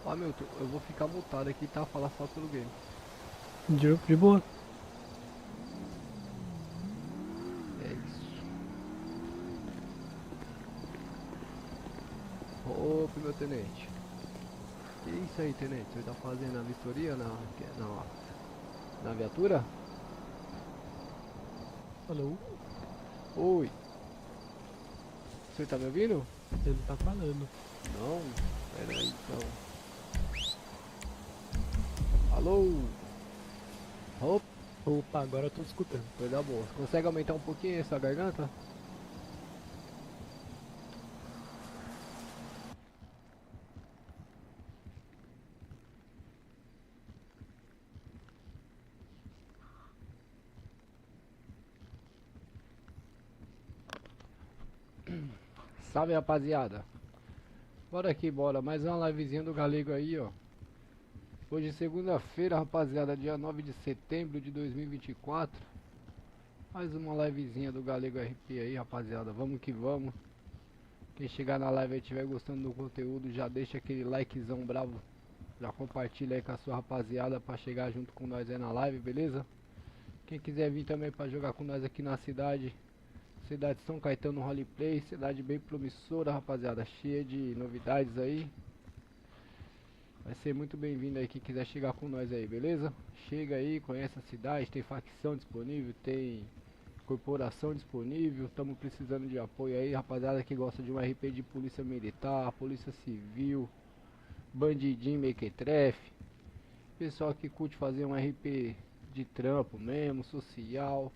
Ó, Milton, eu vou ficar mutado aqui, tá? Falar só pelo game. De boa. É isso. Opa, meu tenente. Que isso aí, tenente? Você tá fazendo a vistoria na viatura? Alô? Oi, você tá me ouvindo? Você não tá falando. Não? Pera aí, então. Alô? Opa, Opa, agora eu tô escutando. coisa boa. Você consegue aumentar um pouquinho essa garganta? Salve, rapaziada. Bora aqui, bora. Mais uma livezinha do Galego aí, ó. Hoje, segunda-feira, rapaziada, dia 9 de setembro de 2024. Mais uma livezinha do Galego RP aí, rapaziada. Vamos que vamos. Quem chegar na live e estiver gostando do conteúdo, já deixa aquele likezão bravo. Já compartilha aí com a sua rapaziada pra chegar junto com nós aí na live, beleza? Quem quiser vir também pra jogar com nós aqui na cidade, cidade São Caetano Roleplay, cidade bem promissora, rapaziada, cheia de novidades aí. Vai ser muito bem-vindo aí quem quiser chegar com nós aí, beleza? Chega aí, conhece a cidade, tem facção disponível, tem corporação disponível, estamos precisando de apoio aí, rapaziada que gosta de um RP de polícia militar, polícia civil, bandidinho, mequetrefe, pessoal que curte fazer um RP de trampo mesmo, social,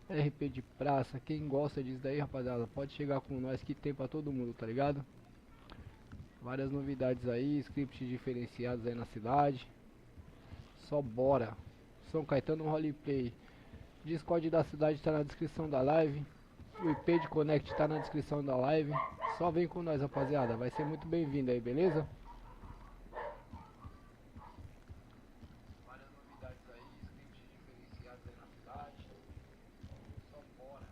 RP de praça, quem gosta disso daí, rapaziada, pode chegar com nós que tem pra todo mundo, tá ligado? Várias novidades aí, scripts diferenciados aí na cidade. Só bora. São Caetano Roleplay. Discord da cidade tá na descrição da live. O IP de Connect tá na descrição da live. Só vem com nós, rapaziada. Vai ser muito bem-vindo aí, beleza? Várias novidades aí, scripts diferenciados aí na cidade. Só bora.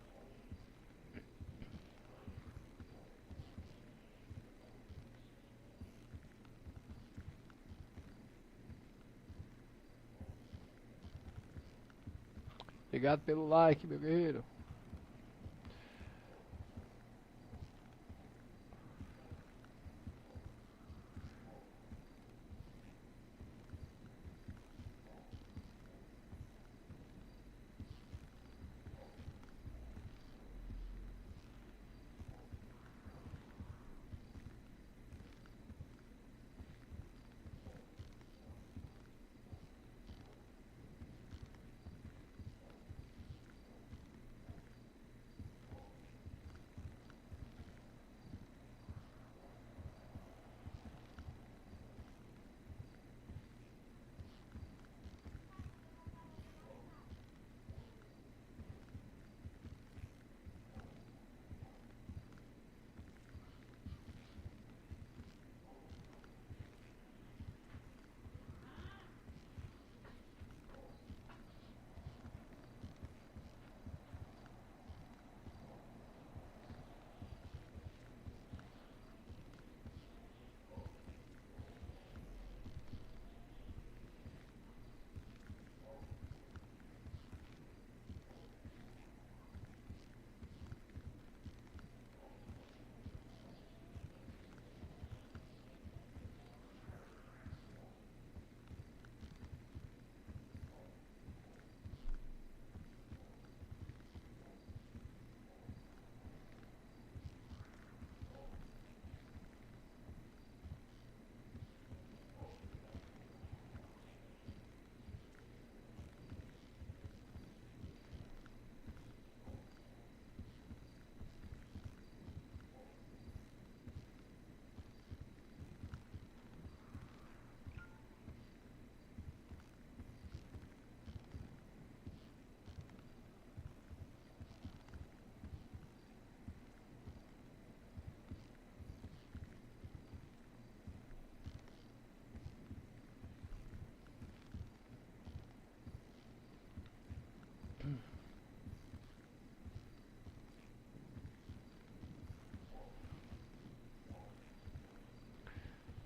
Obrigado pelo like, meu guerreiro.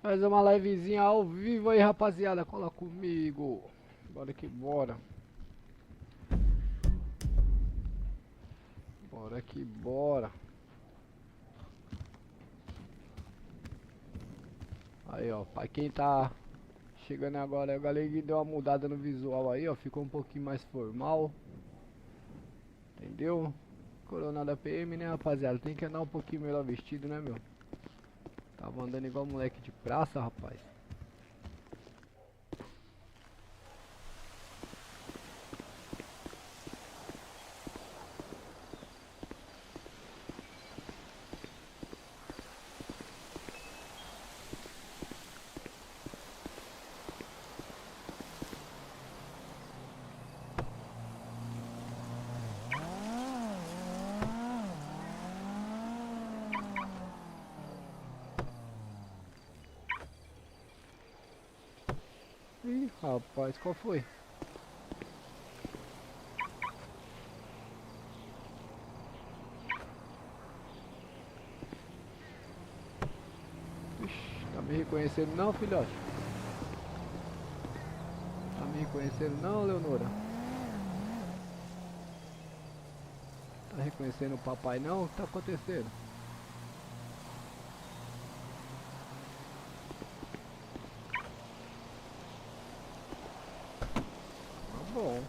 Faz uma livezinha ao vivo aí, rapaziada. Cola comigo. Bora que bora. Bora que bora. Aí, ó. Pra quem tá chegando agora, o galera deu uma mudada no visual aí, ó. Ficou um pouquinho mais formal. Entendeu? Corona da PM, né, rapaziada? Tem que andar um pouquinho melhor vestido, né, meu? Tava andando igual moleque de praça, rapaz. Ih, rapaz, qual foi? Ixi, tá me reconhecendo não, filhote? Tá me reconhecendo não, Leonora? Tá reconhecendo o papai não? O que tá acontecendo? Tá bom.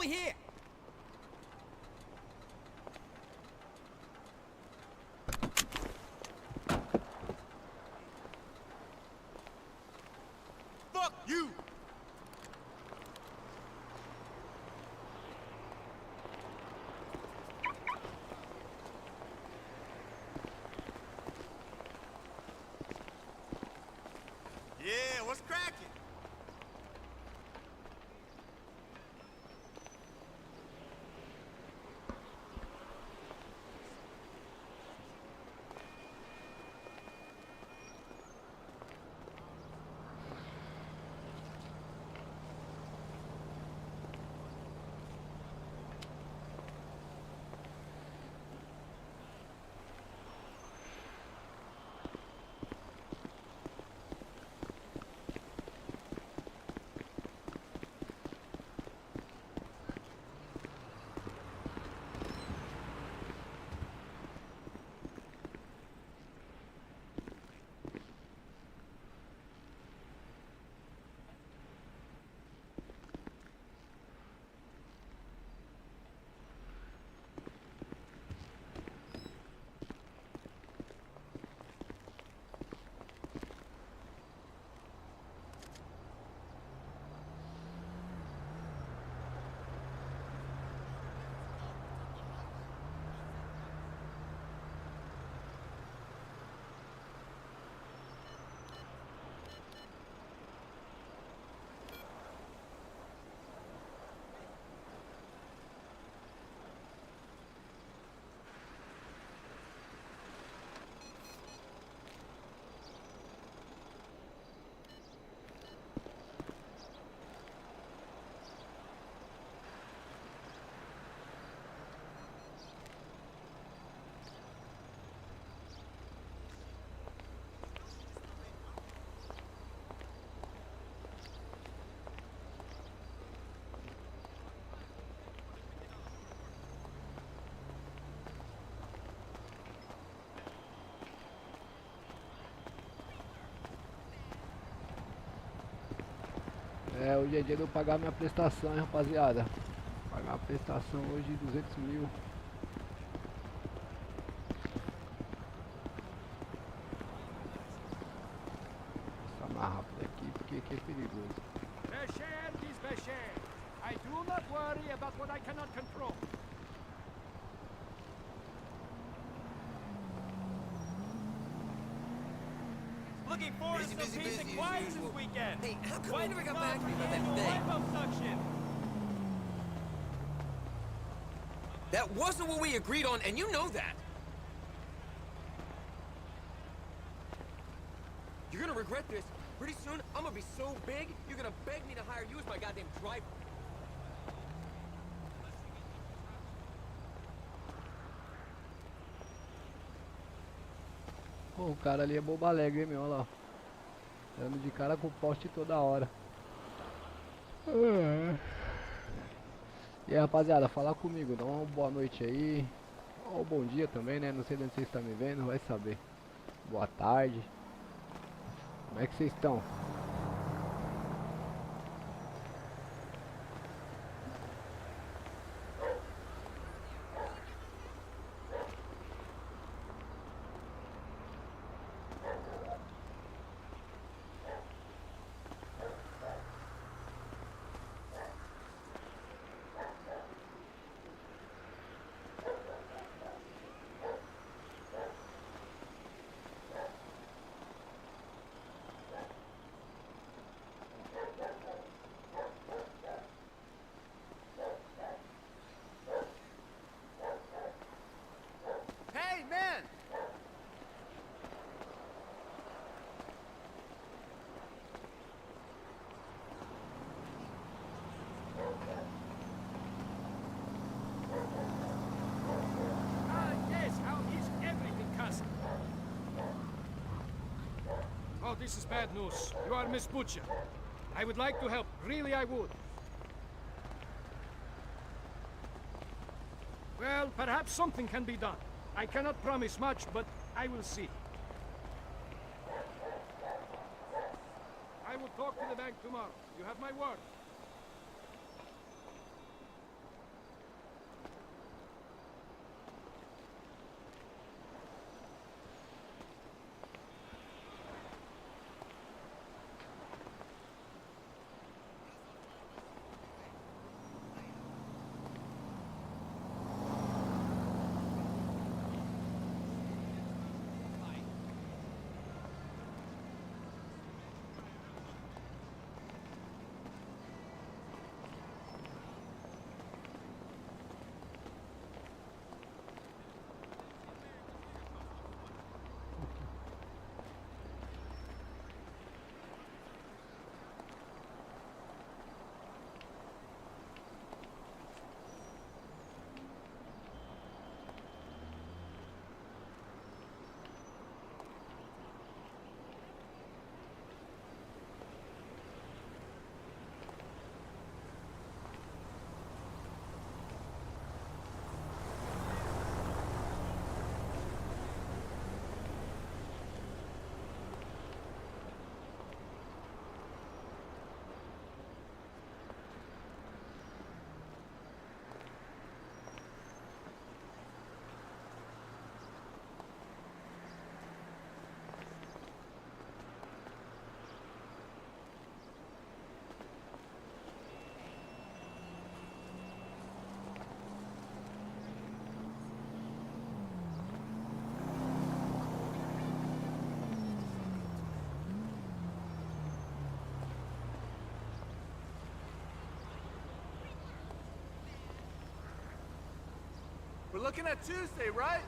here! Fuck you! Yeah, what's cracking? É, hoje é dia de eu pagar minha prestação, hein, rapaziada. Pagar a prestação hoje de 200 mil. Vou passar mais rápido aqui porque aqui é perigoso. Becher is Becher. I do not worry about what I cannot control. Looking forward to some peace and quiet this weekend. Hey, how come Why you do never we got not back to me about annual that thing? wipe abduction? That wasn't what we agreed on, and you know that. You're gonna regret this. Pretty soon, I'm gonna be so big, you're gonna beg me to hire you as my goddamn driver. Pô, o cara ali é bobo alegre, hein, meu, olha lá. Dando de cara com o poste toda hora. E aí, rapaziada, falar comigo, dá uma boa noite aí. Ou bom dia também, né? Não sei de onde vocês estão me vendo, vai saber. Boa tarde. Como é que vocês estão? Hey, man! Yes, how is everything, cousin? Oh, this is bad news. You are Miss Butcher. I would like to help. Really, I would. Well, perhaps something can be done. I cannot promise much, but I will see. I will talk to the bank tomorrow. You have my word. looking at Tuesday, right?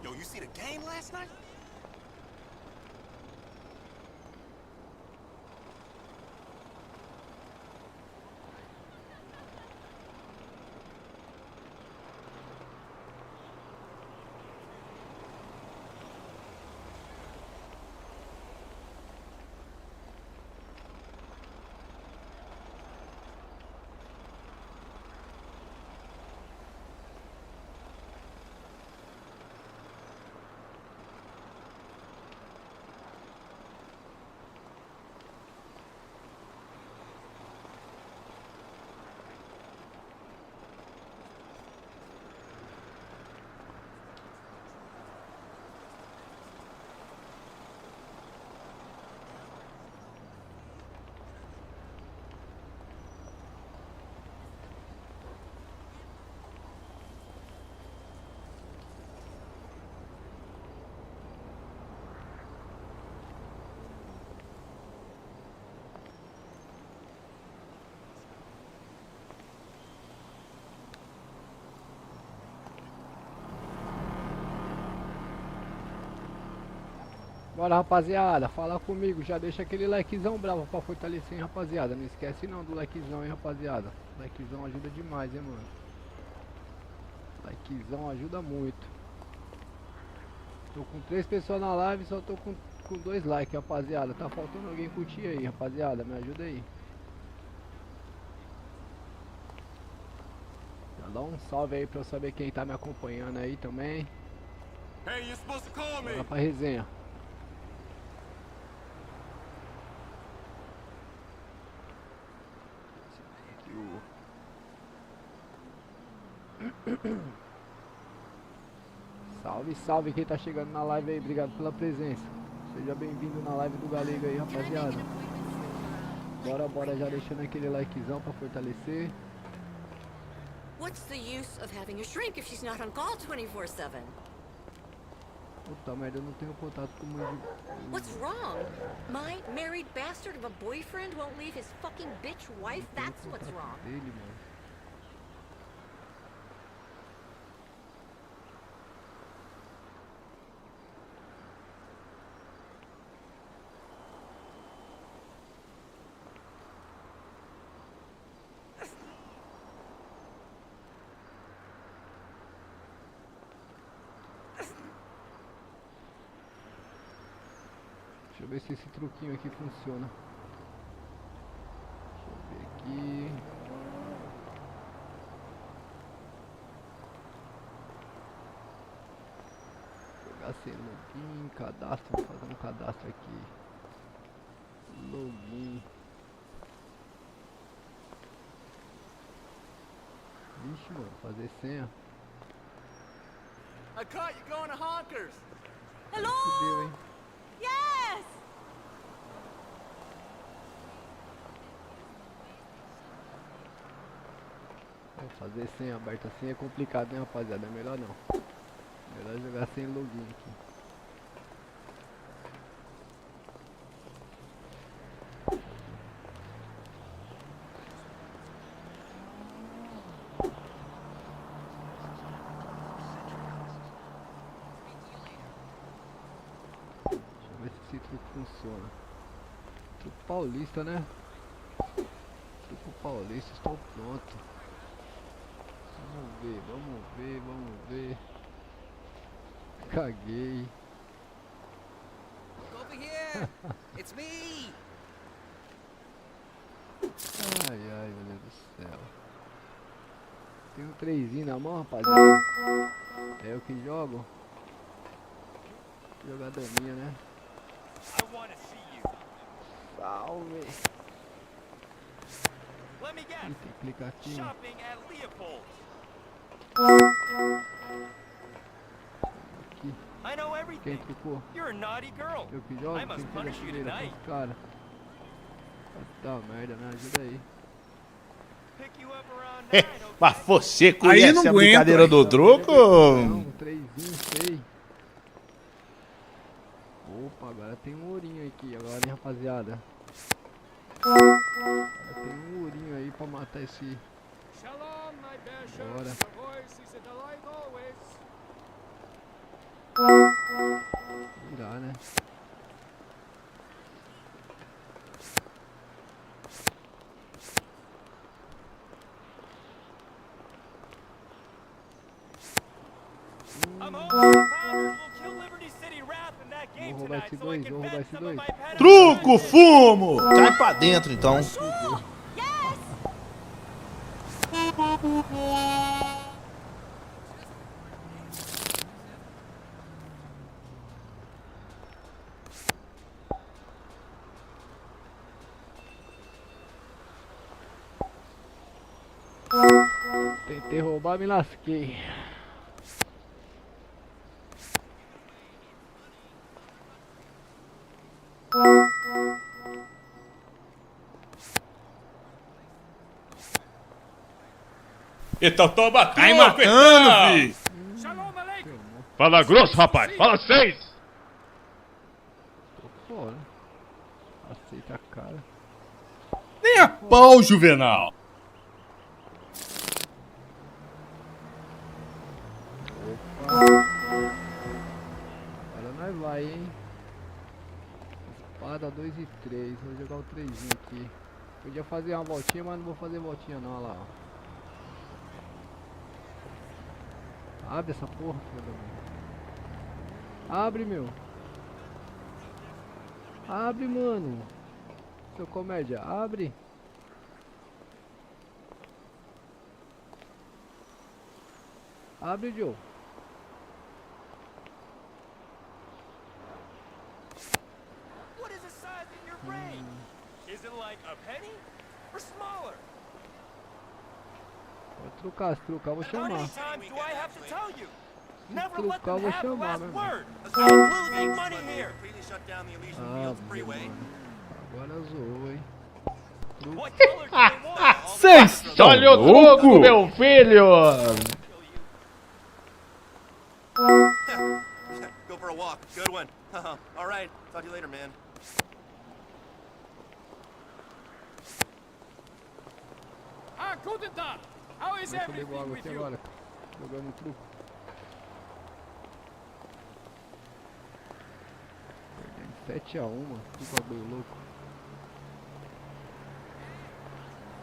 Yo, you see the game last night? Bora, rapaziada, fala comigo, já deixa aquele likezão bravo pra fortalecer, hein, rapaziada. Não esquece não do likezão, hein, rapaziada. Likezão ajuda demais, hein, mano. Likezão ajuda muito. Tô com 3 pessoas na live, só tô com 2 likes, rapaziada. Tá faltando alguém curtir aí, rapaziada, me ajuda aí. Já dá um salve aí pra eu saber quem tá me acompanhando aí também. Hey, you're supposed to call me. Bora pra resenha. Salve, salve quem tá chegando na live aí, obrigado pela presença. Seja bem-vindo na live do Galego aí, rapaziada. Bora já deixando aquele likezão pra fortalecer. What's the use of having a shrink if she's not on call 24/7? Puta merda, eu não tenho contato com o mãe de... What's wrong? My married bastard of a boyfriend won't leave his fucking bitch wife? That's what's wrong. Dele, mano. Deixa eu ver se esse truquinho aqui funciona. Deixa eu ver aqui. Jogar sem login, cadastro, vou fazer um cadastro aqui. Login. Vixe, mano, fazer senha. I caught you going to Honkers. Fudeu, Hello? hein? Yes! Fazer senha aberta assim é complicado, né, rapaziada? É melhor não. Melhor jogar sem login aqui. Deixa eu ver se esse truque funciona. Truque paulista, né? Truque paulista, estou pronto. Vamos ver, vamos ver, vamos ver. Caguei. Look over here! It's me! Ai, ai, meu Deus do céu. Tem um 3 na mão, rapaziada. É eu que jogo. Jogada minha, né? I want to see you. Salve. Let me guess. Ih, tem que clicar aqui. Shopping at Leopold. Aqui. I know Quem everything. clicou? You're a naughty girl. Eu que jogo? I must Quem que punish joga you primeiro? tonight. Cara. Tá merda, me ajuda aí. Pick you up around É, 9, okay? mas você Aí conhece não a aguento, brincadeira do truco? Não, 3, sei. Opa, agora tem um ourinho aqui, agora, hein, rapaziada. Agora tem um ourinho aí pra matar esse... Shalom, my Bear Bora. Your voice is a delight always. Virar, né? I'm hoping the Pounders will kill Liberty City Wrath in that game Vou roubar tonight esse so I dois, can vou roubar bet esse some of dois. my pet Truco, fumo! Sai pra dentro, então. Tentei roubar, me lasquei. Então toma Cai matando, fi. Shalom Aleichem. Fala grosso, rapaz. Fala 6. Tô fora. Aceita a cara. Nem a pau, Juvenal. Agora nós vai, hein? Espada 2 e 3. Vou jogar o 3 aqui. Podia fazer uma voltinha, mas não vou fazer voltinha não, olha lá, ó. Abre essa porra, filho da mãe. Abre, meu. Abre, mano. Seu comédia, abre. Abre, Joe. What is the size in your brain? Is it like a penny or smaller? Vou trucar, se trucar, vou How chamar. many times do I have to tell you? Never let trucar, them vou have the chamar, last meu word. Let's I'm losing money here. Completely shut down the Elysian Ah, Fields freeway. mano. Agora zoou, hein? What color do they want? Vocês estão Olha o truco, louco? meu filho. Go for a walk. Good one. All right. Talk to you later, man. Ah, guten Tag. How is Como é que eu ligo everything água with aqui you? agora? Jogando truco. Perdendo 7 a 1, mano. Que bagulho louco.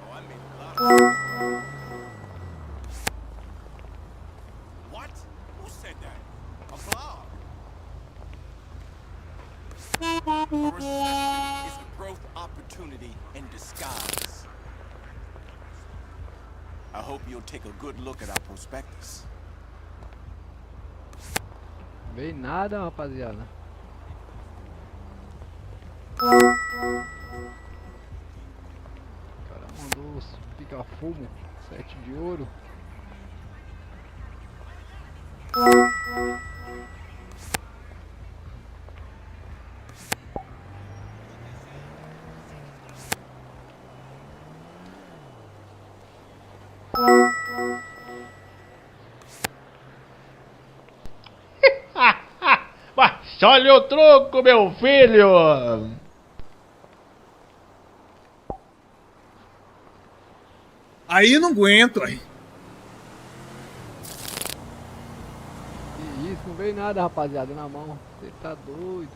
Oh, I made a lot of What? Who said that? A blog. A recession is a growth opportunity in disguise. I hope you'll take a good look at our prospectus. Veio nada, rapaziada. O cara mandou os pica-fumo. 7 de ouro. Olha o troco, meu filho! Aí não aguento, aí. Que isso, não veio nada, rapaziada, na mão. Você tá doido.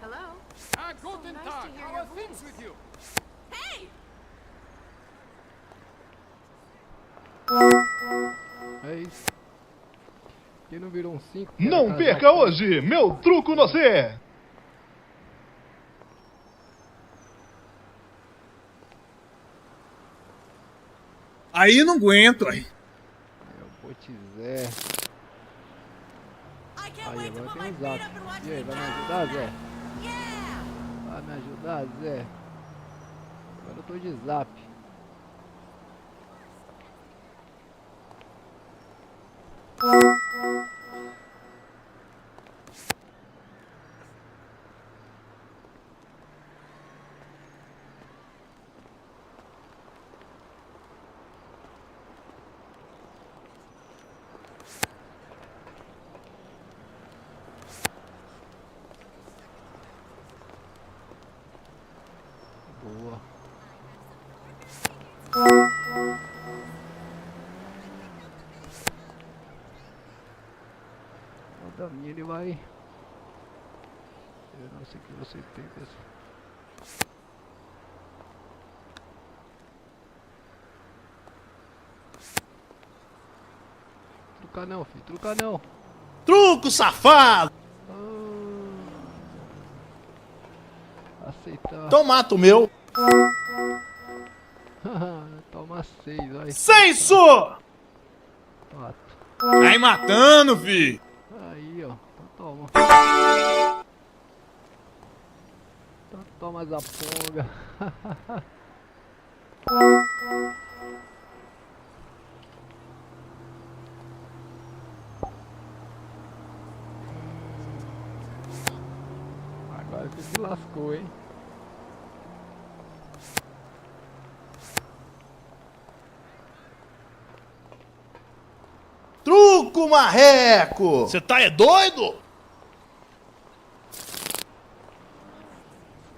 Hello? Ah, guten nice Tag. to hear How your are things voice. with you? Hey! É isso. Quem não virou um 5? Não perca hoje, meu truco no C! Aí não aguento, aí. É o Botizé. Aí, agora tem um zap. E aí, vai me ajudar, Zé? Vai me ajudar, Zé? Agora eu tô de zap. Boa. O Daminho ele vai. Eu não sei o que você tem, pessoal. Trucar não, filho, trucar não. Truco, safado! Aceitar. Então mata o meu. Toma 6, vai. Senso! Mato. Vai matando, fi. Aí, ó. Então toma. Então toma essa ponga. Agora você se lascou, hein? Truco, marreco! Você tá doido? Esse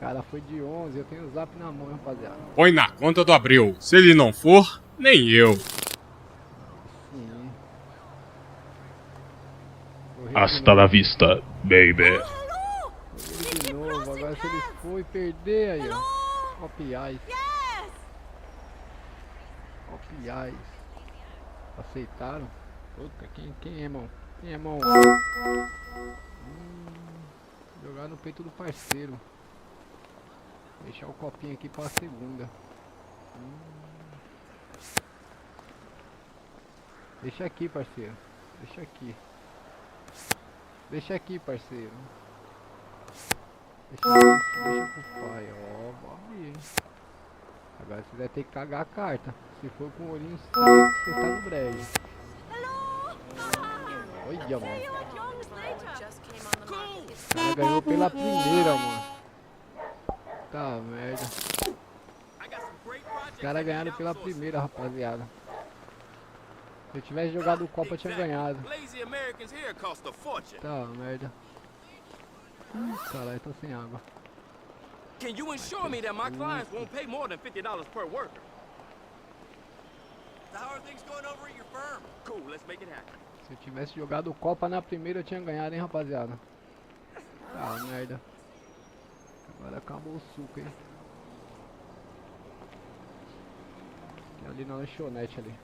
cara foi de 11, eu tenho o zap na mão, rapaziada. Põe na conta do Abril. Se ele não for, nem eu. Sim. Hasta la vista, baby. Ele de novo, agora se ele for e perder aí, ó. Copiais. Copiais. Aceitaram? Puta, quem é, mão? Quem é, mão? Jogar no peito do parceiro. Deixar o copinho aqui pra segunda. Deixa aqui, parceiro. Deixa aqui. Deixa aqui, parceiro. Deixa pro pai, ó. Bob. Agora você vai ter que cagar a carta. Se for com o olhinho seco, você tá no brejo. Olha, mano. O cara ganhou pela primeira, mano. Tá merda. Os caras ganharam pela primeira, rapaziada. Se eu tivesse jogado o Copa, eu tinha ganhado. Tá merda. Caralho, tô sem água. Can you ensure me that my clients won't pay more than $50 per worker? So how are things going over at your firm? Cool, let's make it happen. Se eu tivesse jogado o Copa na primeira, eu tinha ganhado, hein, rapaziada. Tá merda. Agora acabou o suco, hein. Tem ali na lanchonete ali.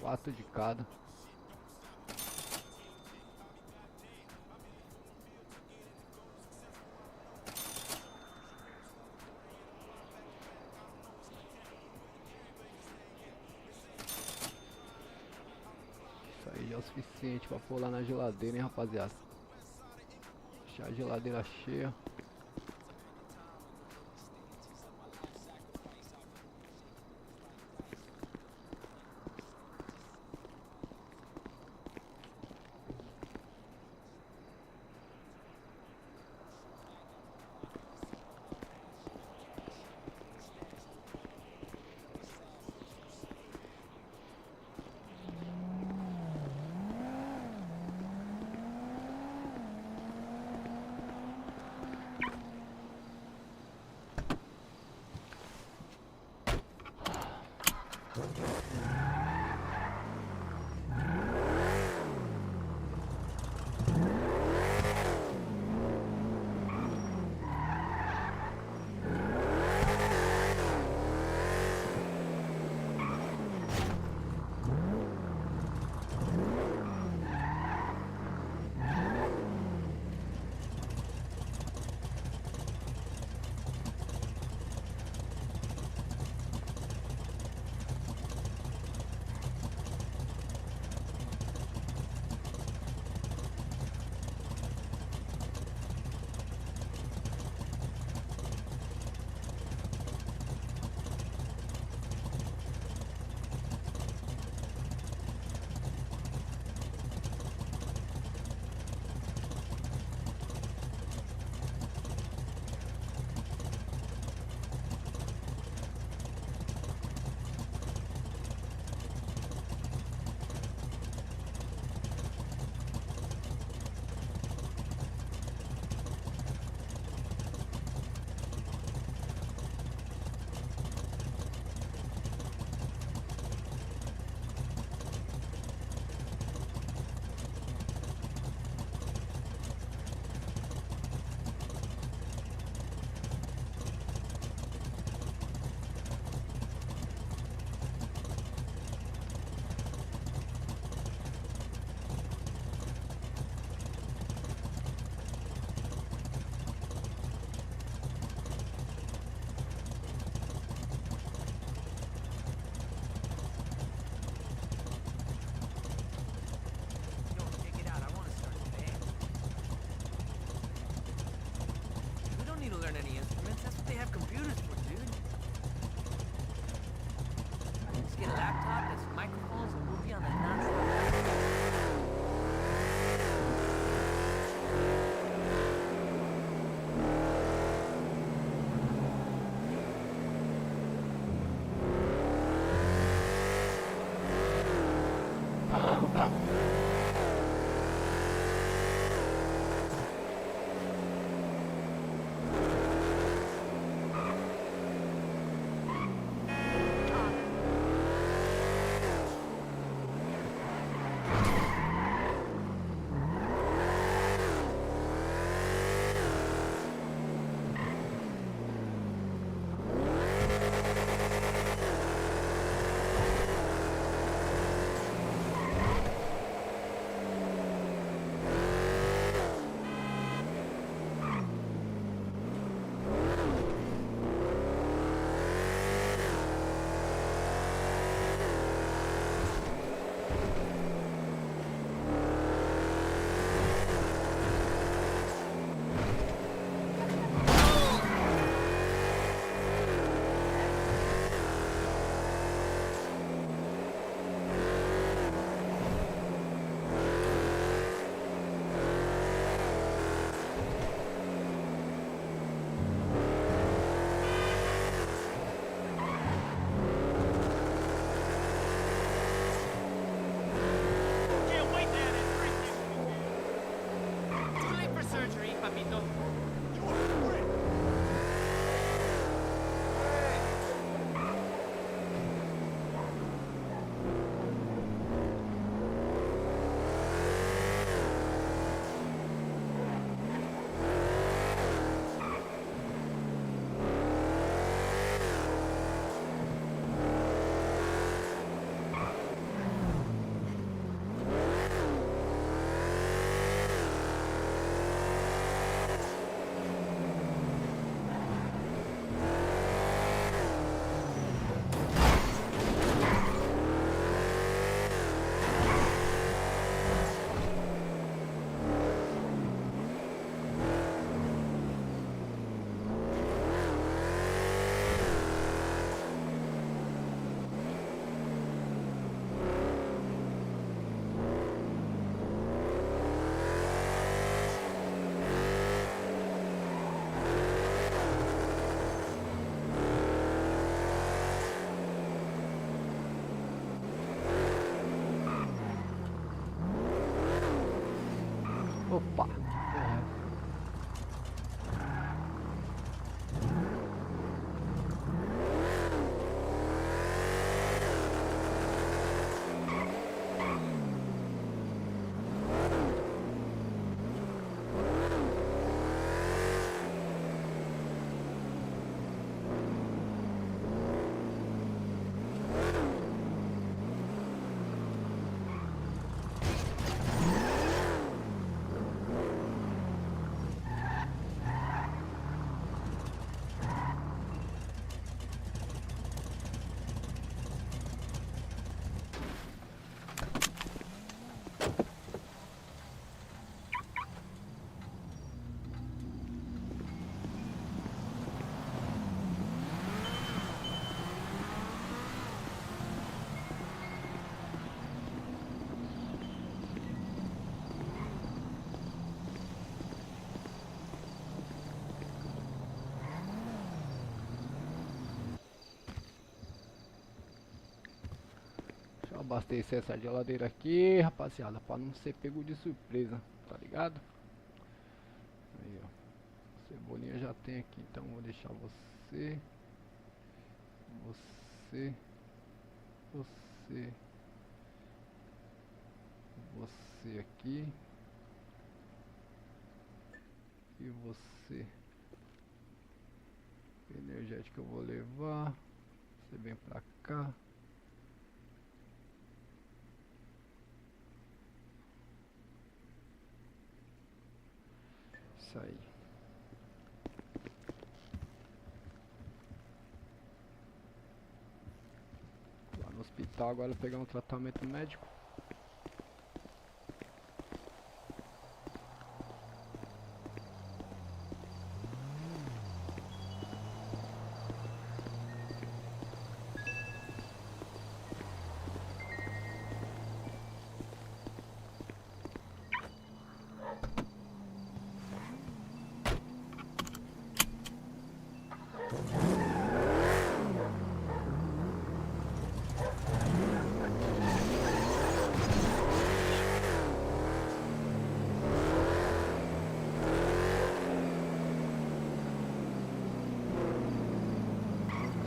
4 de cada. Isso aí já é o suficiente pra pôr lá na geladeira, hein, rapaziada. Deixar a geladeira cheia. Opa! Abastecer essa geladeira aqui, rapaziada, para não ser pego de surpresa, tá ligado? Aí, ó. Cebolinha já tem aqui, então vou deixar você aqui e você. Energético eu vou levar, você vem pra cá. Isso aí. Lá no hospital agora pegar um tratamento médico.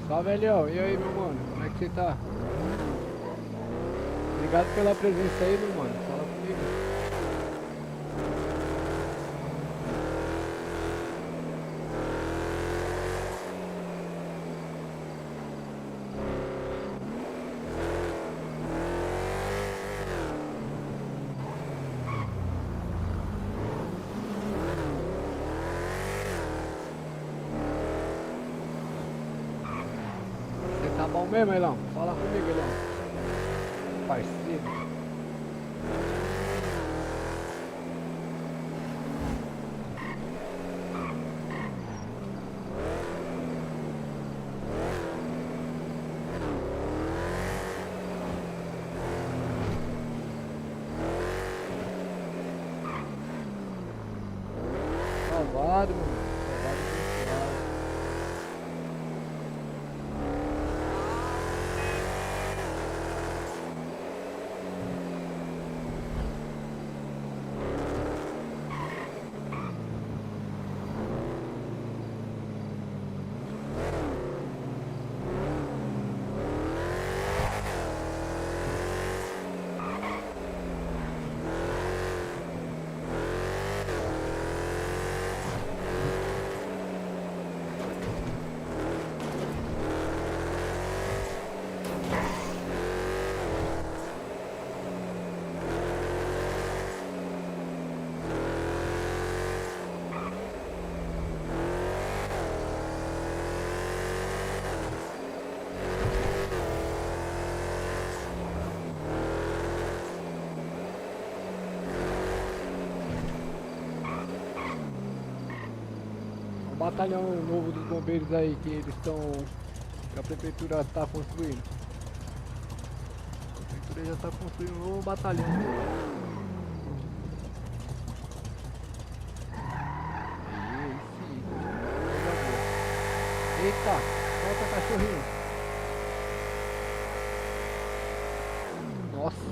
Salve, Eliel. E aí, meu mano? Como é que você tá? Obrigado pela presença aí, meu mano. Fala comigo. Tá bom mesmo, Elão? Fala comigo, Elão. Parceiro. Salvado, mano. Batalhão novo dos bombeiros aí que eles estão, que a prefeitura está construindo. A prefeitura já está construindo um novo batalhão. Aí sim, coisa boa. Eita, solta cachorrinho. Nossa.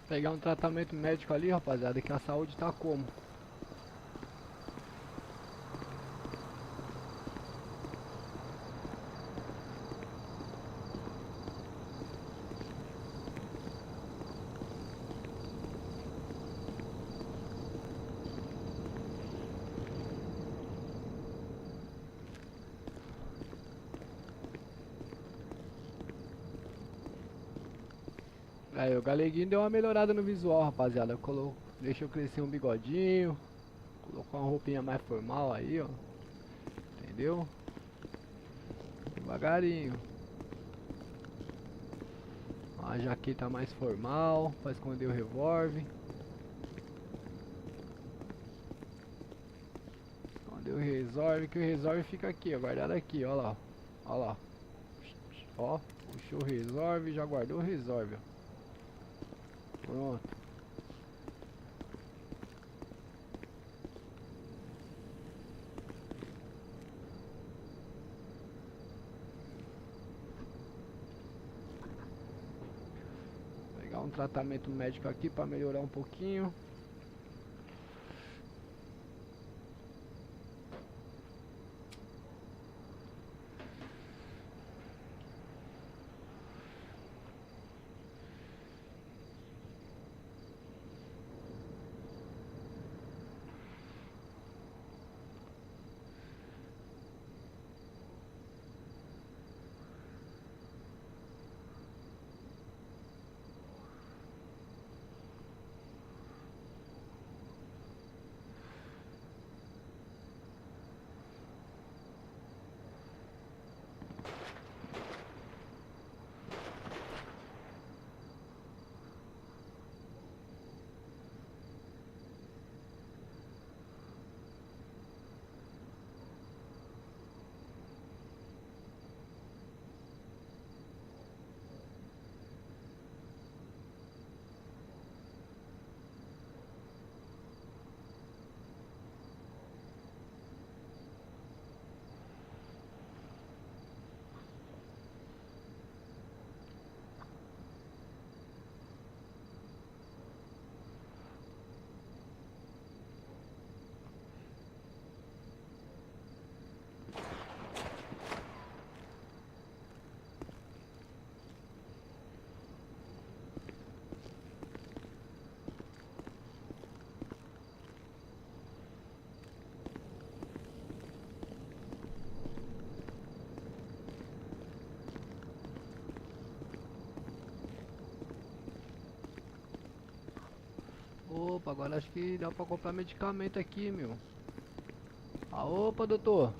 Pegar um tratamento médico ali, rapaziada, que a saúde tá como? Aí, o Galeguinho deu uma melhorada no visual, rapaziada. Deixou crescer um bigodinho. Colocou uma roupinha mais formal aí, ó. Entendeu? Devagarinho. A jaqueta mais formal, pra esconder o revólver. Esconder o revólver, que o revólver fica aqui, ó. Guardado aqui, ó lá. Ó lá. Ó, puxou o revólver, já guardou o revólver, ó. Pronto. Vou pegar um tratamento médico aqui para melhorar um pouquinho. Opa, agora acho que dá pra comprar medicamento aqui, meu. Ah, opa, doutor.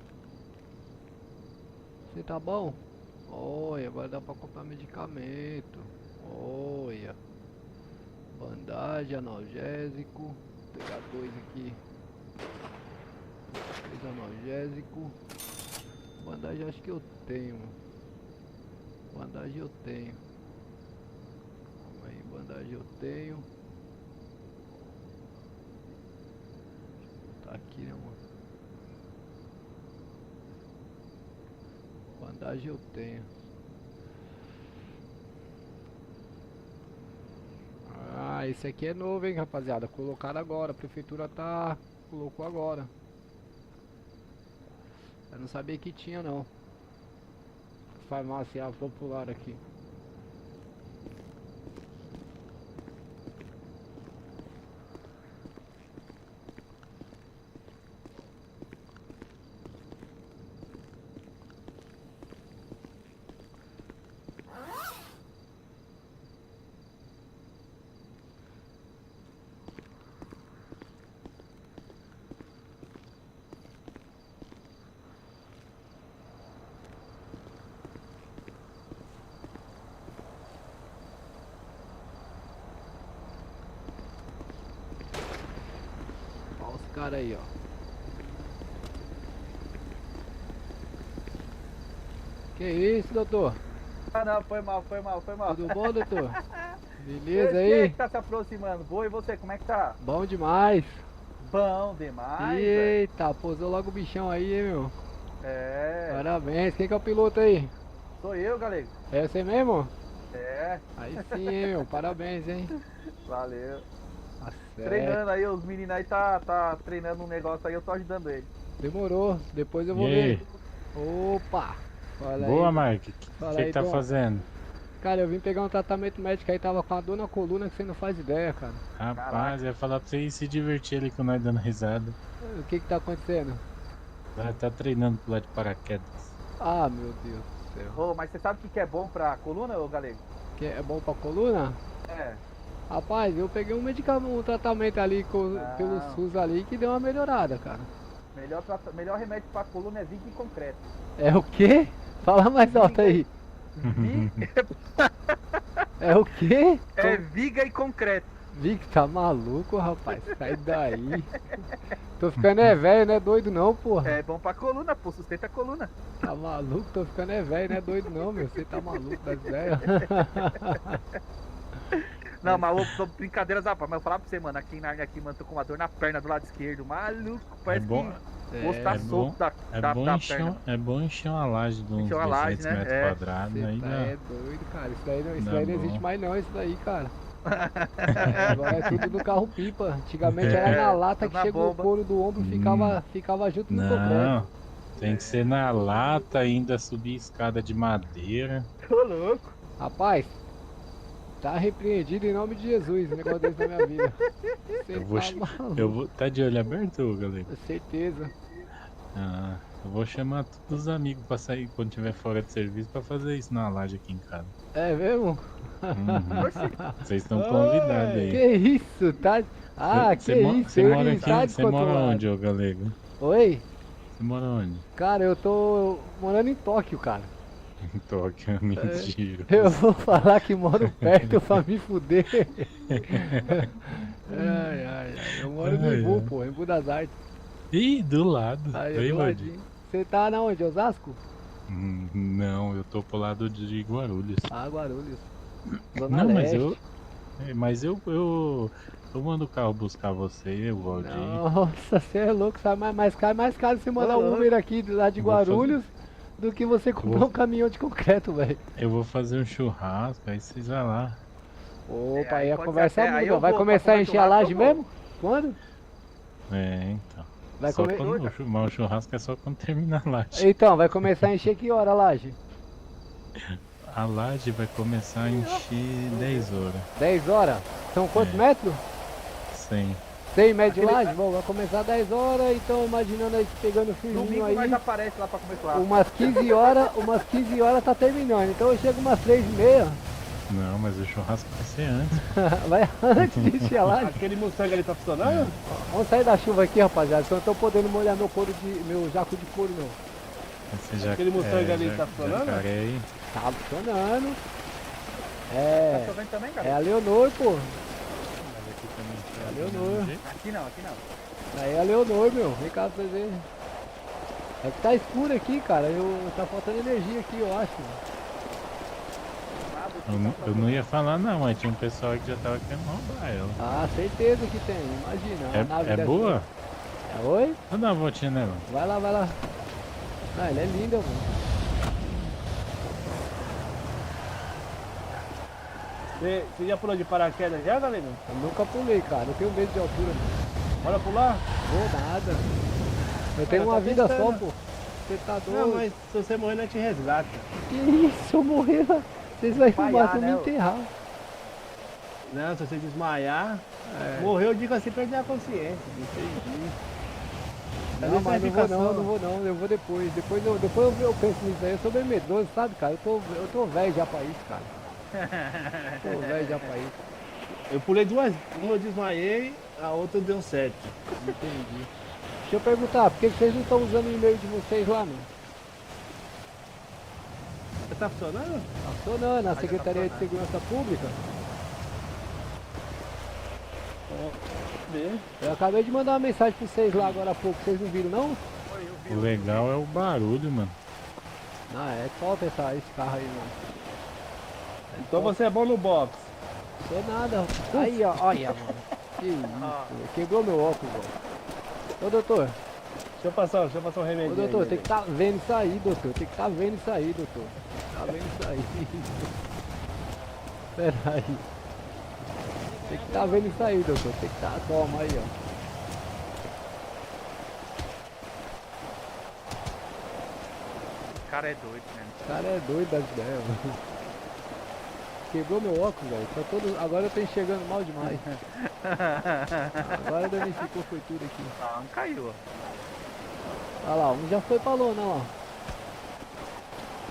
Você tá bom? Olha, agora dá pra comprar medicamento. Olha. Bandagem, analgésico. Vou pegar 2 aqui. 2 analgésico. Bandagem acho que eu tenho. Bandagem eu tenho. Calma aí, bandagem eu tenho. Tá aqui, né, amor? Bandagem eu tenho. Ah, esse aqui é novo, hein, rapaziada. Colocaram agora. A prefeitura colocou agora. Eu não sabia que tinha, não. Farmácia popular aqui. Cara aí, ó. Que isso, doutor? Ah, não, foi mal. Tudo bom, doutor? Beleza aí? Que tá se aproximando? Boa, e você, como é que tá? Bom demais. Bom demais. Eita, pousou logo o bichão aí, hein, meu? É. Parabéns. Quem que é o piloto aí? Sou eu, galego. É você mesmo? É, Aí sim, hein, meu. Parabéns, hein. valeu. Tá certo. Treinando aí, os meninos aí tá treinando um negócio aí, eu tô ajudando ele. Demorou. Depois eu vou E aí? ver. Opa. Fala Boa, aí. Mark. O Fala que aí, tá Dom. fazendo? Cara, eu vim pegar um tratamento médico aí, tava com a dor na coluna que você não faz ideia, cara. Rapaz, eu ia falar pra você ir se divertir ali com nós dando risada. O que que tá acontecendo? Tá treinando pular de paraquedas. Ah, meu Deus do céu. Ô, mas você sabe o que é bom pra coluna, ô Galego? Que é bom pra coluna? É. Rapaz, eu peguei um medicamento, um tratamento ali pelo SUS ali que deu uma melhorada, cara. Melhor remédio pra coluna é Vic em concreto. É o quê? Fala mais alto aí. É o quê? É viga e concreto. Vic, tá maluco, rapaz? Sai daí. Tô ficando velho, não é doido não, porra. É bom pra coluna, pô, sustenta a coluna. Tá maluco? Tô ficando velho, não é doido não, meu. Você tá maluco das ideias. Não, mas ô, brincadeiras à parte, mas eu falar pra você, mano, aqui na aqui, mano, tô com uma dor na perna do lado esquerdo, maluco, parece bom- que o osso tá solto da perna. É bom encher uma laje de uns Encher uma laje, 200 né? metros É. quadrados. Aí Tá, dá. é doido, cara. Isso daí Dá não bom. existe mais não, isso daí, cara. Agora é tudo do carro pipa. Antigamente era na lata tudo que na chegou o bomba. couro do ombro ficava junto no Não, concreto. tem que ser na lata, ainda subir escada de madeira. Tô louco. Rapaz, tá repreendido em nome de Jesus, o negócio desse na minha vida. Você Eu vou, tá ch- maluco. eu vou. Tá de olho aberto, galera? Certeza. Ah, eu vou chamar todos os amigos pra sair quando tiver fora de serviço pra fazer isso na laje aqui em casa. É mesmo? Uhum. Vocês estão convidados aí. Que isso, tá? Ah, que isso, Você eu mora ele aqui? tá Você mora descontrolado. onde, ô galego? Oi? Você mora onde? Cara, eu tô morando em Tóquio, cara. Em Tóquio, mentira. Eu vou falar que moro perto pra me fuder. Ai. Eu moro no Ai, Embu, ai. pô, Embu das Artes. Ih, do lado. Aí, Aí, do Valdir. ladinho. Você tá na onde? Osasco? Não, eu tô pro lado de Guarulhos. Ah, Guarulhos. Zona Não, mas Leste. eu mando o carro buscar você, o Valdir. Nossa, você é louco, sabe? Mais caro você mandar Ô, um louco. Uber aqui lá de Eu vou fazer- Guarulhos do que você comprar vou- um caminhão de concreto, velho. Eu vou fazer um churrasco, aí vocês vão lá. Opa, aí aí a pode conversa ser até- aí muda. eu Vai vou, começar pra a comer encher a churrasco, laje eu vou. mesmo? Quando? É, então. Vai Só comer... quando, mas o churrasco é só quando terminar a laje. Então, vai começar a encher que hora a laje? A laje vai começar a encher 10 horas. 10 horas? São quantos É. metros? 100. 100 metros de laje? Bom, vai começar 10 horas, então imaginando aí pegando firminho Domingo aí. nós aparece lá pra comer churrasco. Umas 15 horas tá terminando, então eu chego umas 3h30. Não, mas o churrasco vai ser antes. Vai antes de encher a laje. Aquele Mustang ali tá funcionando? Vamos sair da chuva aqui, rapaziada, que eu não tô podendo molhar meu jaco de couro não. Você já, Aquele Mustang ali tá funcionando? jacaré aí. Tá funcionando. Tá É. chovendo também, É cara? a Leonor, pô. Aqui também tá Valeu, do Noah. mesmo jeito. Aqui não. Aí é a Leonor, meu. Vem cá pra você ver. É que tá escuro aqui, cara. Tá faltando energia aqui, eu acho. Eu não ia falar não, mas tinha um pessoal aí que já tava querendo roubar ela. Ah, certeza que tem. Imagina. uma nave É dessa boa? aí. É, oi? Vou dar uma voltinha nela. Vai lá, vai lá. Ah, ela é linda, mano. Você já pulou de paraquedas já, galera? Eu nunca pulei, cara. Eu tenho medo de altura. Bora pular? Vou nada. Eu tenho tá uma vida só, testando. pô. Você tá doido? Não, mas se você morrer, nós te resgata. Que isso? Se eu morrer, vocês vão filmar se eu me né, ô? enterrar. Não, se você desmaiar, É. morreu, eu digo assim, perder a consciência. Não, mas não vou não, não vou não, eu vou depois. Depois eu penso nisso aí, eu sou bem medroso, sabe, cara? Eu tô velho já pra isso, cara. Tô velho já pra isso. Eu pulei duas, uma eu desmaiei, a outra deu certo. Entendi. Deixa eu perguntar, por que vocês não estão usando o e-mail de vocês lá, meu? Tá funcionando? Tá funcionando, na Secretaria de Segurança Pública. Eu acabei de mandar uma mensagem pra vocês lá agora há pouco, vocês não viram não? O legal é o barulho, mano. Ah, é top esse carro aí, mano. Então você é bom no box. Sou nada. Aí, ó, olha, mano. Que isso, quebrou meu óculos, ó. Ô, doutor. Deixa eu passar um remédio. Ô, doutor, aí, tem que estar vendo isso aí, doutor. Tem que estar vendo isso aí, doutor. Tá vendo isso aí. Pera aí. Tem que tá vendo isso aí, doutor. Tem que tá. Toma aí, ó. O cara é doido, né? O cara é doido das ideias, mano. Quebrou meu óculos, velho. Tá todo... Agora eu tô enxergando mal demais. Agora danificou foi tudo aqui. Não, não caiu. Olha lá, um já foi pra lona, ó.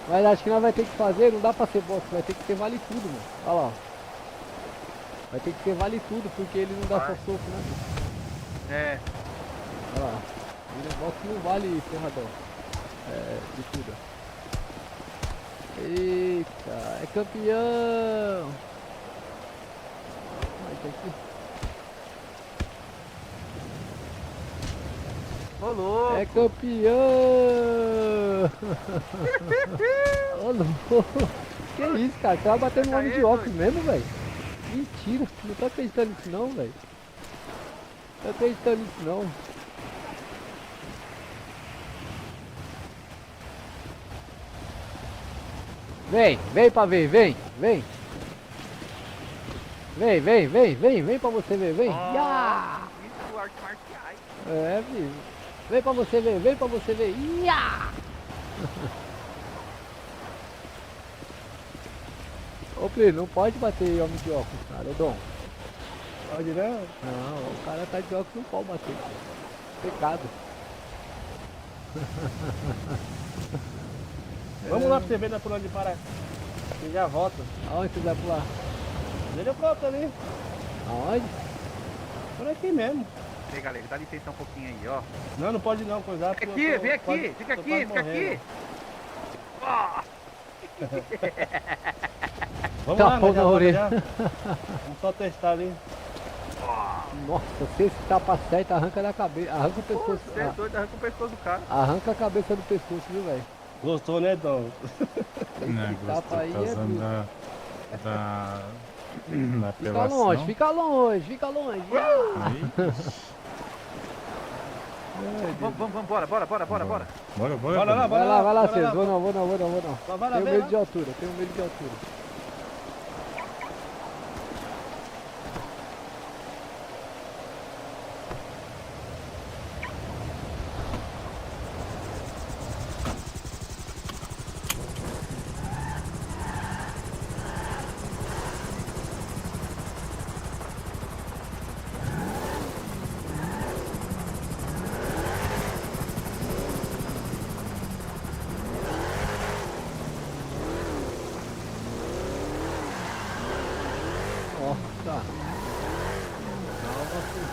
Mas acho que nós vai ter que fazer, não dá pra ser box, vai ter que ser vale tudo, mano. Olha lá. Vai ter que ser vale tudo, porque ele não dá só soco, né? É. Olha lá. Ele box não vale ferradão. É, de tudo. Eita, é campeão! Ai, tá aqui. Ô louco! É campeão! Ô louco! Que isso, cara? Você vai bater no homem de óculos mesmo, velho? Mentira! Não tô acreditando nisso não, velho. Não tô acreditando nisso não. Vem, vem pra ver, vem, vem. Vem pra você ver, vem. Ya! Isso, artes marciais. É, filho. Vem pra você ver, vem pra você ver. Ya! Ô, Plínio, não pode bater homem de óculos, cara, ô Dom. Pode não? Não, o cara tá de óculos, não pode bater. Pecado. Vamos lá pra você ver por onde para. Você já volta. Aonde você vai pular? Ele volta ali. Aonde? Por aqui mesmo. E aí, galera, dá licença um pouquinho aí, ó. Não, não pode não, coisar. Vem aqui, vem aqui, fica aqui, fica aqui. Ó. Vamos Tá lá, bom nós já na volta orelha. já. Vamos só testar ali. Nossa, se esse tapa certo, arranca da cabeça, arranca o pescoço. Você é doido, arranca o pescoço do cara. Arranca a cabeça do pescoço, viu, velho? Gostou, né, Dom? Não, tapa gostou, aí tá é usando bruto. da Fica apelação. longe, fica longe, fica longe. Aí, Vamos, bora. bora. Bora lá, Vai bora lá, lá, vai lá, bora Cês. lá. Vou não. Só vai lá Tenho ver, medo lá. de altura, tenho medo de altura. Nossa. Calma, filho.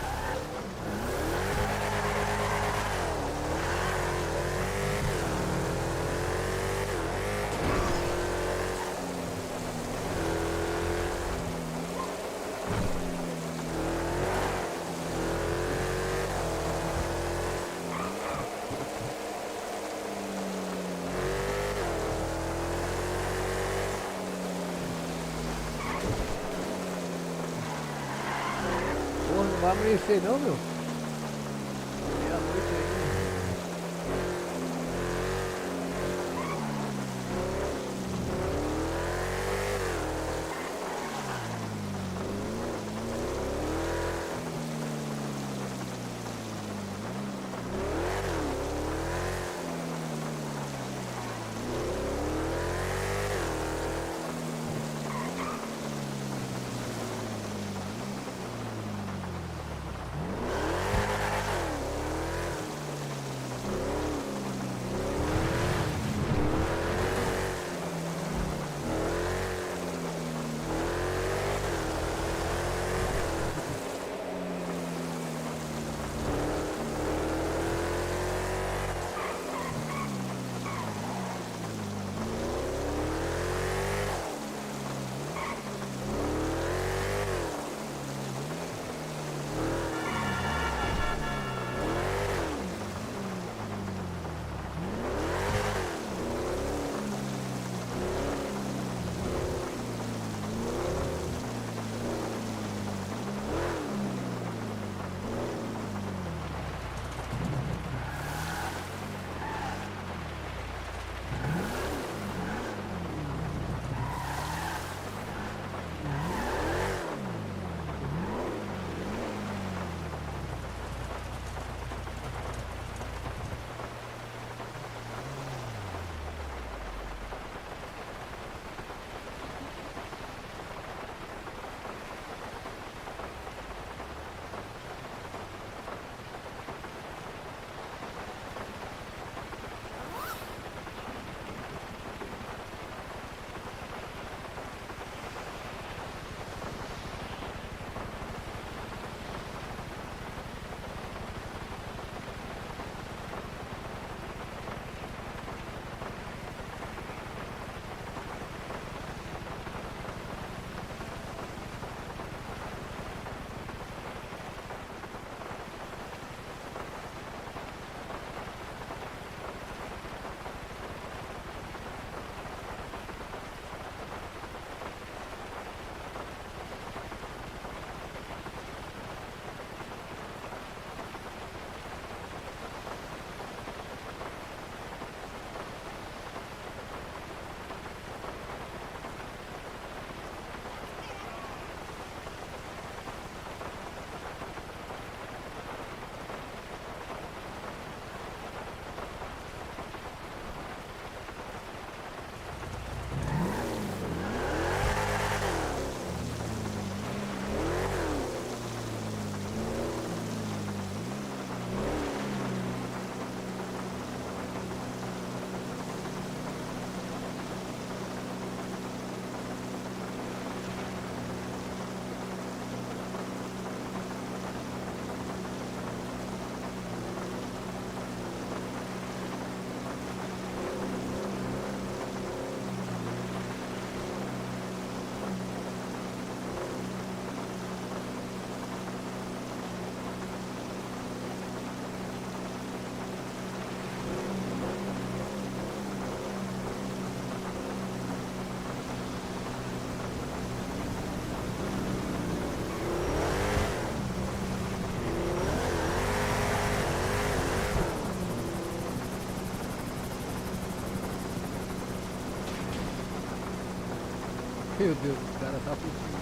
Porra, não vai amanhecer não, meu? Meia-noite ainda. Meu Deus, o cara tá fugindo.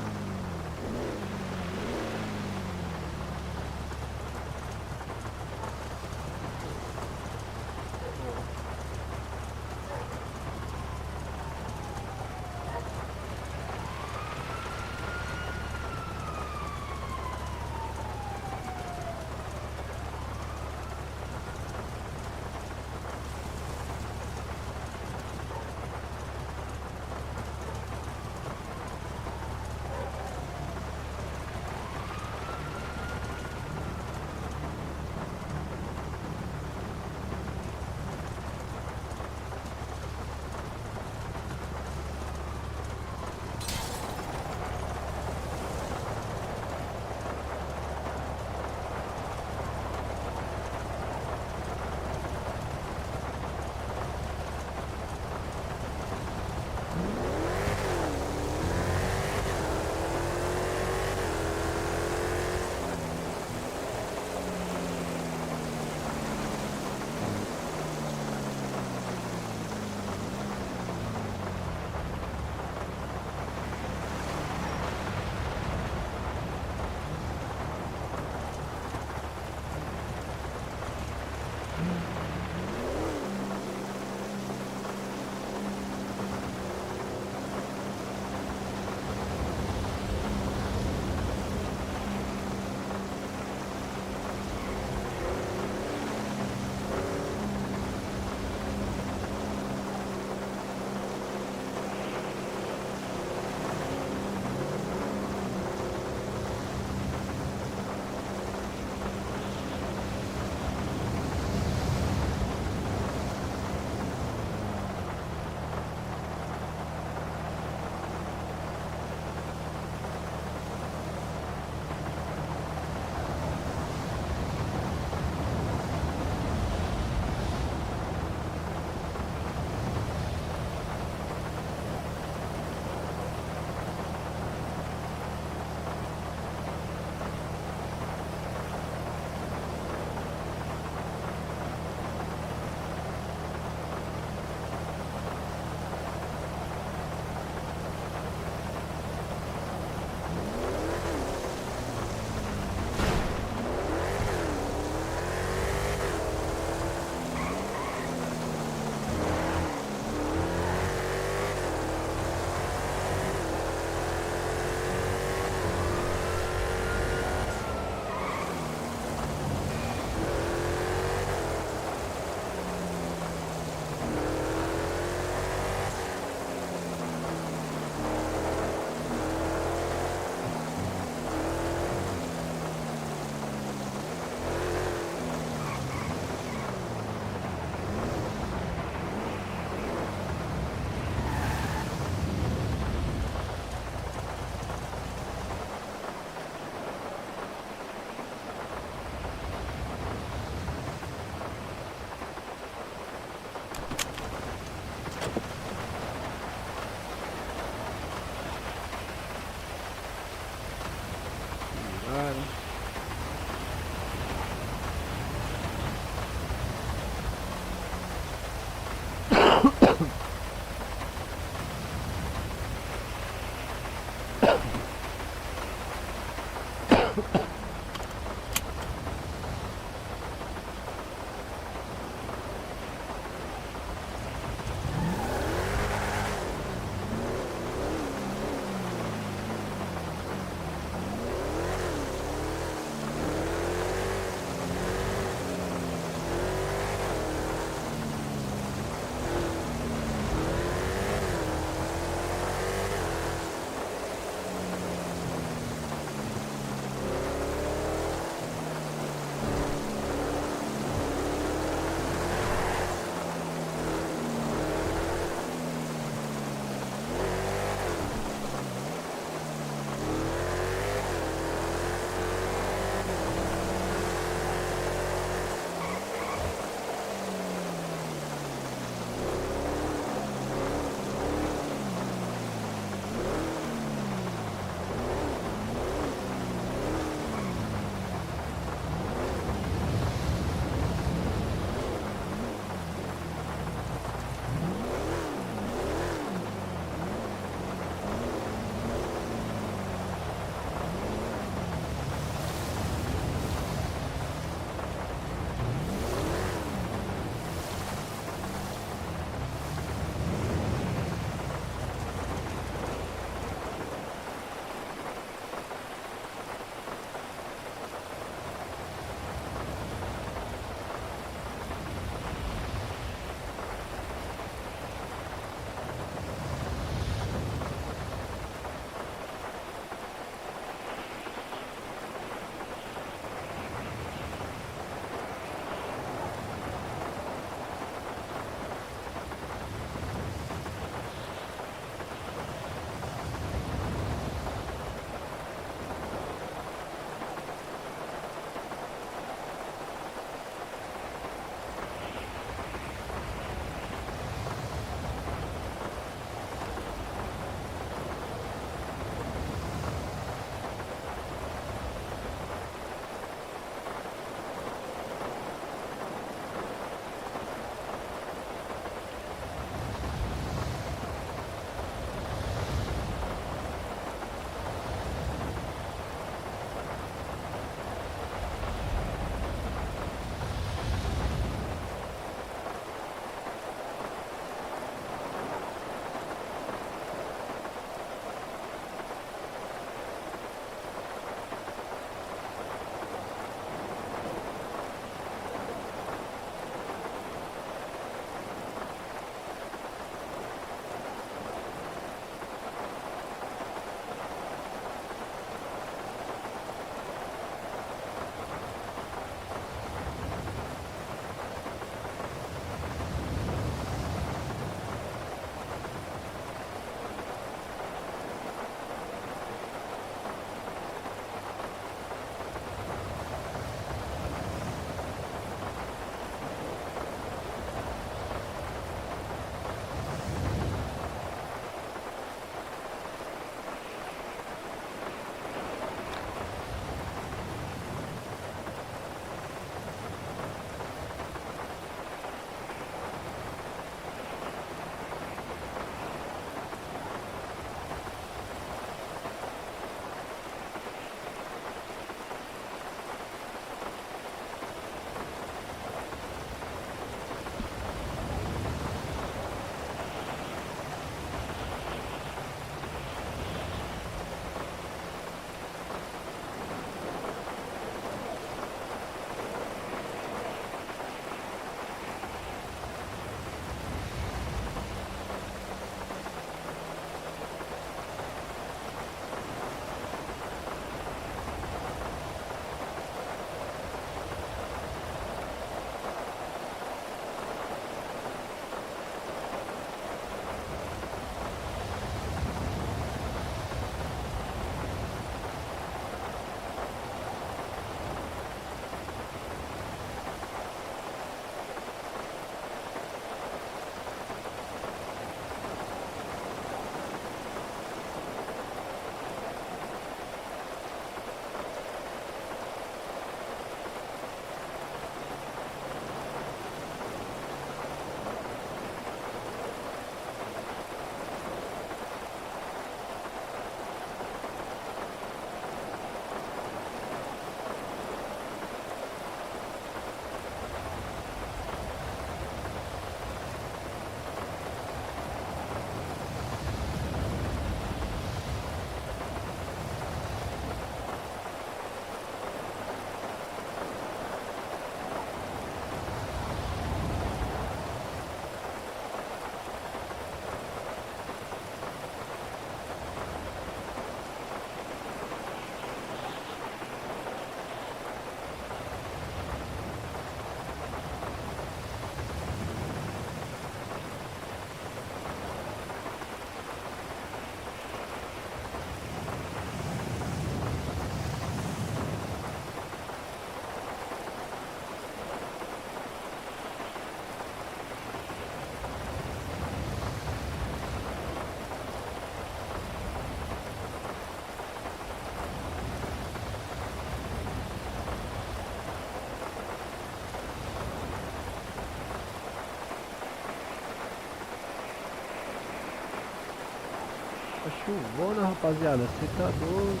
Tá chuvona, rapaziada. Você tá doido.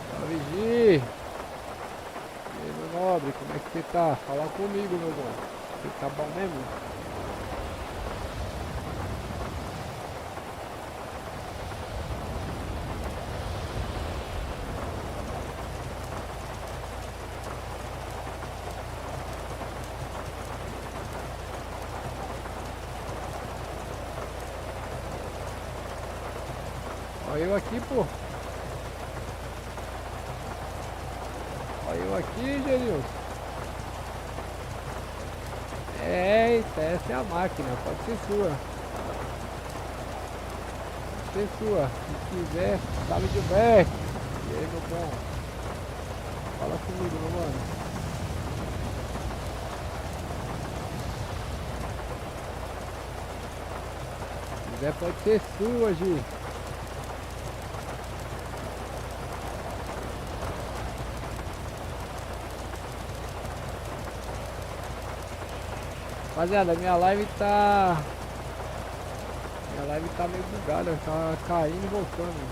Salve, Gi. E aí, meu nobre, como é que você tá? Fala comigo, meu bom. Você tá bom mesmo? Olha eu aqui, pô. Olha eu aqui, Genilson. Eita, essa é a máquina. Pode ser sua. Pode ser sua. Se quiser, sabe de pé. E aí, meu bom? Fala comigo, meu mano. Se quiser, pode ser sua, Gi. Rapaziada, minha live tá meio bugada, tá caindo e voltando.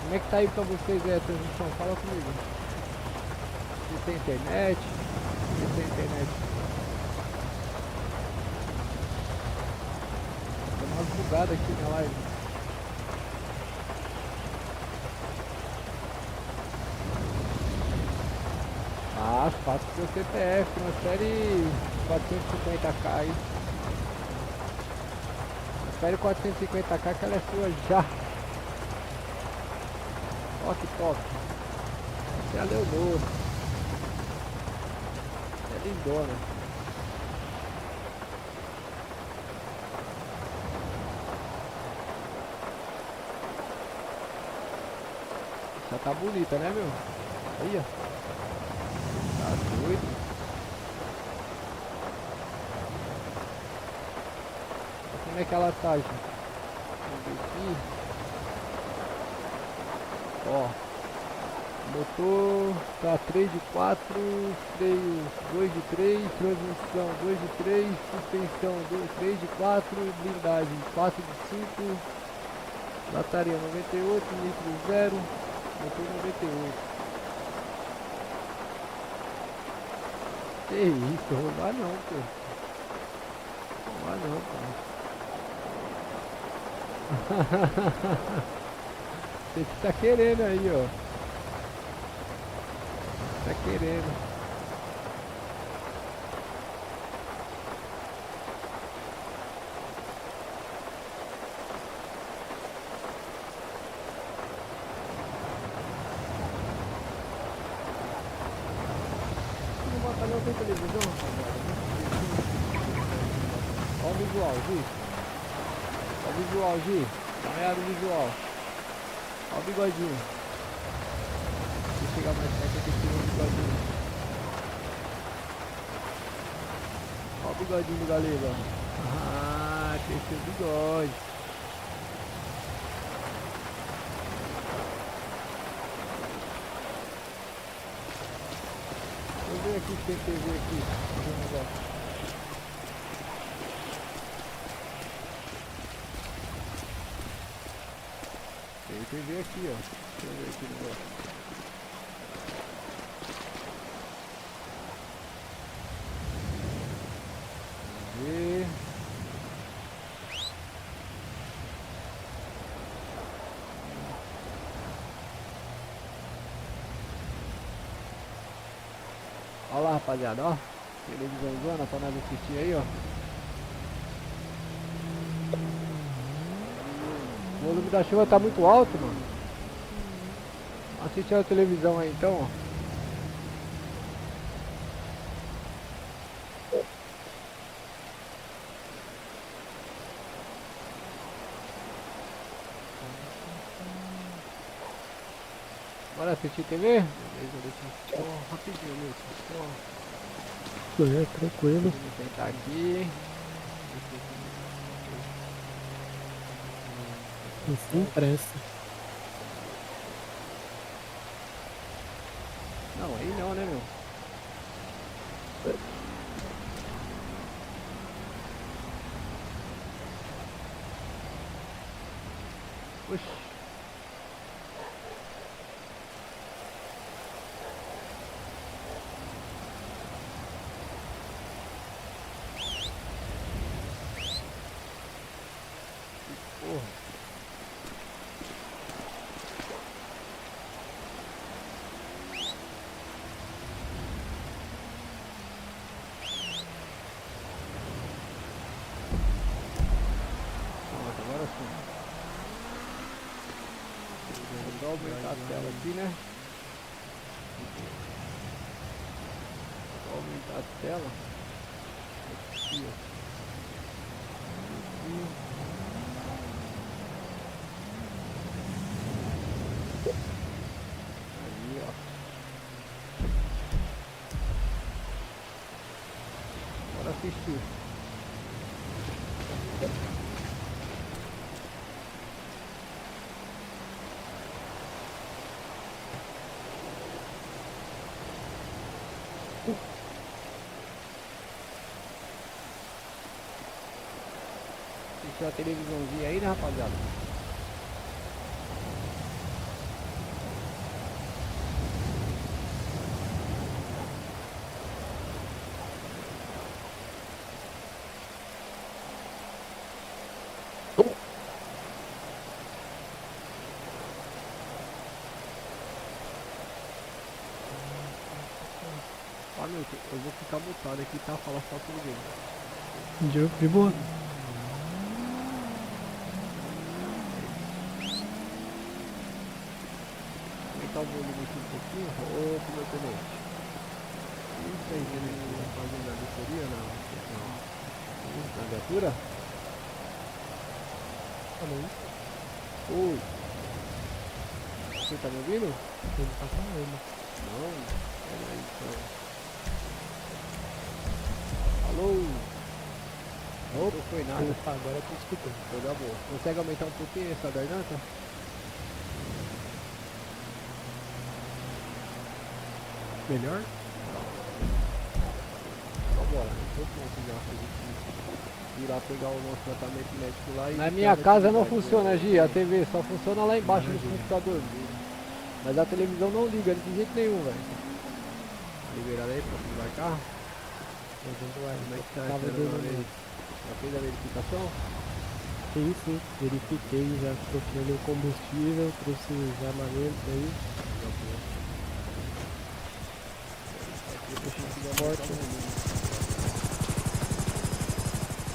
Como é que tá aí pra vocês aí a transmissão? Fala comigo. Se tem internet? Se tem internet? Tá umas bugadas aqui na live. Ah, faço seu CPF, transfere 450k aí. Transfere 450k que ela é sua já. Ó que top. Essa é a Leonor. É lindona. Já tá bonita, né, meu? Aí, ó. Tá doido. Como é que ela tá, gente? Vamos ver aqui. Ó. Motor tá 3 de 4, freio 2 de 3, transmissão 2 de 3, suspensão 3 de 4, blindagem 4 de 5, bateria 98, litro 0, motor 98. Que isso, roubar não, pô. Roubar não, pô. Você que tá querendo aí, ó. Tá querendo. Não bota não, tem televisão, rapaziada. Ó o visual, Gi. Ó o visual, Gi. Dá uma olhada no visual. Ó o bigodinho. Deixa eu chegar mais perto aqui e o bigodinho. Ó o bigodinho do galego, ó. Ah, tem seu bigode. Deixa eu ver aqui se tem TV aqui. Deixa eu ver um negócio. Tem TV aqui, ó. Deixa eu ver aqui o negócio. Vamos ver. Olha lá, rapaziada, ó. Televisãozona pra nós assistir aí, ó. O volume da chuva tá muito alto, mano. Assiste a televisão aí então, ó. Bora assistir TV? Beleza, deixa eu só rapidinho, Lúcio. Só. Tranquilo. Deixa eu sentar aqui. Sem pressa. Não, aí não, né, meu? Oxi. Porra. Pronto, agora sim. Vou aumentar a tela aqui, né? Vou aumentar a tela. Aqui, ó. Aí, ó. Bora assistir. Assistir a televisãozinha aí, né, rapaziada? Ah, meu, eu vou ficar mutado aqui, tá? Falar só com ninguém. De boa. Aumentar o volume aqui um pouquinho. Ô, meu tenente. Isso aí, ele fazendo a vistoria na viatura? Alô? Oi. Você tá me ouvindo? Ele tá falando. Não, peraí então. Alô? Opa, não foi nada. Agora eu tô escutando. Foi da boa. Consegue aumentar um pouquinho essa garganta? Melhor? Vambora, eu tô pronto já pra gente ir lá pegar o nosso tratamento médico lá e... Na minha casa não funciona, Gi, a TV só funciona lá embaixo no computador. Mas a televisão não liga de jeito nenhum, velho. Liberado aí pra embarcar? Como é que tá esperando a vez? Já fez a verificação? Sim, verifiquei, já troquei o combustível, trouxe os armamentos aí.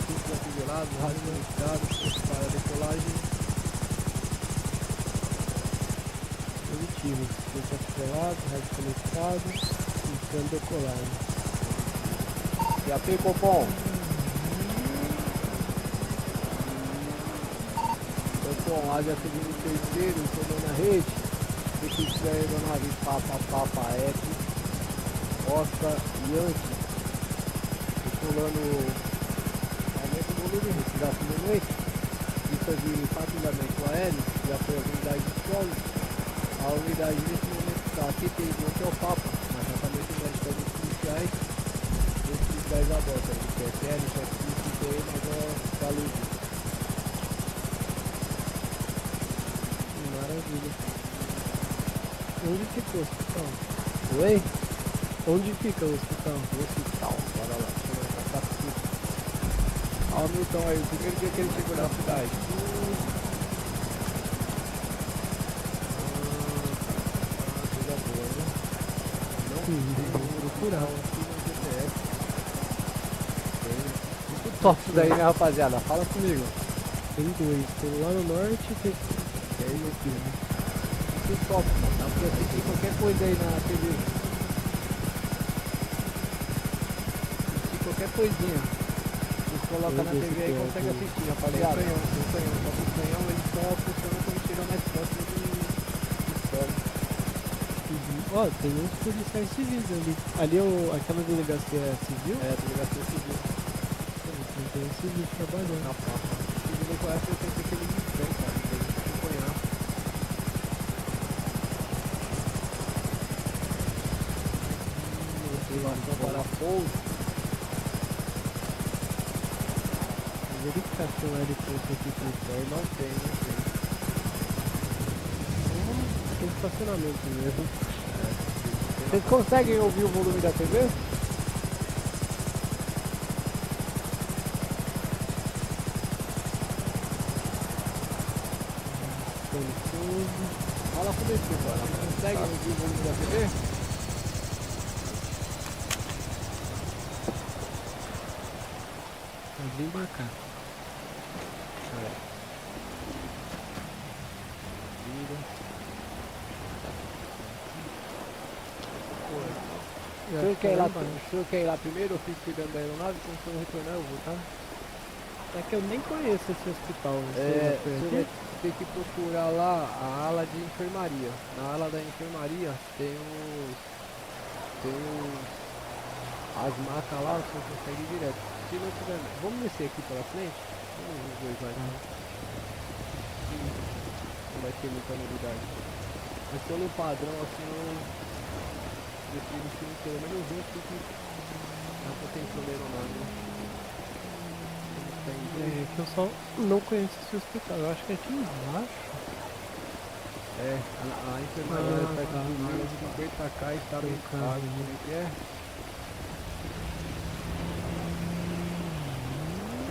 Cinto afivelado, rádio conectado, para a decolagem. Positivo, cinto afivelado, rádio conectado, indicando decolagem. E a Copom? Copom, Ásia segundo e terceiro, tomando a rede. Equipe da aeronave Papa, Eco. Oscar Yankee, circulando aumento do volume, respiração de noite, pista de patrulhamento aéreo, de apoio às unidades de solo. A unidade nesse momento está aqui, tem o Papa, na tratamento médico dos policiais, dos policiais a bordo, do PSL, chefe de CPE, Major Saludo. Maravilha. Onde ficou o hospital? Oi? Onde fica o hospital? O hospital, bora lá, chama essa captura. Olha o Milton aí, o primeiro dia que ele chegou na cidade. Coisa boa, né? Não tem procurar aqui no GPS. Muito top isso daí, né, rapaziada? Fala comigo. Tem dois, tem lá no norte e tem aqui. Muito top, mano. Dá pra assistir qualquer coisa aí na TV. Qualquer coisinha. Vocês colocam na TV aí e conseguem assistir, rapaziada. Só que o canhão ele só funciona quando chega mais próximo de solo. Ó, tem uns policiais civis ali. Ali é aquela delegacia civil? É, delegacia civil. Tem um civil trabalhando. Na papa. Se não conhece, eu tenho que aquele missão, cara. Pra gente acompanhar. Informação para pouso. Verificação aeroporto aqui por perto. Não tem. Tem estacionamento mesmo. Vocês conseguem ouvir o volume da TV? Fala comigo, agora. Conseguem ouvir o volume da TV? Pode embarcar. O senhor quer ir lá primeiro? Eu fico cuidando da aeronave, quando o senhor retornar eu vou, tá? É que eu nem conheço esse hospital. O senhor vai ter que procurar lá a ala de enfermaria. Na ala da enfermaria tem as macas lá, o senhor consegue ir direto. Se não tiver, vamos descer aqui pela frente? Vamos os dois lá. Não vai ter muita novidade. Mas pelo padrão, assim, eu prefiro que pelo menos um fique na proteção da aeronave. É que eu só não conheço esse hospital. Eu acho que é aqui embaixo. A enfermaria está aqui com 50k e está bem caro. Como é que é?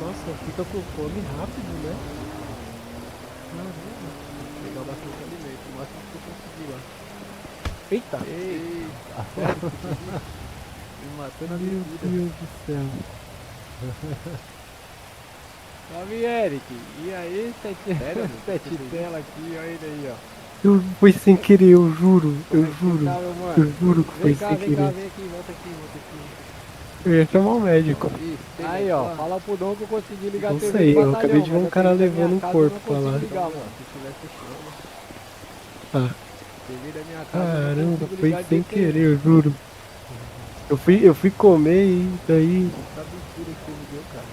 Nossa, fica com fome rápido, né? Pegar bastante alimento, o máximo que eu conseguir lá. Eita! Me matando a Meu bebida. Deus do céu. Salve, Eric! E aí, sete tela aqui, olha ele aí, ó. Foi sem querer, eu juro. Eu Tá, juro. meu mano. Eu juro que foi Vem cá, sem vem cá, querer. vem aqui, volta aqui. Eu ia chamar o médico. Aí, ó, fala pro Dom que eu consegui ligar a Não TV sei, do eu batalhão, acabei de ver mas um a cara TV da minha levando um casa corpo eu pra não lá. consigo ligar, mano. Se tivesse chama. Ah, TV da minha casa eu não caramba, consigo foi ligar de sem jeito nenhum. querer, eu juro. Eu fui comer e daí. Essa aventura que você me deu, cara.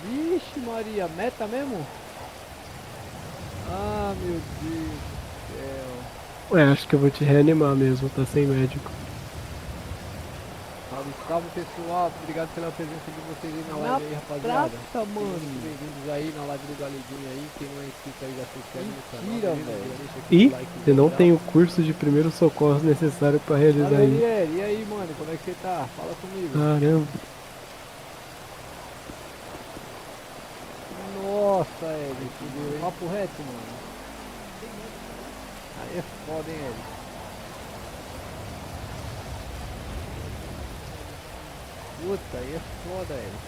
Vixe Maria, meta mesmo? Ah, meu Deus do céu. Ué, acho que eu vou te reanimar mesmo, tá sem médico. Salve pessoal, obrigado pela presença de vocês aí na live aí, rapaziada. Prata, mano. Bem-vindos aí na live do Galeguinho aí, quem não é inscrito aí já se inscreve no canal. Mentira, beleza? velho. Deixa aqui E o like você não tá? tem o curso de primeiros socorros necessário pra realizar Valeu, isso. Lier, e aí, mano, como é que você tá? Fala comigo. Caramba. Nossa, Eric, papo reto, mano. Aí é foda, hein, Eric. Puta, aí é foda, Eric.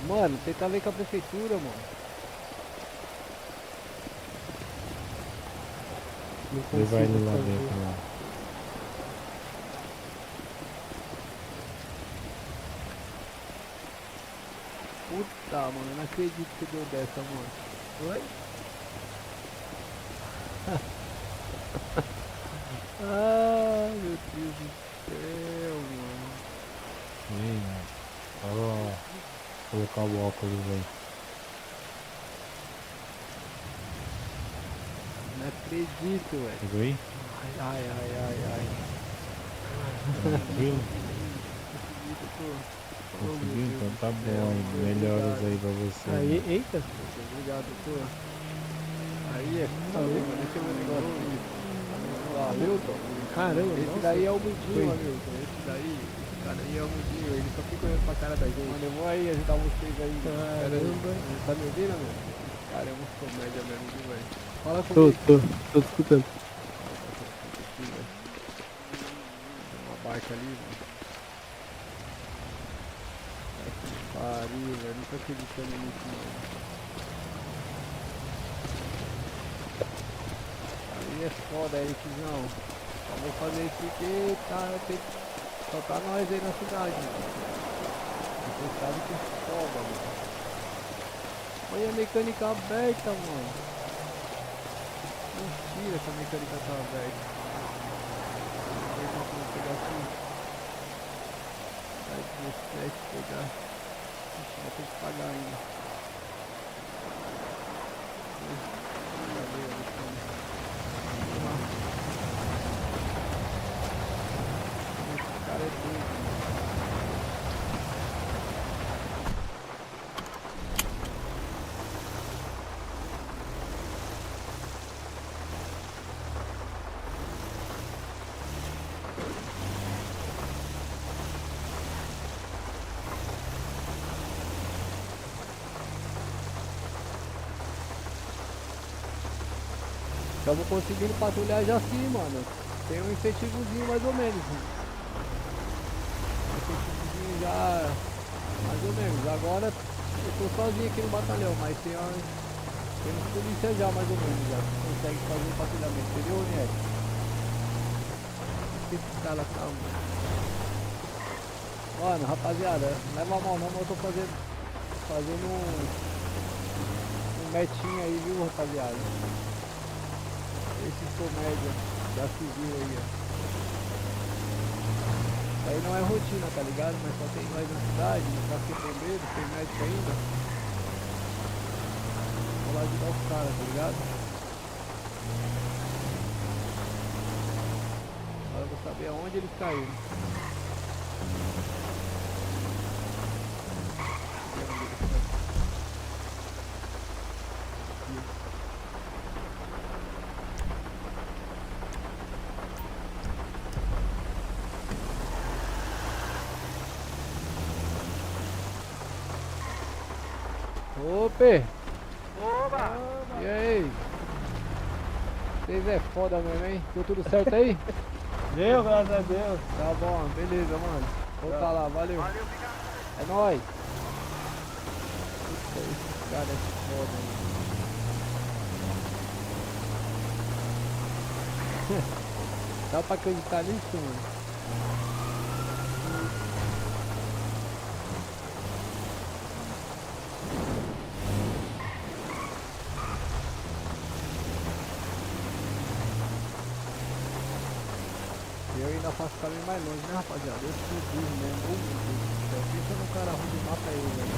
Mano, tenta ver com a prefeitura, mano. Não Levar ele consigo lá fazer. dentro lá. Puta, mano, eu não acredito que deu dessa, mano. Oi? Ah, meu Deus do céu, mano. Ei, mano. Só colocar o óculos aí. Não acredito, velho. Pegou aí? Ai. Tranquilo? Acredito, pô. Conseguiu? Então tá bom, hein? Melhoras aí pra você. Aí, eita. Obrigado, pô. Aí é foda, mano. Deixa eu ver o negócio aqui. Valeu, Tom. Caramba, Esse nossa. daí é o Mudinho, Foi. amigo. Esse cara aí é o Mudinho. Ele só fica olhando pra cara da gente. Mano, eu vou aí ajudar vocês aí. Caramba. Tá me ouvindo, meu? Cara, é uma comédia mesmo, viu, velho? Fala Tô comigo. escutando. Aqui, velho. Tem uma barca ali, velho. Que pariu, velho. Não tô acreditando nisso, mano. Aí é foda, Ericzão. Só vou fazer isso porque só tá nós aí na cidade, mano. Você sabe que é foda, mano. Olha a mecânica aberta, mano. Mentira que a mecânica tá aberta. pegar aqui. Vai 17 pegar. Ixi, vai ter que pagar ainda. Cadê? Vamos lá. Esse cara é doido. Estamos conseguindo patrulhar já sim, mano. Tem um efetivozinho mais ou menos. Um efetivozinho já mais ou menos. Agora eu tô sozinho aqui no batalhão, mas tem uns polícias já mais ou menos já. Que consegue fazer o patrulhamento, entendeu, Nieto? O que esse cara tá, mano? Mano, rapaziada, não leva a mão não, mas eu tô fazendo um metinho aí, viu, rapaziada? Esse comédia já se viu aí, ó. Isso aí não é rotina, tá ligado? Mas só tem nós na cidade, não tá sem bombeiro, sem médico ainda. Vou lá ajudar os caras, tá ligado? Agora eu vou saber aonde eles caíram. Opa! Oba! E aí? Vocês é foda mesmo, hein? Deu tudo certo aí? Deu, graças a Deus. Tá bom, beleza, mano. Volta lá, valeu. Valeu, obrigado. É nóis. Puta, esse cara é foda, mano. Dá pra acreditar nisso, mano? Eu ainda faço o caminho mais longe, né, rapaziada? Eu sou burro mesmo, meu Deus do céu. Pensa no cara ruim de mapa aí, velho.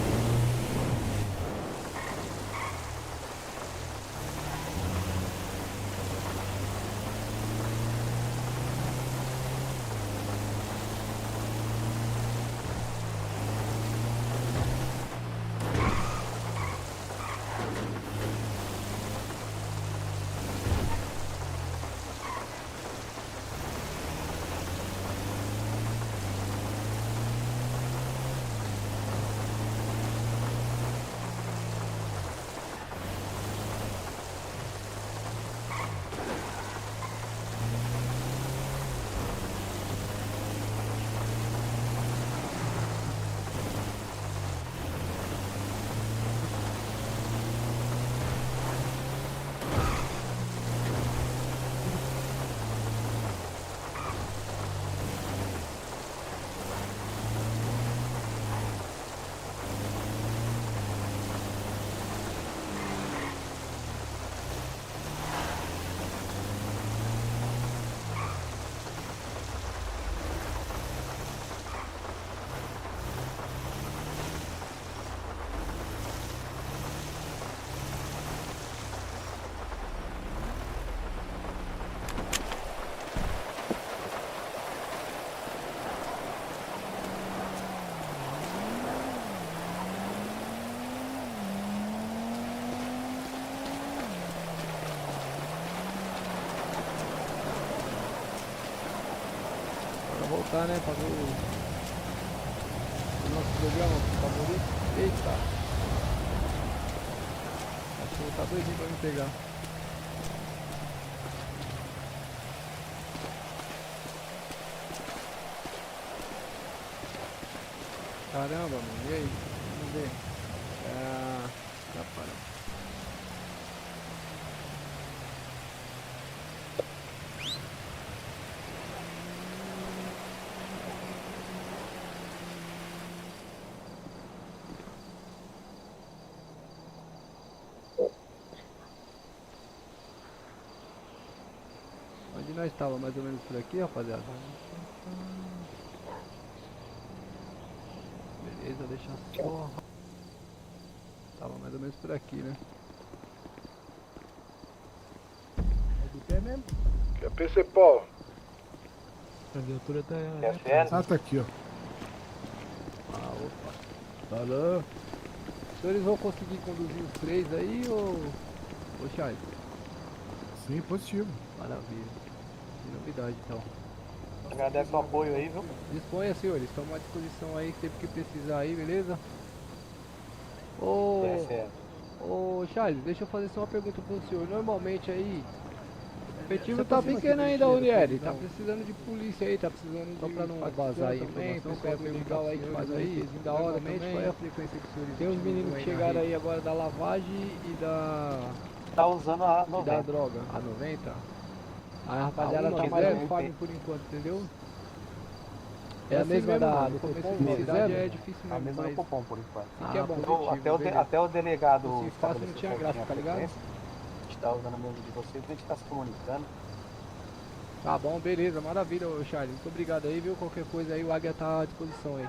Voltar, né, pra ver o nosso programa favorito. Eita! O cachorro tá doidinho pra me pegar. Caramba, mano, e aí? Vamos ver. Tá parado. Onde nós estávamos mais ou menos por aqui, rapaziada? Deixa só. Tava mais ou menos por aqui, né? É de pé mesmo? Que é PC Paul. A viatura tá... Ah, tá aqui, ó. Ah, opa. Falou. Os senhores vão conseguir conduzir os três aí ou... Ô, Charles? Sim, positivo. Maravilha. Que novidade, então. Agradece o apoio aí, viu? Disponha, senhores. Estamos à disposição aí, sempre que precisar aí, beleza? Ô... Ô, Charles, deixa eu fazer só uma pergunta pro senhor. Normalmente aí... O efetivo tá pequeno ainda, Unieri. Tá precisando de polícia aí, tá precisando só pra não vazar aí também. Pessoal legal aí que faz aí, da hora também. Qual é a frequência que os senhores tem uns meninos que chegaram aí agora da lavagem e da... Tá usando a e da droga, a 90. A rapaziada tá mais uniforme por enquanto, entendeu? É a mesma do começo da cidade, é difícil mesmo, A mesma mas... do Copom, por enquanto. que é bom, Até o delegado... Se fácil não tinha graça, tá ligado? A gente tá usando o mesmo de vocês, a gente tá se comunicando. Tá bom, beleza, maravilha, ô Charles. Muito obrigado aí, viu? Qualquer coisa aí, o Águia tá à disposição aí.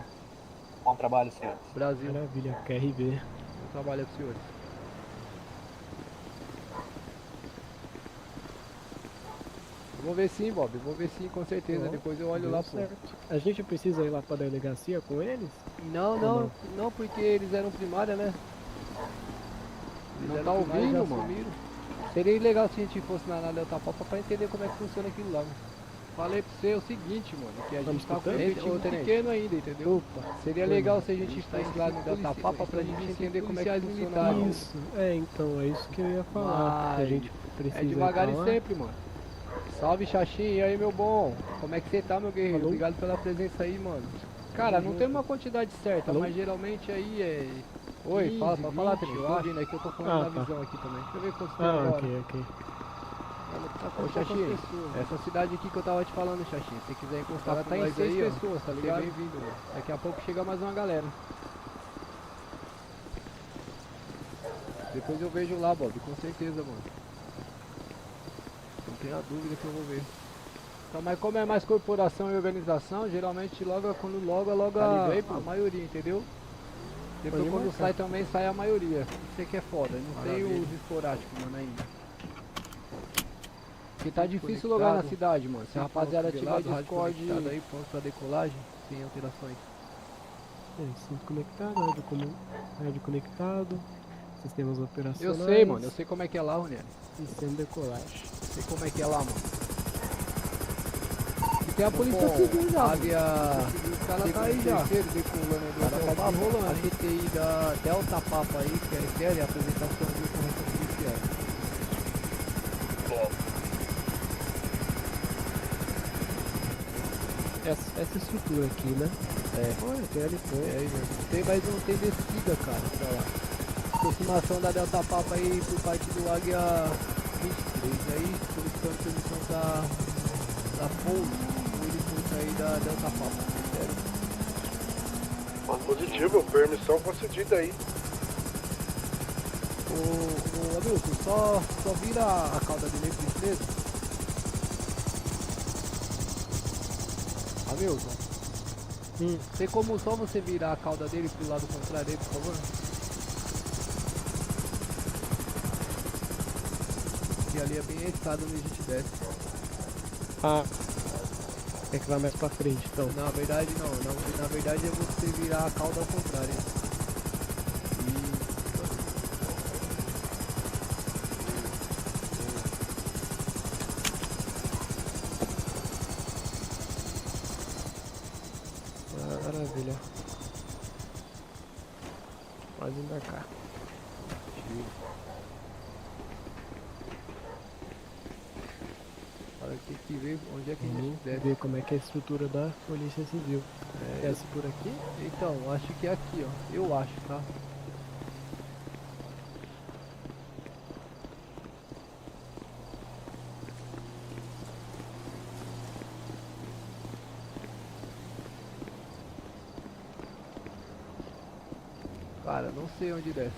Bom trabalho, senhores. Brasil. Maravilha, QRV. Bom trabalho aí pros senhores. Vou ver sim, Bob. Vou ver sim, com certeza. Bom, Depois eu olho lá, pô. certo. A gente precisa ir lá pra delegacia com eles? Não, porque eles eram primária, né? Não tá ouvindo, mano? Seria legal se a gente fosse na Delta Papa pra entender como é que funciona aquilo lá, mano. Falei pra você o seguinte, mano, que a gente tá com um efetivo pequeno ainda, entendeu? Seria legal se a gente fosse lá no Delta Papa pra gente entender como é que funciona. Isso, então, é isso que eu ia falar. Mas A gente precisa é devagar ir e pra lá. sempre, mano. Salve, Xaxim, e aí, meu bom? Como é que você tá, meu guerreiro? Alô? Obrigado pela presença aí, mano. Cara, não tem uma quantidade certa, Alô? mas geralmente aí é... Oi, 15, fala, pode falar, 20, Trinho. eu Tô acho. ouvindo aqui, eu tô falando da tá. visão aqui também. Deixa eu ver quantos tem Ah, agora. ok. Ô, Xaxim, essa cidade aqui que eu tava te falando, Xaxim, se você quiser encostar, ela tá em 6 aí, ó. pessoas, tá ligado? Bem-vindo, mano. Daqui a pouco chega mais uma galera. Depois eu vejo lá, Bob, com certeza, mano. Não tenha dúvida que eu vou ver. Então, mas como é mais corporação e organização, geralmente logo a maioria, entendeu? Depois Pode quando marcar. sai também sai a maioria. Isso aqui é foda, não tem os esporádicos, mano, ainda. Porque tá difícil logar na cidade, mano. Se a rapaziada tiver Discord aí, pronto pra decolagem, sem alterações. Cinto conectado, rádio conectado, sistemas operacionais. Eu sei, mano, eu sei como é que é lá, Roniel. Sistema de decolagem. Sei como é que é lá, mano. E tem a polícia civil já. Os caras tá aí já. Decolando do cara tá rolando. A GTI da Delta Papa aí, que é a apresentação de ocorrência policial. Essa estrutura aqui, né? Olha, tem ali Tem, mas não tem descida, cara, pra lá. Aproximação da Delta Papa aí por parte do Águia 23, aí solicitando permissão da pouso, o heliporto aí da Delta Papa, sério. Positivo, permissão concedida aí. Ô Hamilton, só vira a cauda dele, por gentileza. Hamilton, tem como só você virar a cauda dele pro lado contrário aí, por favor? Que ali é bem a estrada onde a gente desce. É que vai mais pra frente, então. Na verdade não, na verdade é você virar a cauda ao contrário. Maravilha. Pode embarcar. Agora tem que ver onde é que a gente desce. Ver como é que é a estrutura da Polícia Civil. Desce por aqui? Então, acho que é aqui, ó. Eu acho, tá? Cara, não sei onde desce.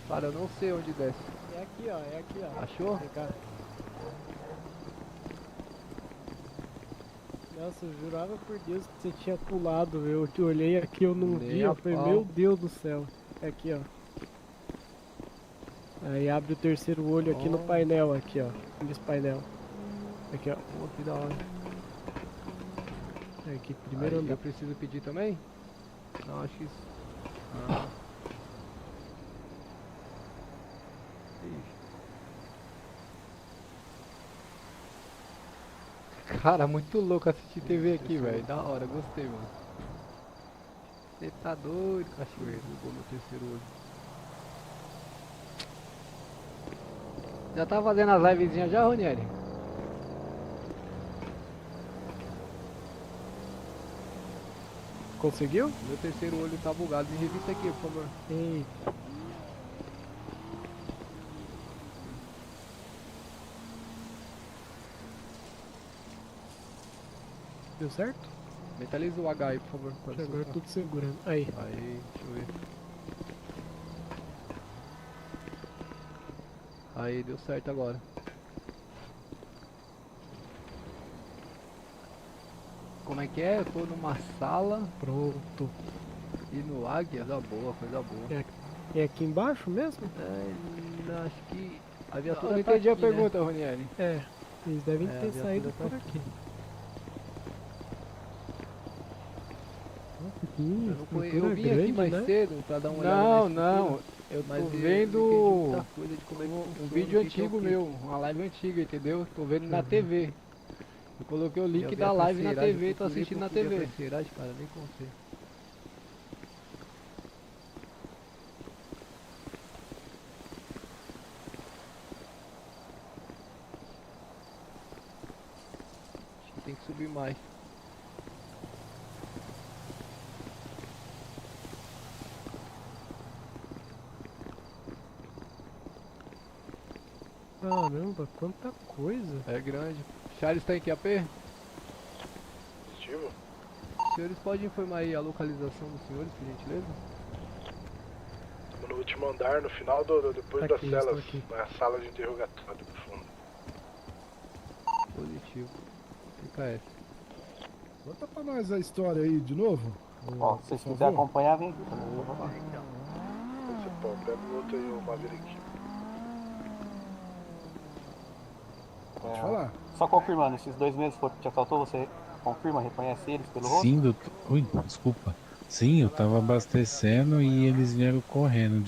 Cara, eu não sei onde desce. É aqui, ó. Achou? Vem cá. Nossa, eu jurava por Deus que você tinha pulado, eu te olhei aqui, eu não Nem vi, a eu falei, pau. meu Deus do céu. Aqui, ó. Aí abre o terceiro olho aqui no painel, aqui, ó. Nesse painel. Aqui, ó. Pô, que da hora. Aqui, primeiro Aí, andar. eu preciso pedir também? Não, acho que isso. Ah. Ixi. Cara, muito louco assistir TV aqui, velho. Da hora, gostei, mano. Você tá doido, cachoeiro. Vou no terceiro olho. Já tá fazendo as livezinhas já, Ronieri? Conseguiu? Meu terceiro olho tá bugado. Me revista aqui, por favor. Eita. Deu certo? Mentaliza o H aí, por favor. Pode Agora soltar. tudo segurando. Aí. Aí, deixa eu ver. Aí, deu certo agora. Como é que é? Eu tô numa sala Pronto. e no águia. Coisa boa, coisa boa. É aqui embaixo mesmo? É, acho que a viatura Eu não tá entendi a aqui, né? pergunta, Ronieri. É. Eles devem É, a ter viatura saído tá por aqui. aqui. Eu, não conhe- eu estrutura vim grande, aqui mais né? cedo pra dar uma olhada Não, na não. estrutura, Eu mas tô eu vendo entendi muita coisa de como é que um funciona, vídeo o que que é o antigo quê. meu, Uma live antiga, entendeu? Tô vendo na Uhum. TV. Eu coloquei o link vi da a live na parceiragem, TV e tô procurei, assistindo na procurei a TV. parceiragem, cara, nem contei. Acho que tem que subir mais. Caramba, quanta coisa. É grande. Charles tá em que AP? Positivo? Os senhores podem informar aí a localização dos senhores, por gentileza? Estamos no último andar, no final depois Tá das aqui, celas, estou aqui. na sala de interrogatório do fundo. Positivo. PKS. Conta pra nós a história aí de novo. Ó, se vocês quiserem acompanhar, vem. Você pode, pega o outro aí, o Maverick. Pode falar. Só confirmando, esses 2 meses foram que te assaltou, você confirma, reconhece eles pelo rosto? Sim, doutor. Ui, desculpa. Sim, eu tava abastecendo e eles vieram correndo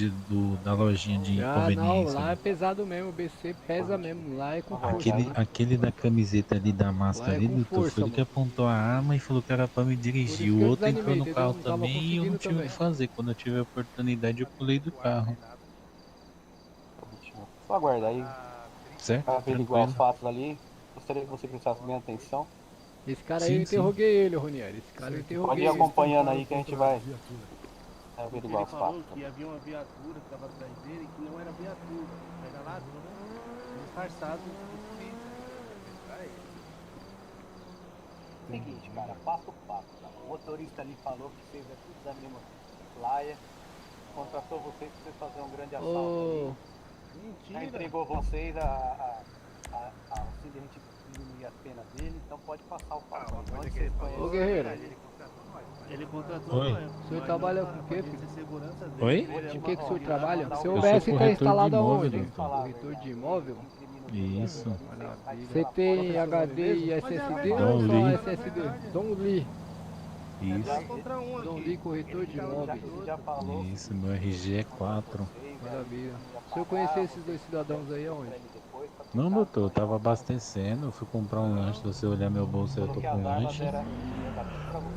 da lojinha de Ah, não, conveniência. lá é pesado mesmo, o BC pesa mesmo, lá é com força. Aquele da camiseta ali da máscara Lá é ali, com doutor, força, foi ele que apontou a arma e falou que era pra me dirigir. Por isso O que eu outro entrou desanimei, no entendeu? carro Não tava também e eu não conseguindo tive o que também. fazer. Quando eu tive a oportunidade, eu pulei do carro. Só aguarda aí. Certo? Pra averiguar os Tranquilo. fatos ali. Gostaria que você prestasse bem atenção. Esse cara aí Sim, eu interroguei ele, Ronieri. Esse cara eu interroguei Pode ir ele. acompanhando aí que a gente vai averiguar Ele os falou fatos. que havia uma viatura que estava atrás dele que não era viatura, era ladrão disfarçado de polícia. Seguinte, cara, passo por passo. Cara. O motorista ali falou que vocês é tudo da mesma laia. Contratou vocês pra vocês fazerem um grande assalto ali. Já entregou vocês assim de a gente diminuir a pena dele, então pode passar o passo. Onde vocês conhecem? Ô, Guerreiro. Ele contratou. Oi. O senhor trabalha com o quê, filho? Segurança dele. Oi? Com o que que o senhor trabalha? O seu Eu OBS sou tá corretor de instalado imóvel, aonde? doutor. Corretor de imóvel? Isso. Você tem HD e SSD ou Dom só Lee. SSD? Dom Lee. Isso. Dom Lee, corretor de imóveis. Isso, meu RG é 4. Maravilha. Se eu conhecer esses dois cidadãos aí, aonde? Não, doutor, eu tava abastecendo, eu fui comprar um lanche, se você olhar meu bolso eu tô com um lanche.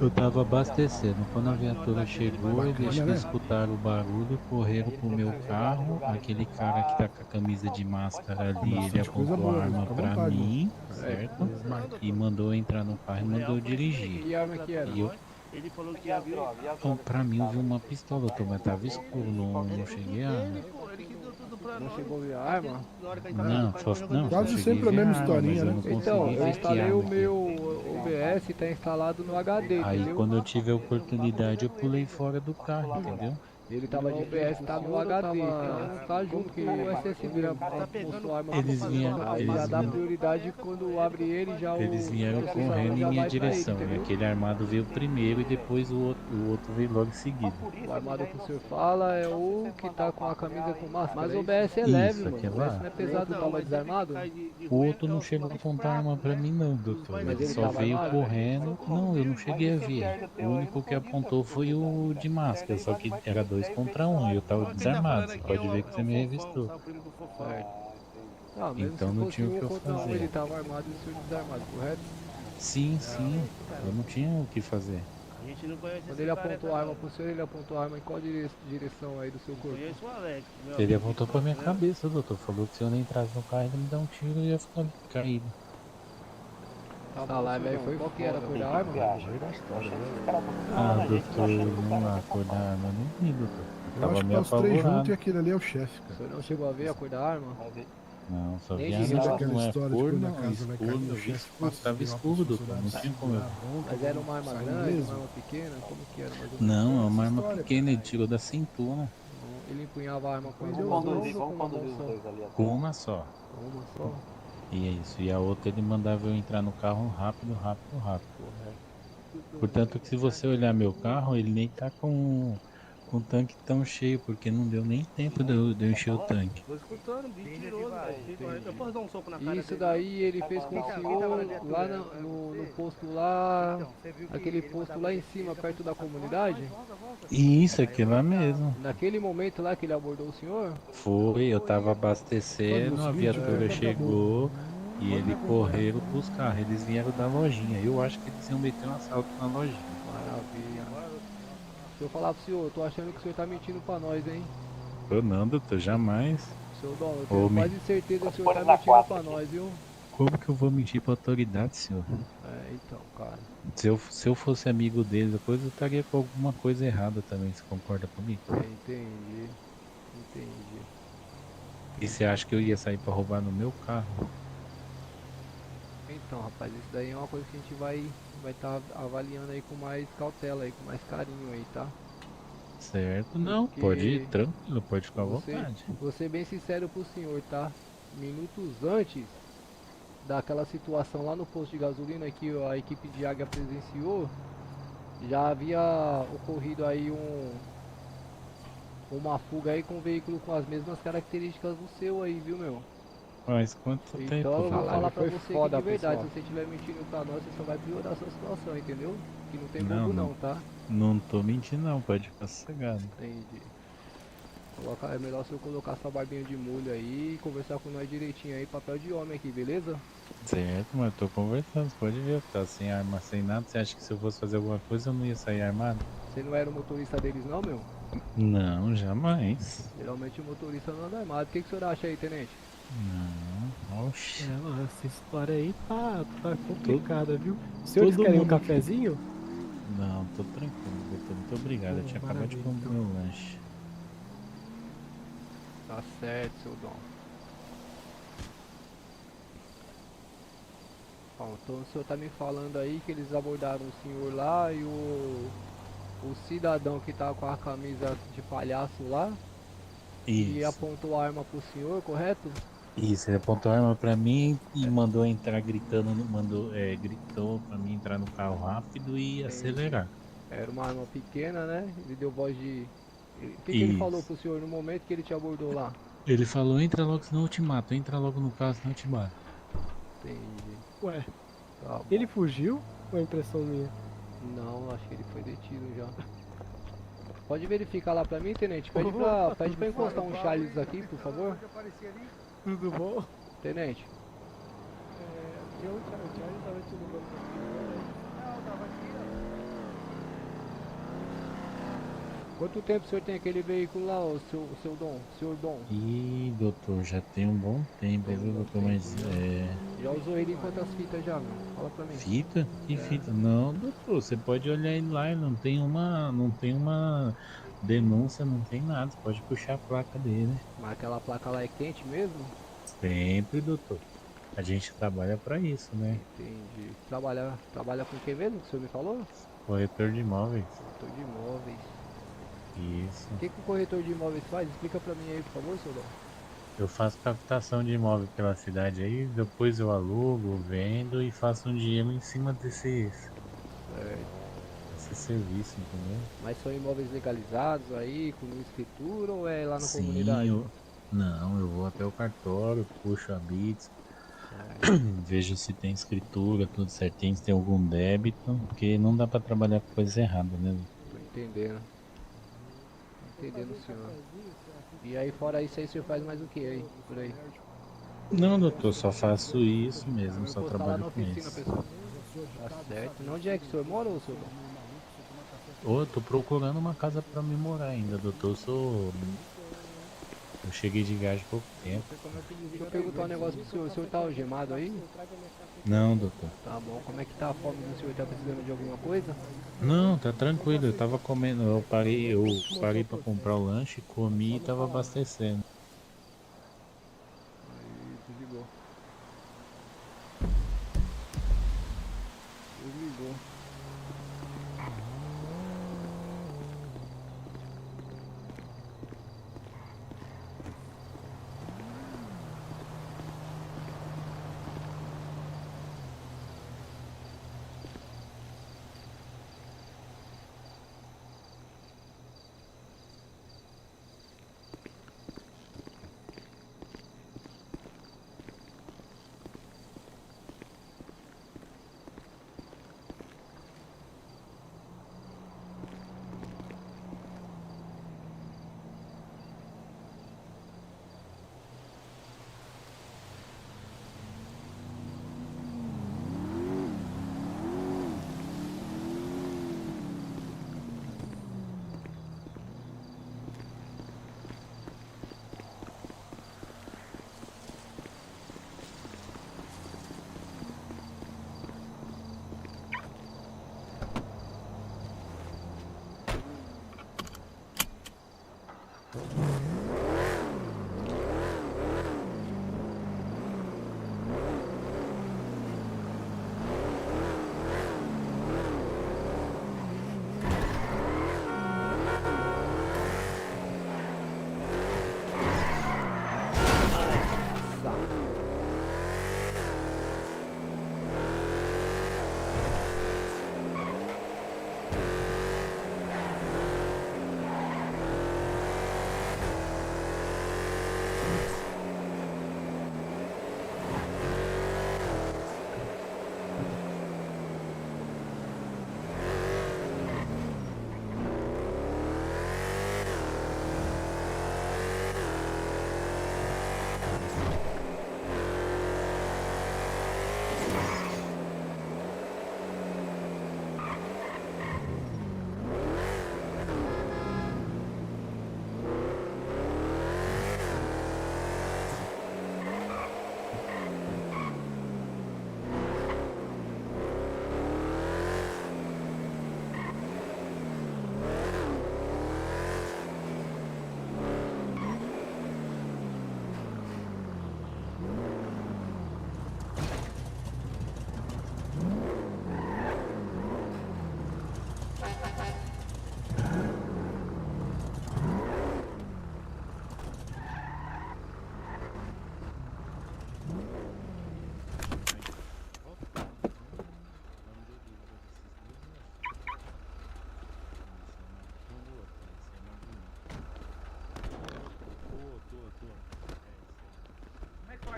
Eu tava abastecendo, quando a viatura chegou, eles escutaram o barulho, correram pro meu carro, aquele cara que tá com a camisa de máscara ali, ele apontou a arma pra mim, certo? E mandou eu entrar no carro e mandou eu dirigir. Que arma que era? E eu, Ele falou que havia. então, pra mim eu vi uma pistola, doutor, mas tava escuro, não cheguei a... Não chegou a ver a arma? Não, Quase só sempre a cheguei mesma ver arma, historinha, mas eu né? não consegui Então, eu ver instalei que o arma que meu OBS e tá instalado no HD, Aí entendeu? quando eu tive a oportunidade eu pulei fora do carro, entendeu? Ele tava de PS, tá no HD, então tá junto que o SSD postou arma Eles pra vieram- fazer. Aí eles já dá vinham- prioridade quando abre ele, já Eles vieram o correndo já em minha vai pra ele, direção. E entendeu? aquele armado veio primeiro e depois o outro veio logo em seguida. O armado que o senhor fala é o que tá com a camisa com máscara. Mas o BS é Isso, leve, mano. aquele O lá. BS não é pesado, tava desarmado. O outro não chegou a apontar arma pra mim não, doutor. Mas Ele ele só tava veio armado? correndo. Não, eu não cheguei a ver. O único que apontou foi o de máscara, só que era 2 contra 1 e eu tava desarmado. Você pode ver que você me revistou. Ah, mesmo Então se não fosse tinha o um que eu contra um, fazer. ele tava armado e o senhor desarmado, correto? Sim, eu não tinha o que fazer. A gente não conhece Quando esse ele cara, apontou tá, a arma não. pro senhor, ele apontou a arma em qual direção aí do seu corpo? Conheço o Alex, meu Ele amigo, apontou pra minha né? cabeça, doutor. Falou que se eu não entrasse no carro, ele me dá um tiro e eu ia ficar caído. Essa live aí foi qual que era a cor da arma? Ah, doutor, não lá, a cor da arma, eu não vi, doutor. Eu Eu tava acho que meio tá os três juntos apavorado. e aquele ali é o chefe, O cara. senhor não chegou a ver a cor da arma? Não, só Nem vi a de não, aquela não é história de cor, quando a não, casa vai escuro, cair, eu o vi chefe escuro, passa tava a virar escuro, pros doutor, não funcionários tinha como eu... Mas era uma arma Sai grande, mesmo. uma arma pequena? Como que era mais ou menos? Não, é uma arma pequena, ele tirou da cintura, Ele empunhava a arma com as Vamos duas conduzir, mãos ou vamos com uma conduzir mão os só? dois ali. com uma só. Com uma só? E é isso, e a outra ele mandava eu entrar no carro rápido. Portanto que se você olhar meu carro, ele nem tá com o tanque tão cheio, porque não deu nem tempo de eu encher o tanque. Tô escutando, mentiroso, velho. Eu posso dar um soco na cara Isso dele? daí ele fez com o senhor lá no posto lá, aquele posto lá em cima, perto da comunidade? E isso, aquilo lá mesmo. Naquele momento lá que ele abordou o senhor? Foi, eu tava abastecendo, a viatura chegou e eles correram pros carros. Eles vieram da lojinha. Eu acho que eles iam meter um assalto na lojinha. Maravilha. Se eu falar pro senhor, eu tô achando que o senhor tá mentindo pra nós, hein? Eu não, doutor, jamais. Seu Dom, eu Ô, tenho me- quase certeza que o senhor tá mentindo pra nós, viu? Como que eu vou mentir pra autoridade, senhor? É, então, cara. Se eu fosse amigo deles, depois eu estaria com alguma coisa errada também, você concorda comigo? Entendi. E você acha que eu ia sair pra roubar no meu carro? Então, rapaz, isso daí é uma coisa que a gente vai estar avaliando aí com mais cautela aí, com mais carinho aí, tá? Certo? Não, Porque pode ir tranquilo, pode ficar à Vou vontade. ser bem sincero pro senhor, tá? Minutos antes daquela situação lá no posto de gasolina que a equipe de Águia presenciou, já havia ocorrido aí uma fuga aí com um veículo com as mesmas características do seu aí, viu, meu? Mas quanto tempo? Então eu vou falar pra Foi você foda, que de verdade, pessoal. se você estiver mentindo pra nós, você só vai piorar a sua situação, entendeu? Que não tem Não, bobo não. não, tá? Não tô mentindo não, pode ficar sossegado. Entendi. É melhor se eu colocar sua barbinha de molho aí e conversar com nós direitinho aí, papel de homem aqui, beleza? Certo, mas eu tô conversando, você pode ver, eu tá sem arma, sem nada. Você acha que se eu fosse fazer alguma coisa eu não ia sair armado? Você não era o motorista deles não, meu? Não, jamais. Geralmente o motorista não anda armado. O que o senhor acha aí, tenente? Não, oxi. É, mano, essa história aí tá complicada, viu? Os senhores Todo querem um mundo- cafezinho? Não, tô tranquilo, doutor. Muito obrigado, eu tinha acabado de comer meu lanche. Tá certo, seu Dom. Bom, então o senhor tá me falando aí que eles abordaram o senhor lá e o cidadão que tá com a camisa de palhaço lá e Isso. apontou a arma pro senhor, correto? Isso, ele apontou a arma pra mim e mandou entrar gritando, gritou pra mim entrar no carro rápido e acelerar. Era uma arma pequena, né? Ele deu voz de... O que ele Isso. falou pro senhor no momento que ele te abordou lá? Ele falou, entra logo senão eu te mato, entra logo no carro senão eu te mato. Entendi. Ué, Tá bom. ele fugiu? Ou é impressão minha? Não, acho que ele foi detido já. Pode verificar lá pra mim, tenente? Pede pra encostar um Charles aqui, por favor. Tudo bom? Tenente. O Charlie tava te ligando. Quanto tempo o senhor tem aquele veículo lá, o seu Dom? Senhor Dom? Ih, doutor, já tem um bom tempo, viu, doutor? Mas Já usou ele em quantas fitas já, meu? Fala pra mim. fita? Que fita? Não, doutor, você pode olhar ele lá e não tem uma denúncia, não tem nada. Você pode puxar a placa dele. Mas aquela placa lá é quente mesmo? Sempre, doutor. A gente trabalha pra isso, né? Entendi. Trabalha com o que mesmo que o senhor me falou? Corretor de imóveis. Corretor de imóveis. Isso. O que o corretor de imóveis faz? Explica pra mim aí, por favor, seu Dom. Eu faço captação de imóvel pela cidade aí, depois eu alugo, vendo e faço um dinheiro em cima esse serviço, entendeu? Mas são imóveis legalizados aí, com escritura ou é lá na Sim, comunidade? não, eu vou até o cartório, puxo a bits, vejo se tem escritura, tudo certinho, se tem algum débito, porque não dá pra trabalhar com coisa errada, né? Tô entendendo. Tô entendendo, senhor. E aí, fora isso aí, o senhor faz mais o que aí, por aí? Não, doutor, só faço isso mesmo, só Vou postar lá trabalho na com oficina, isso. pessoal. Tá certo. Onde é que o senhor mora, ou senhor? Ô, eu tô procurando uma casa pra me morar ainda, doutor, eu cheguei de viagem há pouco tempo. Deixa eu perguntar um negócio pro senhor. O senhor tá algemado aí? Não, doutor. Tá bom. Como é que tá a fome do senhor? Tá precisando de alguma coisa? Não, tá tranquilo, eu tava comendo, eu parei pra comprar o lanche, comi e tava abastecendo. Aí, desligou. Desligou.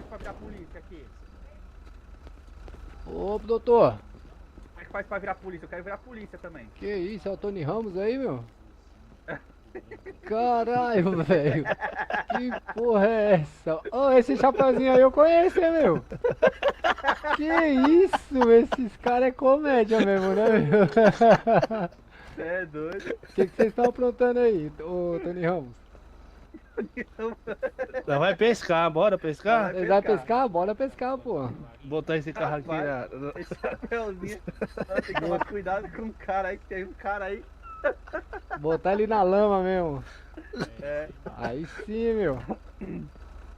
Pra virar polícia aqui? Ô, doutor. Como é que faz pra virar polícia? Eu quero virar polícia também. Que isso? É o Tony Ramos aí, meu? Caralho, velho. Que porra é essa? Ô, esse chapeuzinho aí eu conheço, hein, meu? Que isso? Esses caras é comédia mesmo, né, meu? Você é doido. O que vocês estão aprontando aí, ô Tony Ramos? Nós vai pescar, bora pescar? Vocês vão pescar? Bora pescar, pô. Botar esse carro aqui na... Esse chapeuzinho. Tem que tomar cuidado com um cara aí, que tem um cara aí. Botar ele na lama mesmo. É. Aí sim, meu.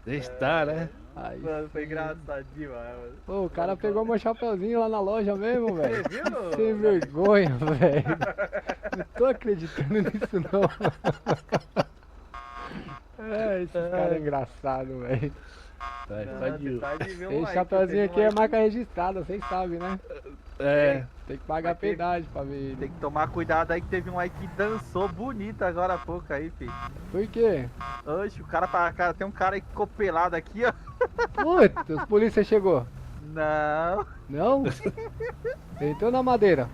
Está, né? Aí Mano, foi engraçado demais, mano. Pô, o cara pegou meu chapeuzinho lá na loja mesmo, velho. Você viu? Sem vergonha, velho. Não tô acreditando nisso não. É, esse cara é engraçado, velho. Esse chapeuzinho aqui é marca registrada, vocês sabem, né? É. Tem que pagar pedágio pra ver ele. Tem que tomar cuidado aí que teve um aí que dançou bonito agora há pouco aí, filho. Por quê? Oxe, o cara tem um cara aí que ficou pelado aqui, ó. Putz, os polícia chegou. Não. Não? Entrou na madeira.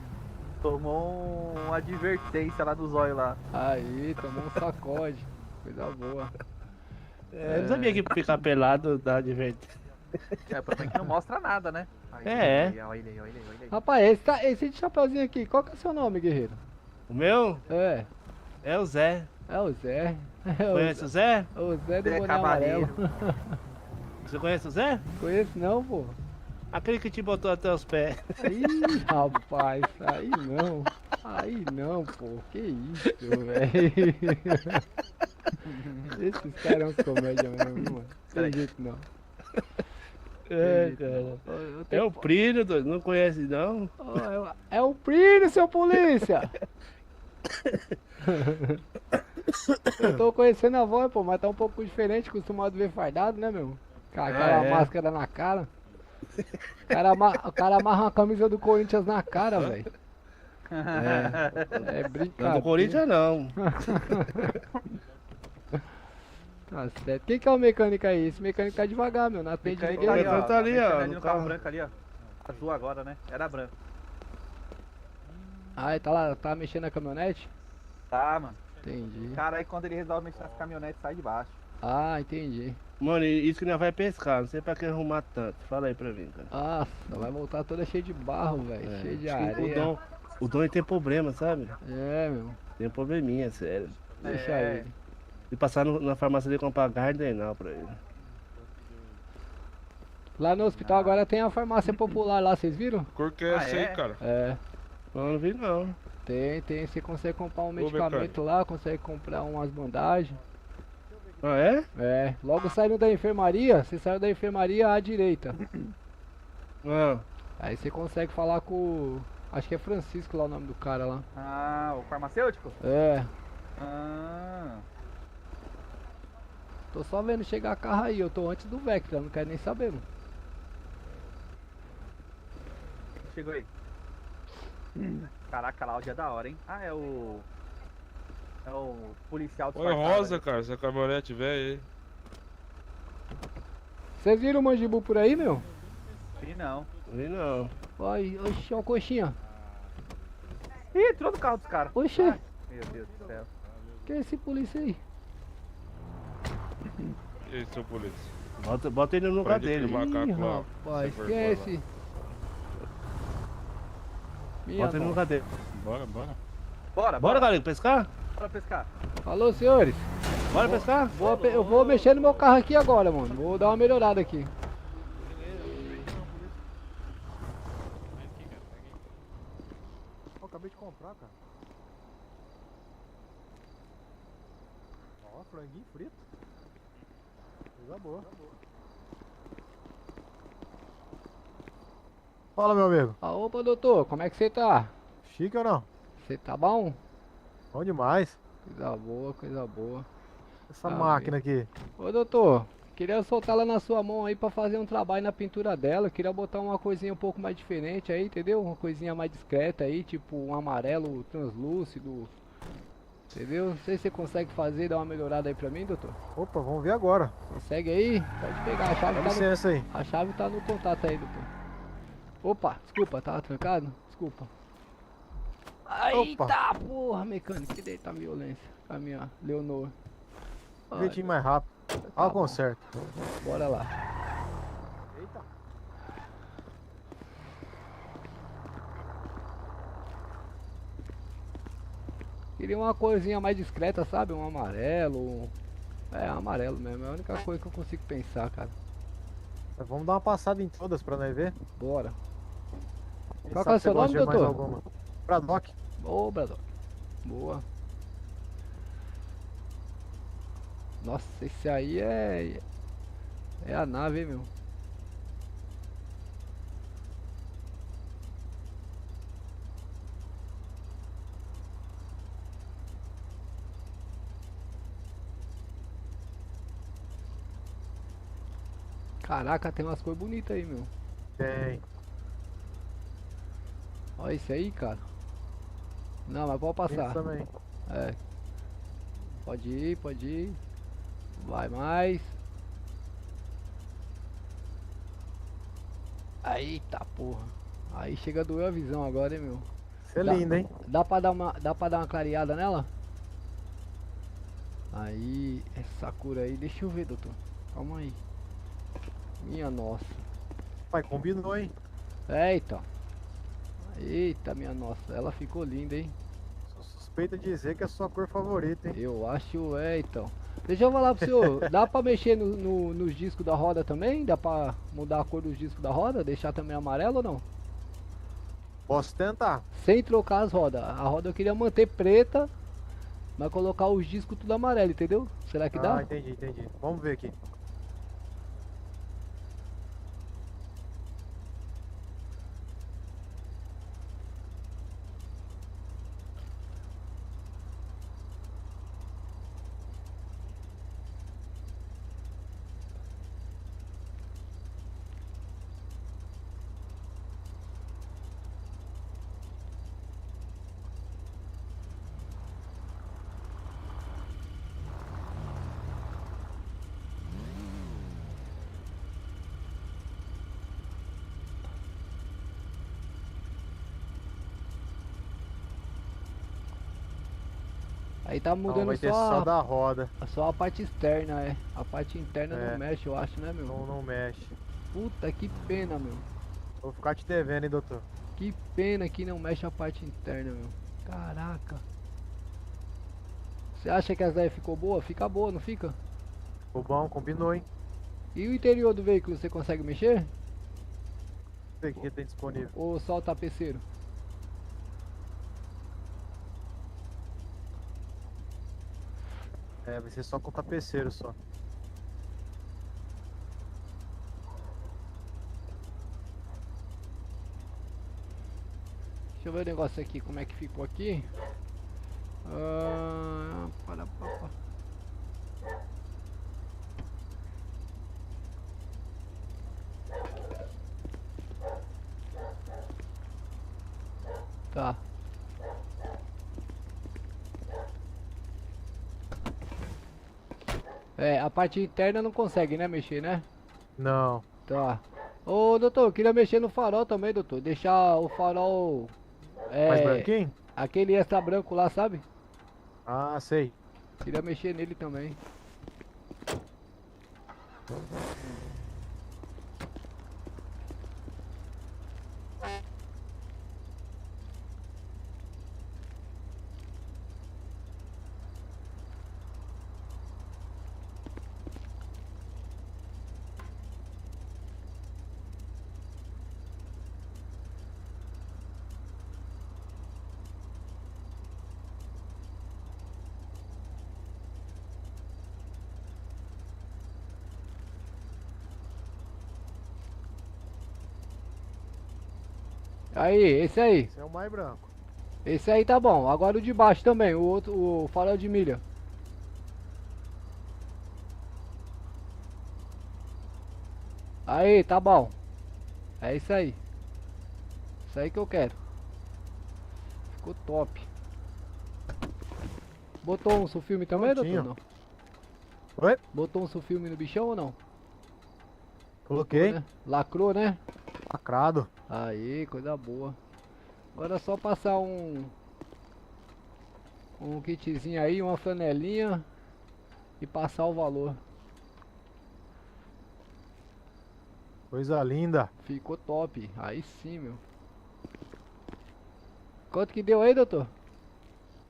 Tomou uma advertência lá do zóio lá. Aí, tomou um sacode. Coisa boa. Eu não sabia que ficar pelado dá advertência. É, pra mim que não mostra nada, né? Aí, É. Olha aí. Rapaz, esse de chapeuzinho aqui, qual que é o seu nome, guerreiro? O meu É. é o Zé. É o Zé. Conhece o Zé? O Zé do Zé boné Cavaleiro. amarelo. Você conhece o Zé? Conheço não, pô. Aquele que te botou até os pés. Ih, rapaz, aí não, pô, que isso, velho. Esses caras são uns comédia mesmo, mano. Tem jeito não. É, cara. É o Plínio, doido, não conhece não? É o Plínio, seu polícia! Eu tô conhecendo a voz, pô, mas tá um pouco diferente, acostumado a ver fardado, né, meu? Com aquela máscara na cara. O cara amarra uma camisa do Corinthians na cara, velho. É brincadeira. Não do Corinthians não. Tá certo. Quem que é o mecânico aí? Esse mecânico tá devagar, meu. Não atende ninguém. Tá ali, ó. Tá ali, ó, No no carro carro. branco ali, ó. Azul agora, né? Era branco. Ah, ele tá lá, tá mexendo na caminhonete? Tá, mano. Entendi. O cara aí quando ele resolve mexer nas caminhonetes sai de baixo. Ah, entendi. Mano, isso que nós vai pescar, não sei pra que arrumar tanto. Fala aí pra mim, cara. Nossa, vai voltar toda cheia de barro, velho. Cheia de areia. O Dom ele tem problema, sabe? É, meu. Tem um probleminha, sério. Deixa ele. E passar na farmácia dele comprar Gardenal pra ele. Lá no hospital agora tem a farmácia popular lá, vocês viram? Cor que é essa aí, cara? É. Eu não vi não. Tem. Você consegue comprar um medicamento lá, consegue comprar umas bandagens. Ah, é? É. Logo saindo da enfermaria, você saiu da enfermaria à direita. Ah. Aí você consegue falar com o... Acho que é Francisco lá o nome do cara lá. Ah, o farmacêutico? É. Ah. Tô só vendo chegar carro aí, eu tô antes do Vectra, não quero nem saber. Mano. Chegou aí. Caraca, lá o dia é da hora, hein? Ah, é o policial Oi, rosa, cara, essa caminhonete velha aí. Vocês viram o Manjibu por aí, meu? Vi não. Vi não. Olha, oxi, ó o coxinha. Ih, entrou no carro dos caras. Oxi. Ai, meu Deus do céu. Que é esse polícia aí? E aí, seu polícia? Bota ele no lugar dele. Ih, rapaz, quem é esse? Bota ele no lugar dele. Bora, galera, pescar? Bora pescar. Alô, senhores. Bora pescar? Eu vou mexer no meu carro aqui agora, mano. Vou dar uma melhorada aqui. Eu acabei de comprar, cara. Ó, franguinho frito. Coisa boa. Fala, meu amigo. Ah, opa, doutor, como é que você tá? Chique ou não? Você tá bom? Bom demais. Coisa boa, coisa boa. Essa máquina aqui. Ô, doutor, queria soltar ela na sua mão aí pra fazer um trabalho na pintura dela. Queria botar uma coisinha um pouco mais diferente aí, entendeu? Uma coisinha mais discreta aí, tipo um amarelo translúcido. Entendeu? Não sei se você consegue fazer, dar uma melhorada aí pra mim, doutor. Opa, vamos ver agora. Consegue aí? Pode pegar, a chave Dá licença aí. A chave tá no contato aí, doutor. Opa, desculpa, tava trancado? Desculpa. Eita porra, mecânico, que deita a violência. A minha Leonor. Um jeitinho mais rápido. Olha o conserto. Bora lá. Eita. Queria uma corzinha mais discreta, sabe? Um amarelo. É, amarelo mesmo. É a única coisa que eu consigo pensar, cara. Vamos dar uma passada em todas pra nós ver. Bora. Quem Qual que sabe é o seu você gosta nome, de mais doutor? alguma. Bradock. Ô, Bradock. Boa. Nossa, esse aí é... É a nave, hein, meu? Caraca, tem umas cores bonitas aí, meu. Tem. Olha isso aí, cara. Não, mas pode passar. Isso também. É. Pode ir, pode ir. Vai mais. Eita porra. Aí chega a doer a visão agora, hein, meu. Isso é lindo, hein? Dá pra dar uma clareada nela? Aí, essa cor aí, deixa eu ver, doutor. Calma aí. Minha nossa. Pai, combinou, hein? É, então. Eita, minha nossa, ela ficou linda, hein? Sou suspeita de dizer que é a sua cor favorita, hein? Eu acho, então. Deixa eu falar pro senhor, dá pra mexer nos discos da roda também? Dá pra mudar a cor dos discos da roda? Deixar também amarelo ou não? Posso tentar. Sem trocar as rodas. A roda eu queria manter preta, mas colocar os discos tudo amarelo, entendeu? Será que dá? Ah, entendi. Vamos ver aqui. Aí tá Não, mudando vai ter só da roda. só a parte externa, é. A parte interna É. não mexe, eu acho, né, meu? Não mexe. Puta, que pena, meu. Vou ficar te devendo, hein, doutor. Que pena que não mexe a parte interna, meu. Caraca. Você acha que essa daí ficou boa? Fica boa, não fica? Ficou bom, combinou, hein? E o interior do veículo, você consegue mexer? Vamos ver o que tem disponível. Ou só o tapeceiro? É, vai ser só com tapeceiro só. Deixa eu ver o negócio aqui, como é que ficou aqui. Para. Tá. É, a parte interna não consegue, né, mexer, né? Não. Tá. Ô, doutor, eu queria mexer no farol também, doutor. Deixar o farol... Mais branquinho? Aquele extra branco lá, sabe? Ah, sei. Queria mexer nele também. Aí, esse aí. Esse é o mais branco. Esse aí tá bom. Agora o de baixo também, o outro, o farol de milha. Aí, tá bom. É isso aí. Isso aí que eu quero. Ficou top. Botou um sulfilme também, Prontinho. doutor? Não? Oi? Botou um sulfilme no bichão ou não? Coloquei. Né? Lacrou, né? Lacrado. Aí, coisa boa. Agora é só passar um kitzinho aí, uma flanelinha e passar o valor. Coisa linda. Ficou top. Aí sim, meu. Quanto que deu aí, doutor?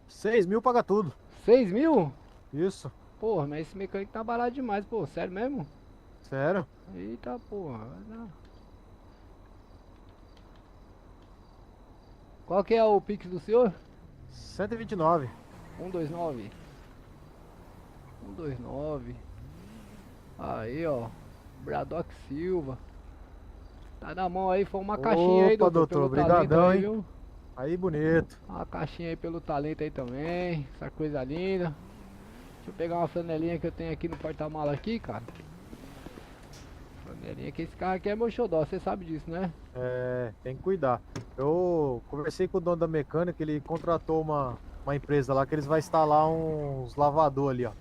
6 mil paga tudo. 6 mil? Isso. Porra, mas esse mecânico tá barato demais, pô. Sério mesmo? Sério? Eita porra. Vai dar. Qual que é o Pix do senhor? 129. 129. 129. Aí, ó. Bradock Silva. Tá na mão aí, foi uma caixinha aí, Opa, doutor. doutor, Pelo talento obrigadão, aí, hein? viu? Aí, bonito. Uma caixinha aí pelo talento aí também. Essa coisa linda. Deixa eu pegar uma flanelinha que eu tenho aqui no porta-mala aqui, cara. Galerinha, que esse carro aqui é meu xodó, você sabe disso, né? É, tem que cuidar. Eu conversei com o dono da mecânica, ele contratou uma empresa lá que eles vão instalar uns lavador ali, ó.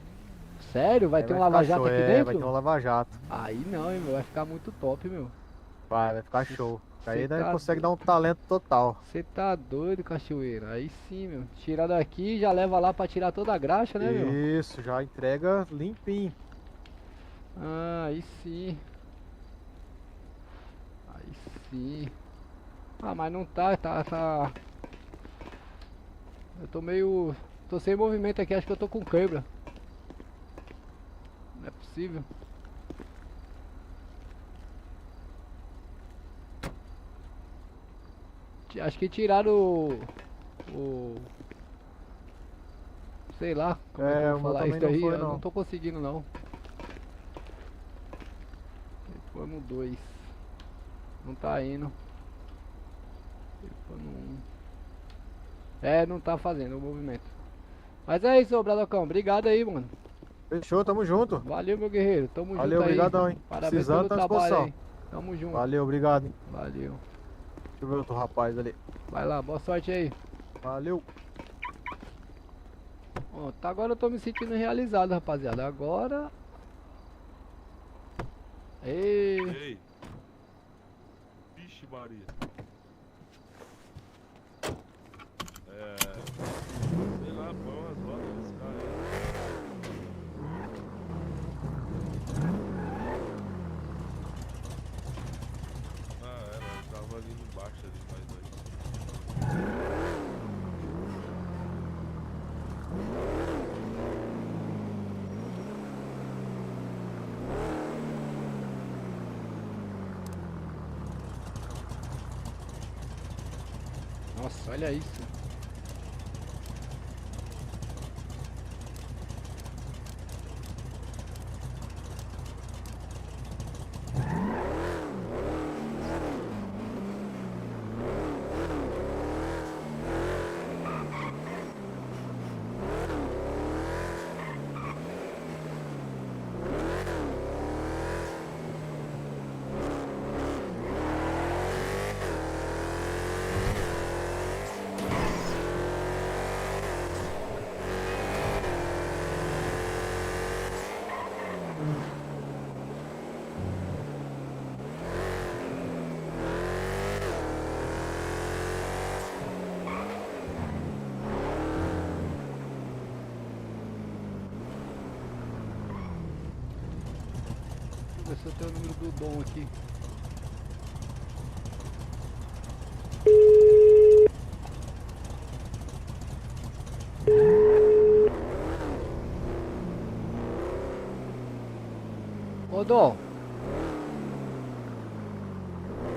Sério? Vai ter um lava-jato aqui dentro? Vai ter um lava-jato. Aí não, hein, meu. Vai ficar muito top, meu. Vai ficar show. Aí Cê nós tá consegue dar um talento total. Você tá doido, cachoeira. Aí sim, meu. Tira daqui e já leva lá pra tirar toda a graxa, né, meu? Isso, já entrega limpinho. Ah, aí sim. Aí sim. Ah, mas não tá. Eu tô meio... Tô sem movimento aqui, acho que eu tô com câimbra. Não é possível. Acho que tiraram o... Sei lá como é que eu vou falar isso daí, eu não tô conseguindo não. Vamos 2. Não tá indo. É, não tá fazendo o movimento. Mas é isso, ô Bradocão. Obrigado aí, mano. Fechou, tamo junto. Valeu, meu guerreiro. Tamo junto aí. Valeu, obrigadão, hein. Parabéns Precisando, pelo tá à trabalho disposição. aí. Tamo junto. Valeu, obrigado, hein. Valeu. Deixa eu ver outro rapaz ali. Vai lá, boa sorte aí. Valeu. Ó, tá, agora eu tô me sentindo realizado, rapaziada. Agora... Ei. Vixe, Maria. Sei lá, põe umas rodas nesse cara aí. Ah, ela tava ali embaixo ali, mais dois. Nossa, olha isso. Deixa eu ver se eu tenho o número do Dom aqui. Ô Dom.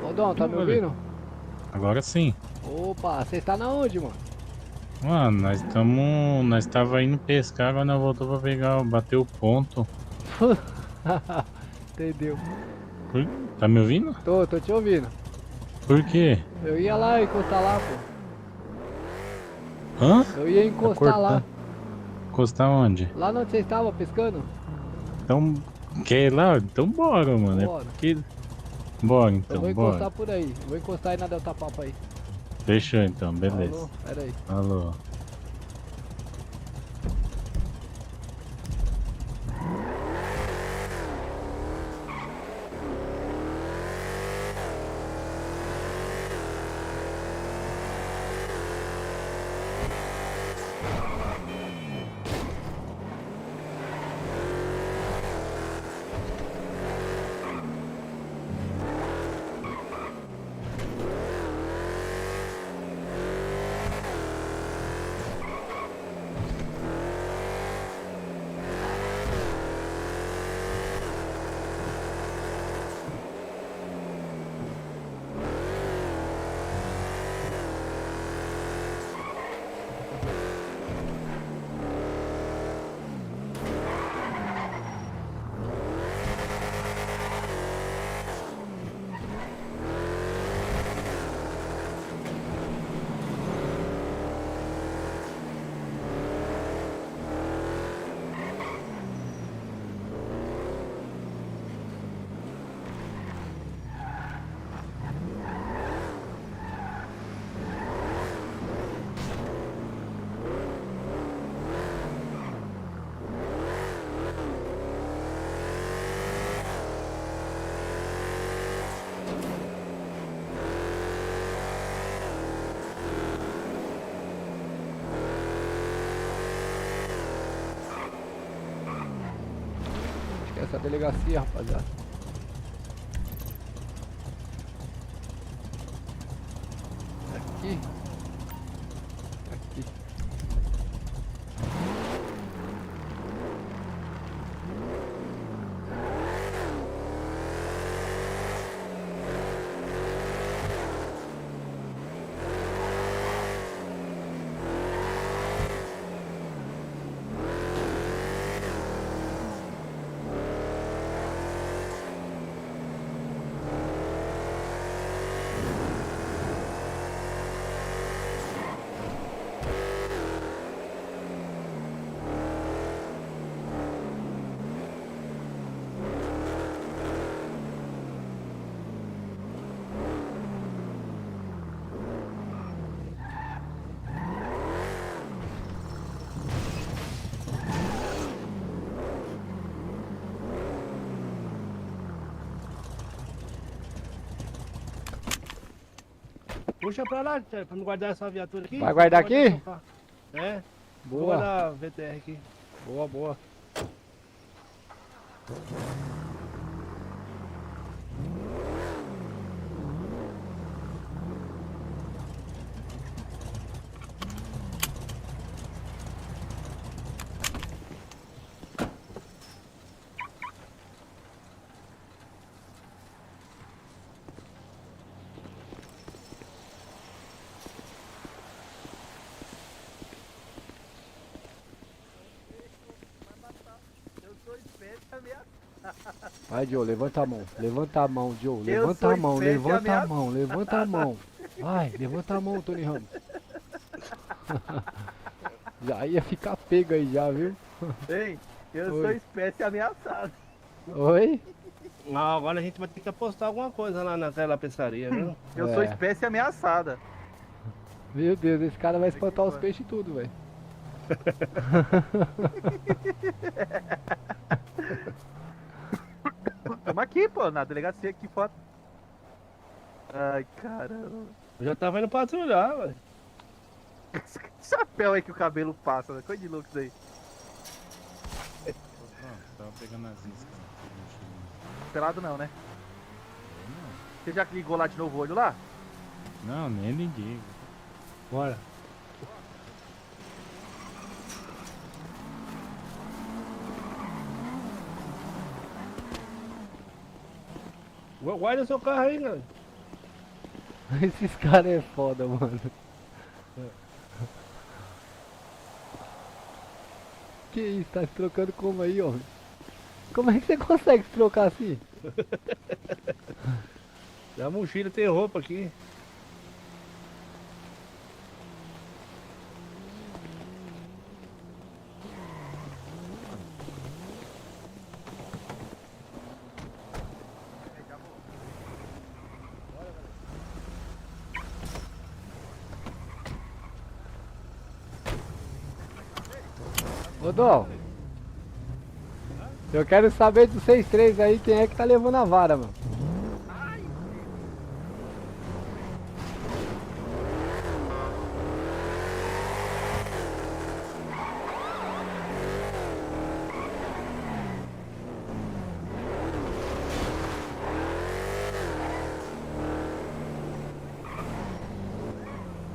Ô Dom, tá me ouvindo? Agora sim. Opa, você está na onde, mano? Mano, nós tava indo pescar, agora nós voltou pra pegar, bater o ponto. Entendeu? Tá me ouvindo? Tô te ouvindo. Por quê? Eu ia lá encostar lá, pô. Hã? Eu ia encostar lá. Encostar onde? Lá onde você estava pescando? Então, quer ir lá? Então bora, mano. Bora. É porque... Bora Eu então, vou encostar bora. por aí. Vou encostar aí na Delta Papo aí. Fechou então, beleza. Alô, pera aí. Alô. essa delegacia, rapaziada. Aqui. Aqui. Puxa pra lá, Thiago, pra não guardar essa viatura aqui. Vai guardar aqui? É. Boa. Vou guardar a VTR aqui. Boa, boa. Vai, Joe, levanta a mão. Levanta a mão, Joe. Levanta a mão, levanta a mão, levanta a mão. Vai, levanta a mão, Tony Ramos. Já ia ficar pego aí já, viu? Ei, eu Oi. sou espécie ameaçada. Oi? Não, agora a gente vai ter que apostar alguma coisa lá naquela pescaria, viu? Eu sou espécie ameaçada. Meu Deus, esse cara vai espantar os peixes tudo, velho. Tamo aqui, pô, na delegacia aqui fora. Ai, caramba. Eu já tava indo patrulhar, velho. Que chapéu aí que o cabelo passa, né? Coisa de louco isso aí. Tava pegando as iscas. Pelado não, né? Você já ligou lá de novo o olho lá? Não, nem liguei. Bora. Guarda seu carro aí, cara. Esses caras é foda, mano. Que isso, tá se trocando como aí, ó? Como é que você consegue se trocar assim? A mochila tem roupa aqui. Ô Dom, eu quero saber dos 6-3 aí, quem é que tá levando a vara, mano?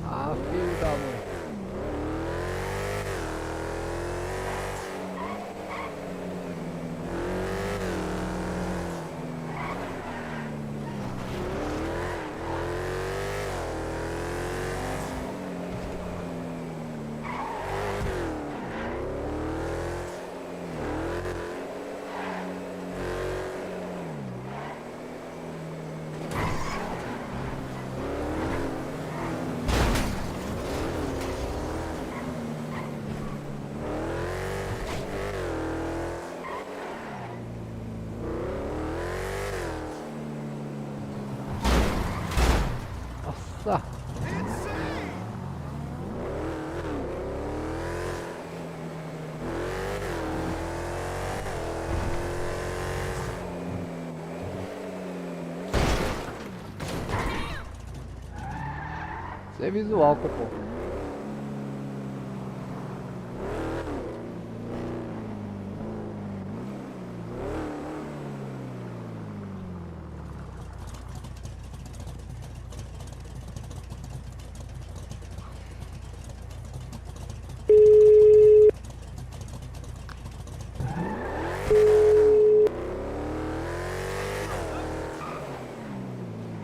Ah, filho da mãe. Nossa! Isso é visual, pô.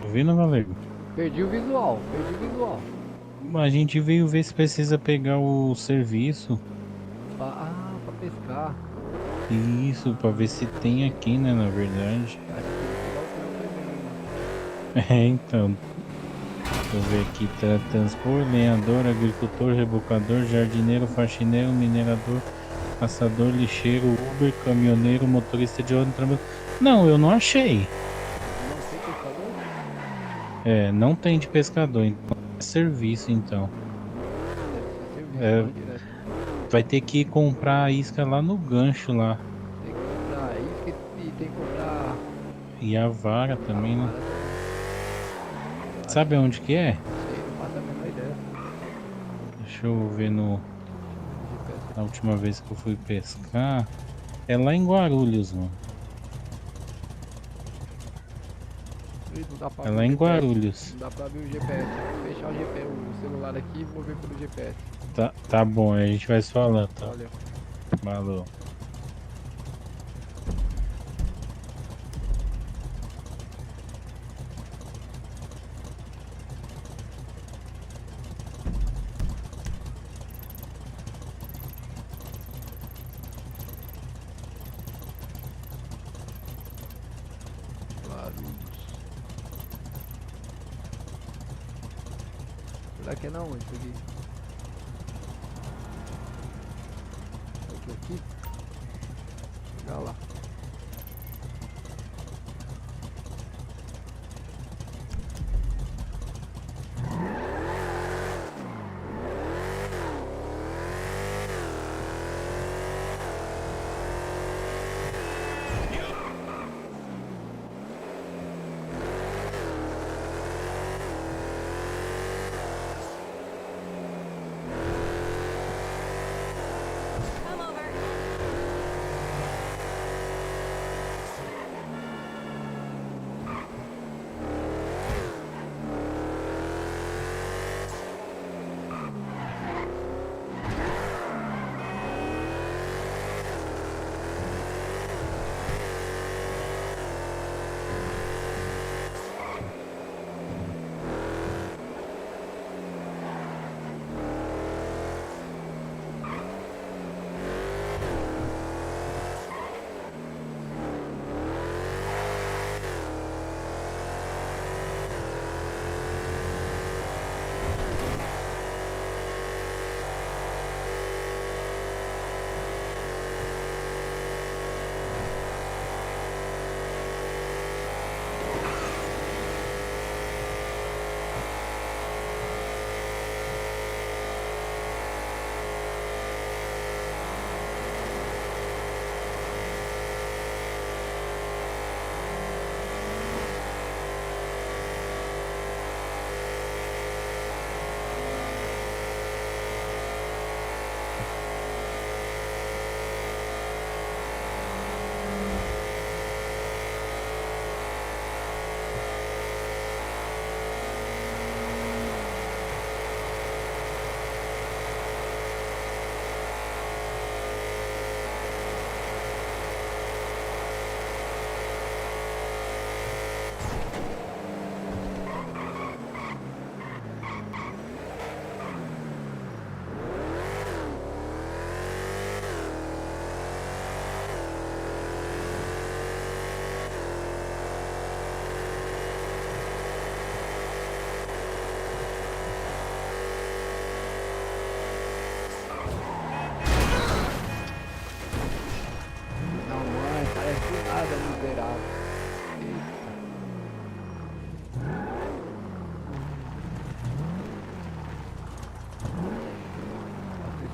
ouvindo, Galego? Perdi o visual. A gente veio ver se precisa pegar o serviço. Pra pescar. Isso, pra ver se tem aqui, né, na verdade. Então. Deixa eu ver aqui, transpor, lenhador, agricultor, rebocador, jardineiro, faxineiro, minerador, caçador, lixeiro, Uber, caminhoneiro, motorista de ônibus. Não, eu não achei. É, não tem de pescador, então é serviço então. Vai ter que comprar a isca lá no gancho lá. Tem que comprar isca e tem que comprar... E a vara também, né? Sabe onde que é? Sei, não faço a menor ideia. Deixa eu ver no... Na última vez que eu fui pescar. É lá em Guarulhos, mano. É lá em Guarulhos. Não dá pra abrir o GPS. Vou fechar o GPS, o celular aqui e vou ver pelo GPS. Tá bom, a gente vai se falando, tá? Valeu. Falou. Será que é não? Isso aqui. Aqui. Chegar lá.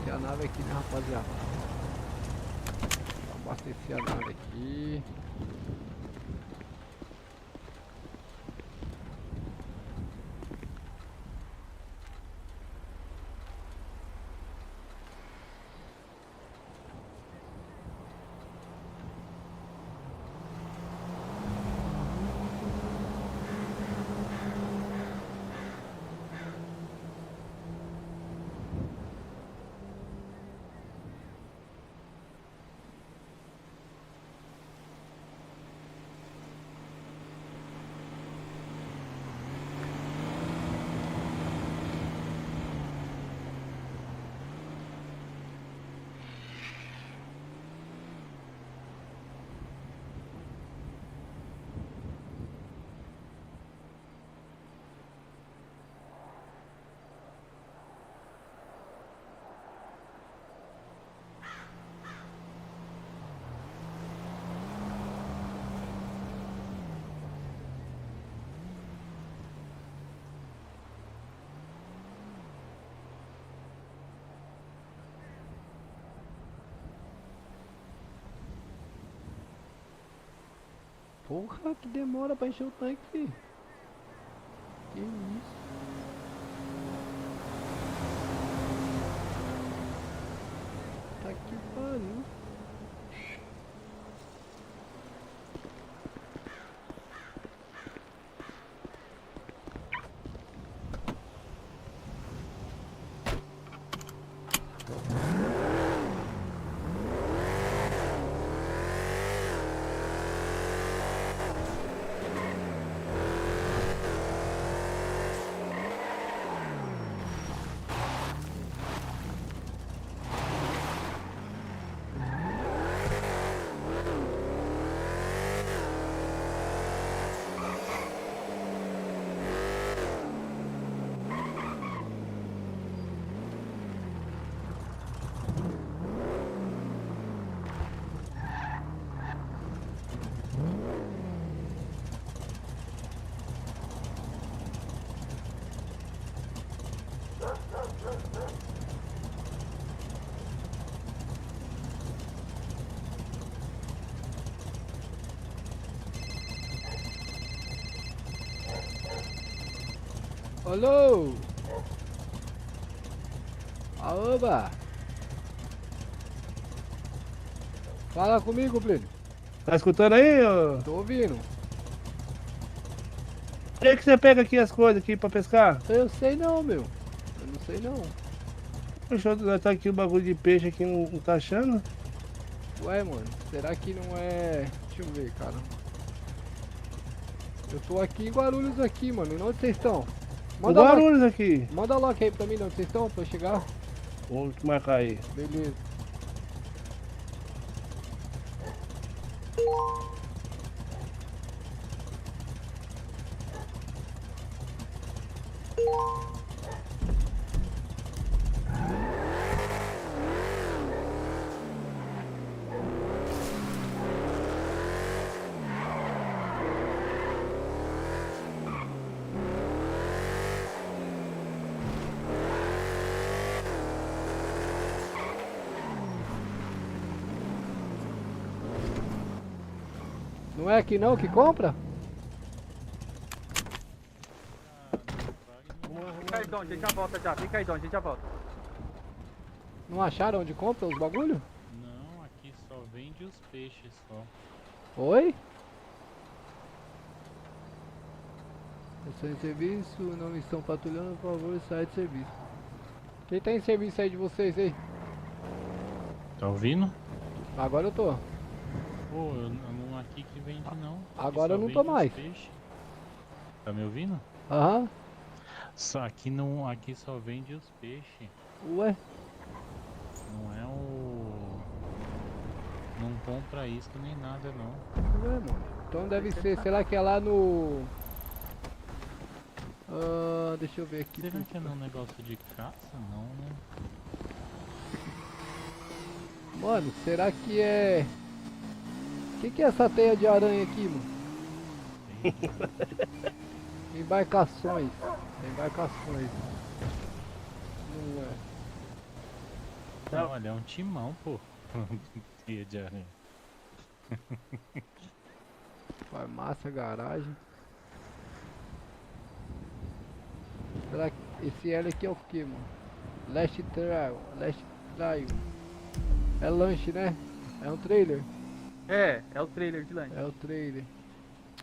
A nave aqui, né, rapaziada? Abastecer a nave aqui. Porra, que demora pra encher o tanque, filho. Que isso? Tá que pariu. Alô? Aoba! Fala comigo, Plínio. Tá escutando aí, ô? Tô ouvindo. Onde é que você pega aqui as coisas aqui pra pescar? Eu sei não, meu. Eu não sei não. Deixa eu tá aqui o bagulho de peixe aqui, não tá achando? Ué, mano, será que não é... Deixa eu ver, cara. Eu tô aqui em Guarulhos aqui, mano. E onde vocês estão? Manda Guarulhos aqui. Manda logo aí pra mim de onde vocês estão, pra eu chegar. Vamos marcar aí. Beleza. Não é aqui não que compra? Fica aí, Dom, a gente já volta já. Fica aí, Dom, a gente já volta. Não acharam onde compra os bagulho? Não, aqui só vende os peixes só. Oi? Estão em serviço, não estão patrulhando, por favor, sai de serviço. Quem tá em serviço aí de vocês aí? Tá ouvindo? Agora eu tô. Pô, eu não aqui que vende não. Agora eu não tô mais. Peixe. Tá me ouvindo? Aham. Só aqui não, aqui só vende os peixes. Ué? Não é o... Não compra isca nem nada não. Ué, mano. Então deve ser, sei lá que é lá no... deixa eu ver aqui. Será que é no negócio de caça? Não, né? Mano, será que é... O que é essa teia de aranha aqui, mano? Embarcações. Embarcações. Não é. Não, olha, é um timão, pô. Teia de aranha. Farmácia, garagem. Será que esse L aqui é o que, mano? Last Trail. É lanche, né? É um trailer? É o trailer de lanche. É o trailer.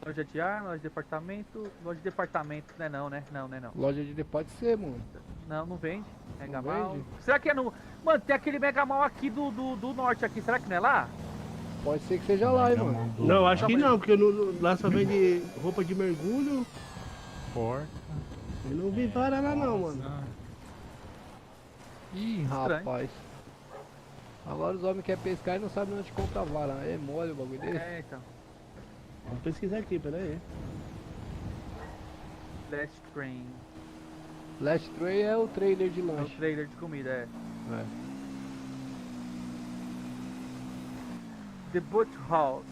Loja de arma, loja de departamento. Loja de departamento, não é não, né? Não, não é não. Loja de... pode ser, mano. Não vende. Mega Não Mal. vende? Será que é no... Mano, tem aquele Mega Mal aqui do norte aqui. Será que não é lá? Pode ser que seja lá, hein, mano. Não, acho que não, porque lá só vende roupa de mergulho. Porca. Eu não vi vara lá não, mano. Ih, rapaz. Agora os homens querem pescar e não sabem onde compra vara. É mole o bagulho desse? É, então. Vamos pesquisar aqui, pera aí. Last Train. Last Trail é o trailer de É o lanche. trailer de comida, é. The Boat House.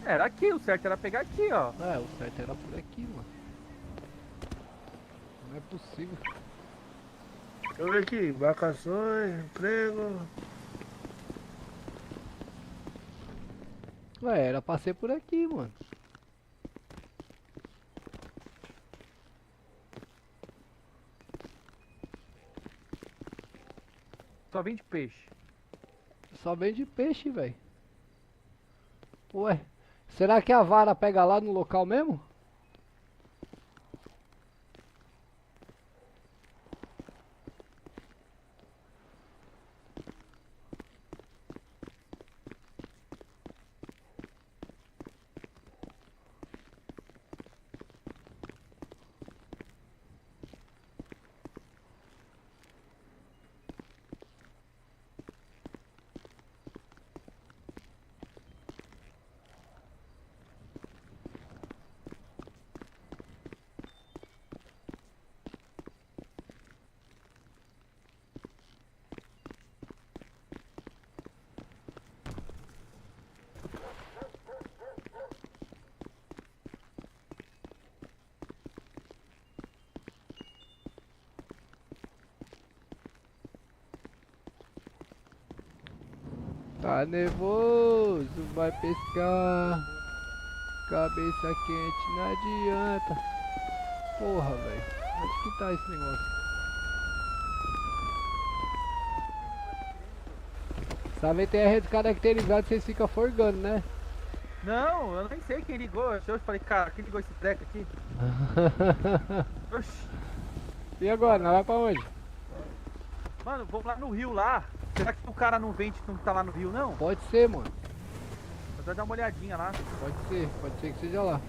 Era aqui, o certo era pegar aqui, ó. É, o certo era por aqui, mano. Não é possível. Deixa eu ver aqui, embarcações, emprego. Ué, era pra ser por aqui, mano. Só vende peixe. Só vende peixe, velho. Ué, será que a vara pega lá no local mesmo? Tá nervoso, vai pescar. Cabeça quente, não adianta. Porra, velho. Onde que tá esse negócio? Sabe, tem a rede caracterizada, vocês ficam forgando, né? Não, eu nem sei quem ligou. Eu falei, cara, quem ligou esse treco aqui? Oxi. E agora, nós vai pra onde? Mano, vamos lá no rio lá. Será que o cara não vende não tá lá no rio, não? Pode ser, mano. Vou dar uma olhadinha lá. Pode ser que seja lá.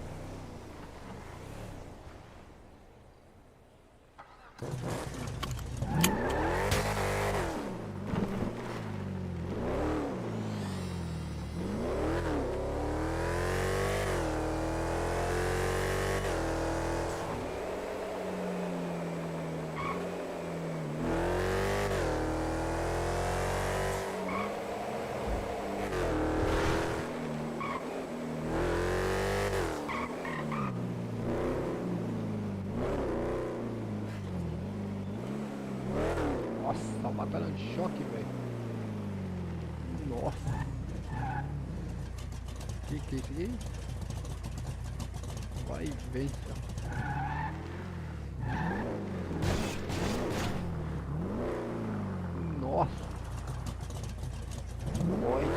Nossa, batalha de choque, velho. Nossa. Que é isso aqui? Vai e vem, nossa. Oi.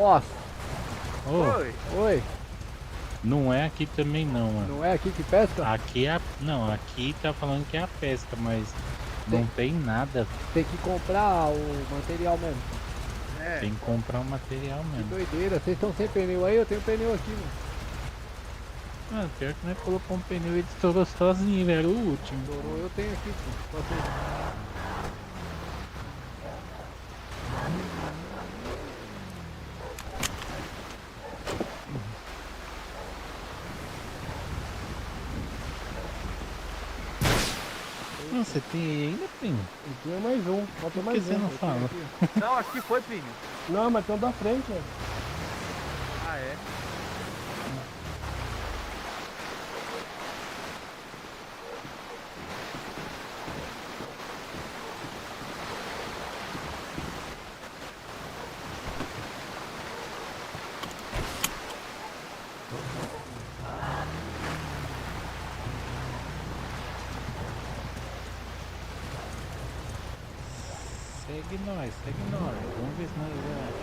Nossa. Oi. Oi. Não é aqui também não, mano. Não é aqui que pesca? Aqui é não, aqui tá falando que é a pesca, mas não tem nada. Tem que comprar o material mesmo. É. Tem que comprar o material Que mesmo. doideira, vocês estão sem pneu aí? Eu tenho pneu aqui, mano. Mano, pior que nós colocou um pneu e ele estourou sozinho, velho, era o último. Estourou, eu tenho aqui, pô. Posso ir? Não, você tem aí ainda, primo? Eu tinha mais um, falta Por mais que você um. não fala? Não, acho que foi, Pinho. Não, mas tem um da frente, velho. Ah, é? Segue nós, segue nós. Vamos ver se nós vamos.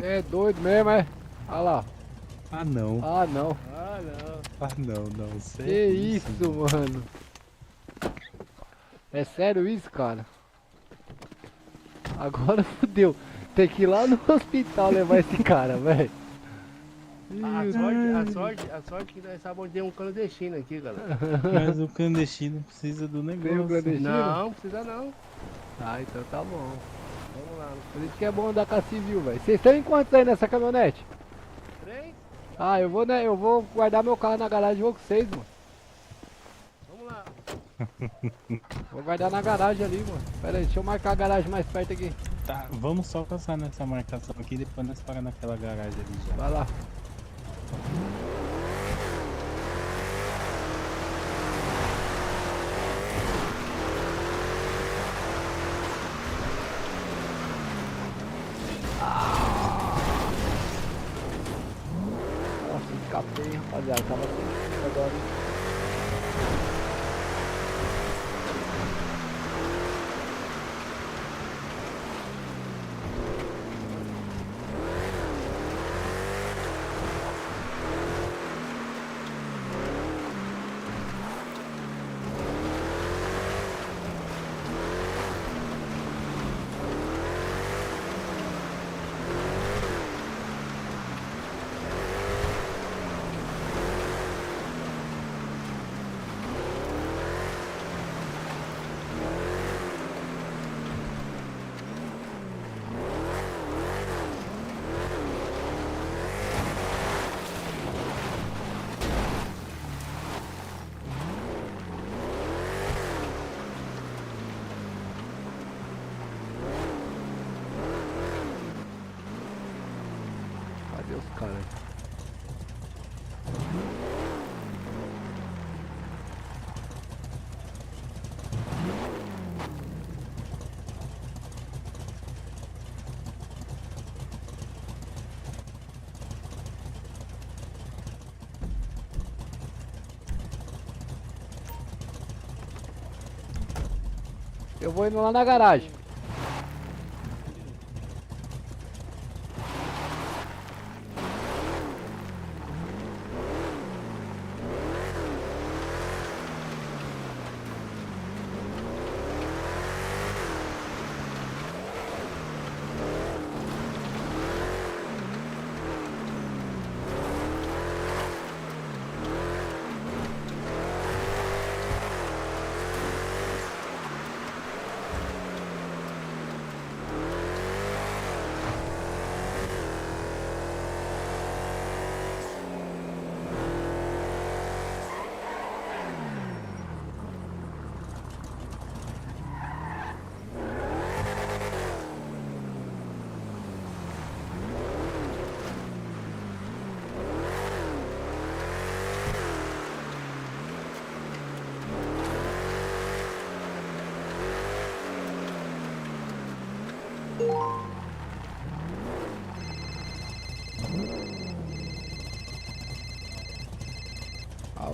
É doido mesmo, é? Olha lá. Ah, não. Ah, não. Ah, não. Ah, não. Sério. Que isso, mano? É sério isso, cara? Agora fodeu. Tem que ir lá no hospital levar esse cara, velho. A sorte que nós sabemos onde tem um clandestino aqui, galera. Mas o clandestino precisa do negócio. Tem o clandestino? Não, precisa não. Ah, então tá bom. Vamos lá. Por isso que é bom andar com a civil, velho. Vocês estão em quantos aí nessa caminhonete? 3? Ah, eu vou guardar meu carro na garagem e vou com vocês, mano. Vamos lá. Vou guardar na garagem ali, mano. Pera aí, deixa eu marcar a garagem mais perto aqui. Tá, vamos só passar nessa marcação aqui, depois nós paramos naquela garagem ali já. Vai lá. Nossa, escapei, rapaziada. Tava sem agora. Cadê os caras? Eu vou indo lá na garagem.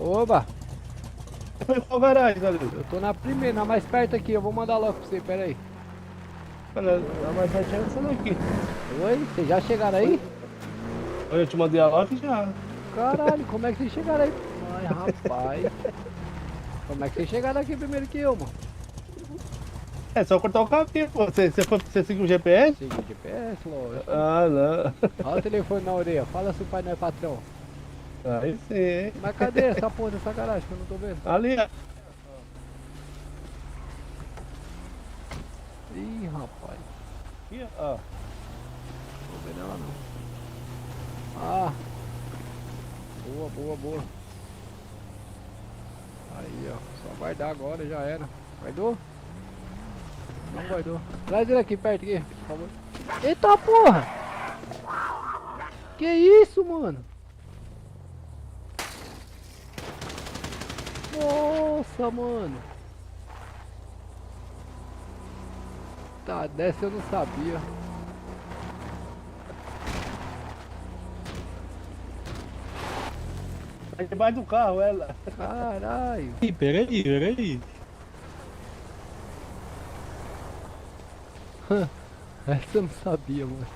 Oba! Foi qual garagem, galera? Eu tô na primeira, na mais perto aqui, eu vou mandar logo pra você, pera aí. Na mais perto é essa daqui. Oi, vocês já chegaram aí? Eu te mandei a loja já. Caralho, como é que vocês chegaram aí? Ai, rapaz. Como é que vocês chegaram aqui primeiro que eu, mano? É só cortar o caminho, pô. Você seguiu o GPS? Segui o GPS, lógico. Ah, não. Olha o telefone na orelha, fala se o pai não é patrão. Aí sim. Mas cadê essa porra dessa garagem que eu não tô vendo? Ali, ó. Ih, rapaz. Aqui, ó. Não tô vendo ela não. Ah. Boa, boa, boa. Aí, ó. Só guardar agora, já era. Guardou? Não guardou. Traz ele aqui perto, aqui, por favor. Eita porra! Que isso, mano? Nossa, mano. Tá, dessa eu não sabia. Tá debaixo do carro, ela. Caralho. Ih, peraí. Essa eu não sabia, mano.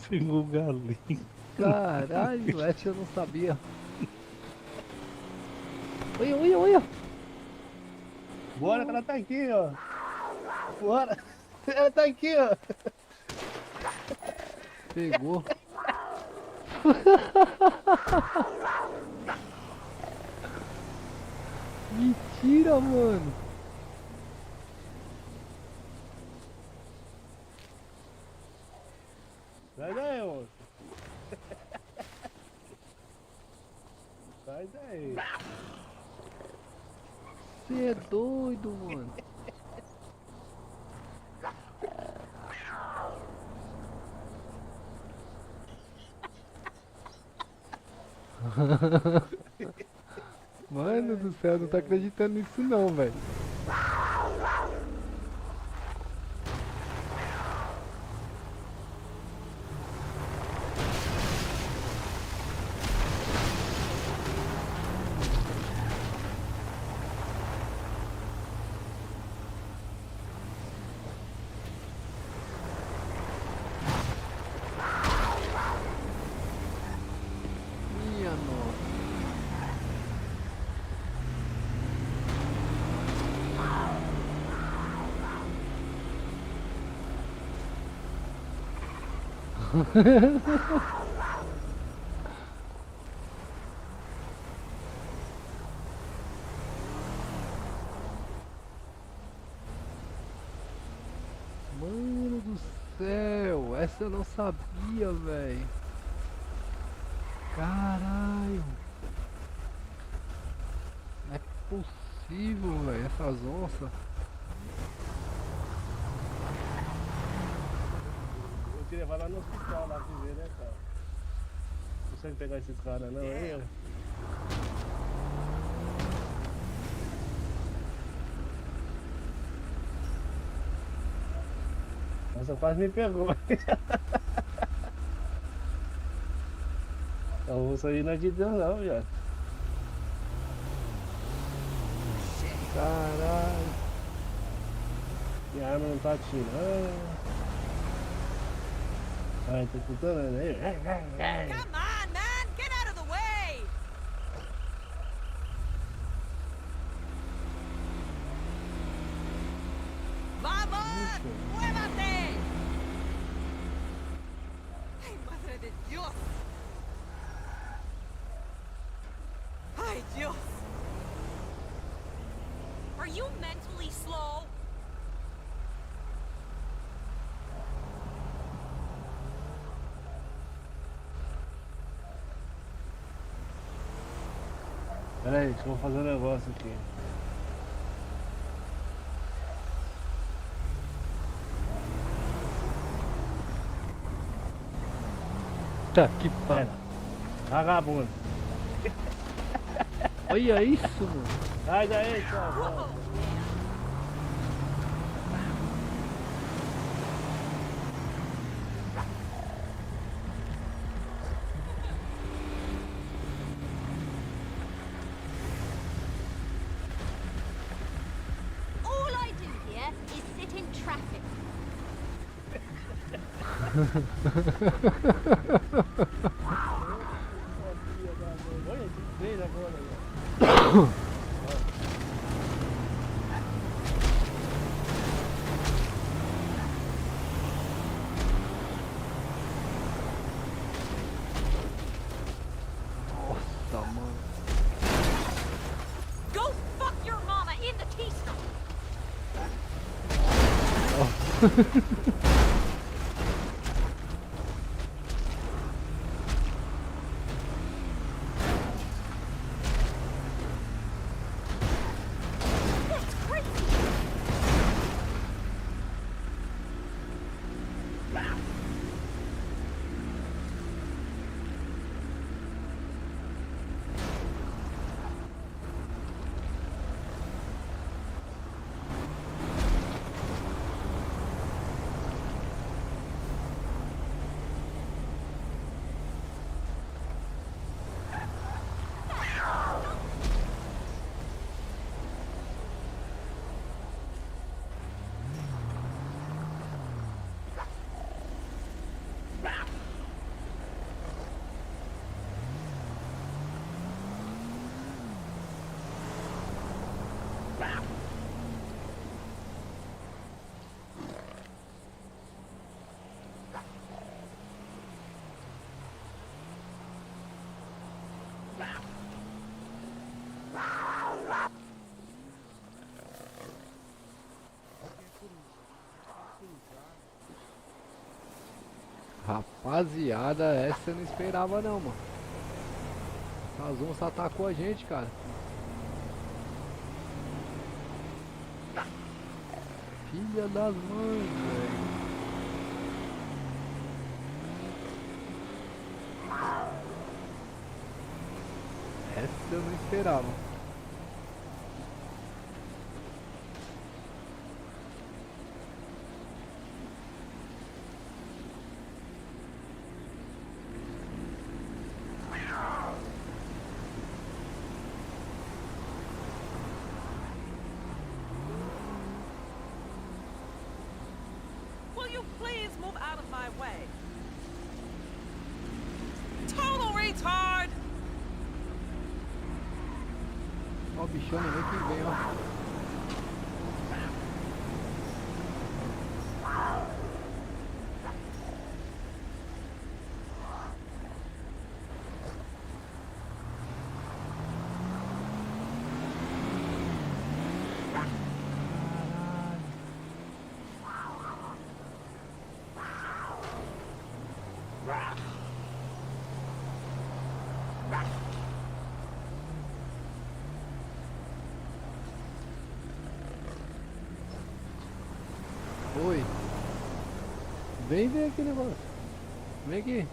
Pegou o galinho. Caralho, essa eu não sabia. Olha, olha, olha. Bora, que ela tá aqui, ó. Bora. Ela tá aqui, ó. Pegou. Mentira, mano. Sai daí, moço. Sai daí. Você é doido, mano. Mano do céu, eu não tô acreditando nisso não, velho. Minha nossa. Mano do céu, essa eu não sabia, velho. Caralho. Não é possível, velho, essas onças. Vou te levar lá no hospital, lá pra ver, né, cara? Não consegue pegar esses caras, não, hein? Nossa, quase me pegou. A onça aí não é de Deus, não, viado. Caralho. Minha arma não tá atirando. Ai, tô escutando aí. Come on, man! Get out of the way! ¡Vamos! ¡Muévate! ¡Ay, madre de Dios! ¡Ay, Dios! Are you mentally slow? Pera aí, deixa eu fazer um negócio aqui. Tá que pariu. Vagabundo. Olha isso, mano. Sai daí, tchau. All I do here is sit in traffic. Olha, que fez agora. Nossa, mano. Go fuck your mama in the teaspoon! That's crazy! Rapaziada, essa eu não esperava não, mano. As onças atacou a gente, cara. Filha das mães, velho. Essa eu não esperava. Will you please move out of my way? Total retard! Ó o bichão nem que vem, ó. Oi. Vem aqui, negócio. Vem aqui.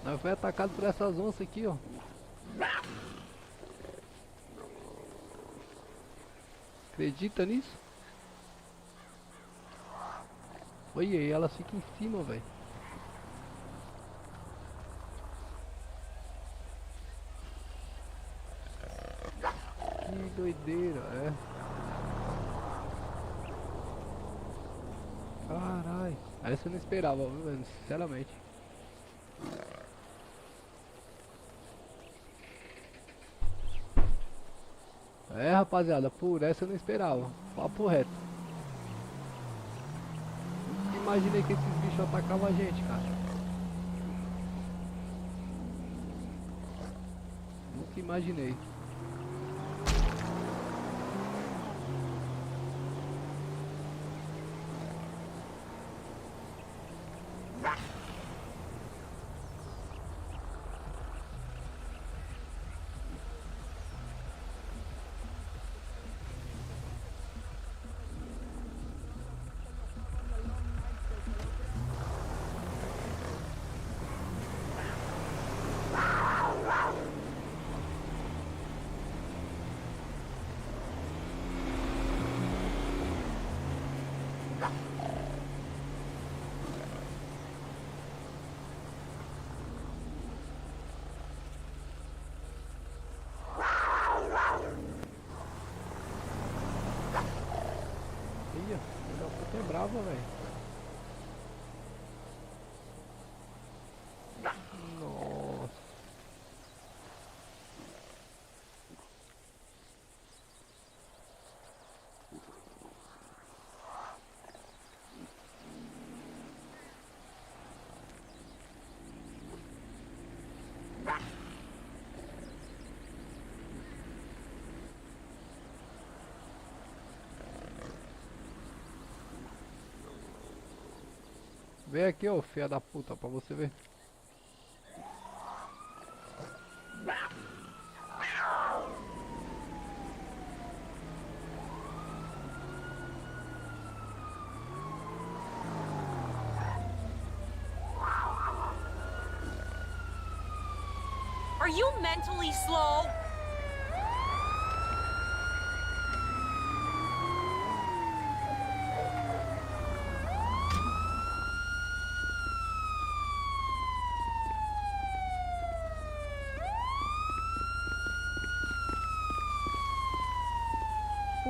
Nós foi atacado por essas onças aqui, ó. Acredita nisso? Olha aí, elas ficam em cima, velho. Que doideira, é. Caralho, essa eu não esperava, viu, velho? Sinceramente. É, rapaziada, por essa eu não esperava. Papo reto. Nunca imaginei que esses bichos atacavam a gente, cara. Nunca imaginei. É brava, velho. Nossa. Vem aqui, ô filha da puta, pra você ver. Are you mentally slow?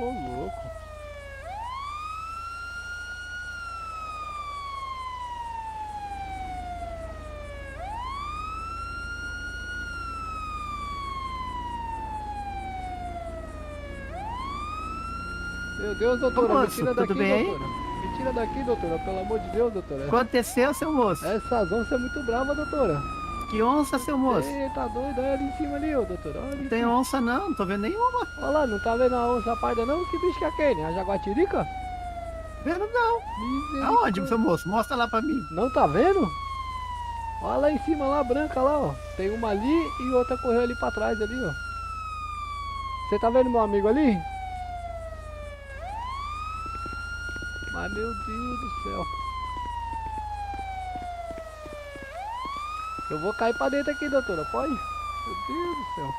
Ô, louco. Meu Deus, doutora, Ô, me moço, tira daqui, tudo bem, doutora. Me tira daqui, doutora, pelo amor de Deus, doutora. Aconteceu, seu moço? Essa onça é muito brava, doutora. Que onça, seu moço? Ei, tá doido? Olha ali em cima ali, ô doutor. Olha ali. Não tem onça não, não tô vendo nenhuma. Olha lá, não tá vendo a onça parda não? Que bicho que é aquele? A jaguatirica? Vendo não. Aonde, seu moço? Mostra lá pra mim. Não tá vendo? Olha lá em cima, lá, branca lá, ó. Tem uma ali e outra correu ali pra trás ali, ó. Você tá vendo meu amigo ali? Mas meu Deus do céu. Eu vou cair pra dentro aqui, doutora, pode? Meu Deus do céu.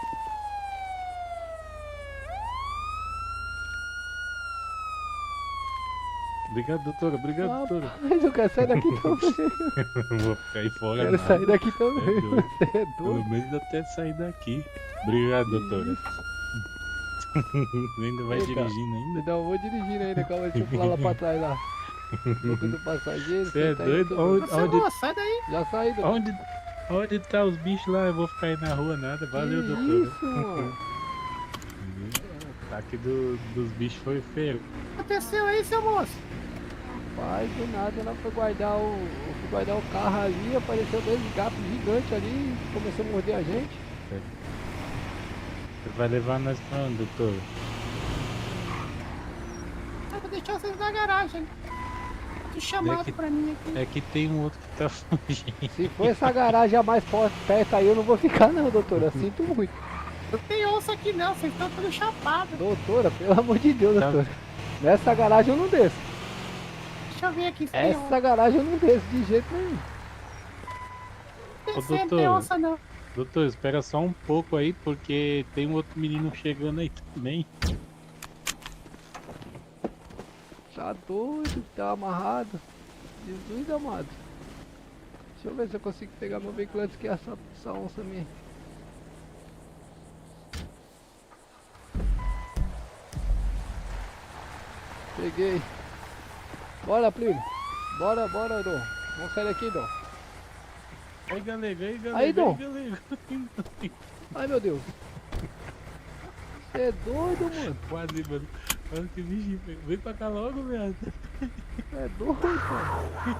Obrigado, doutora. Obrigado, doutora. Mas eu quero sair daqui também. Não vou ficar aí fora. Quero sair daqui também. É doido. Você é doido. Pelo menos até sair daqui. Obrigado, doutora. Ainda vai Eita. dirigindo ainda? Não, eu vou dirigindo ainda, calma aí, deixa eu pular lá pra trás lá. Boca do passageiro. Você é senta aí, doido? doutor. Onde, Sai daí. Já saí, doutor. onde tá os bichos lá? Eu vou ficar aí na rua nada. Valeu, Que doutora. isso, mano? O ataque dos bichos foi feio. O que aconteceu aí, seu moço? Pai, do nada, ela foi guardar o carro ali, apareceu dois gatos gigantes ali e começou a morder a gente. Você vai levar nós pra onde, doutor? Eu vou deixar vocês na garagem. Que chamado que- pra mim aqui. É que tem um outro que tá fugindo. Se for essa garagem a mais perto aí, eu não vou ficar não, doutora. Sinto muito. Não tem onça aqui não, vocês estão tudo chapados. Doutora, pelo amor de Deus, Tá. doutora. Nessa garagem eu não desço. Deixa eu ver aqui se tem onça. Essa garagem eu não desço de jeito nenhum. Ô, Não tem doutor. onça não. Doutor, espera só um pouco aí, porque tem um outro menino chegando aí também. Tá doido, tá amarrado. Jesus amado. Deixa eu ver se eu consigo pegar meu veículo antes que essa onça minha. Peguei. Bora, Plínio. Bora, Dom. Vamos sair daqui, Dom. Aí, galego, Aí, Dom. galego. Ai, meu Deus. Você é doido, mano. Quase, mano. Olha que bichinho. Vem pra cá logo, viado. É doido, cara.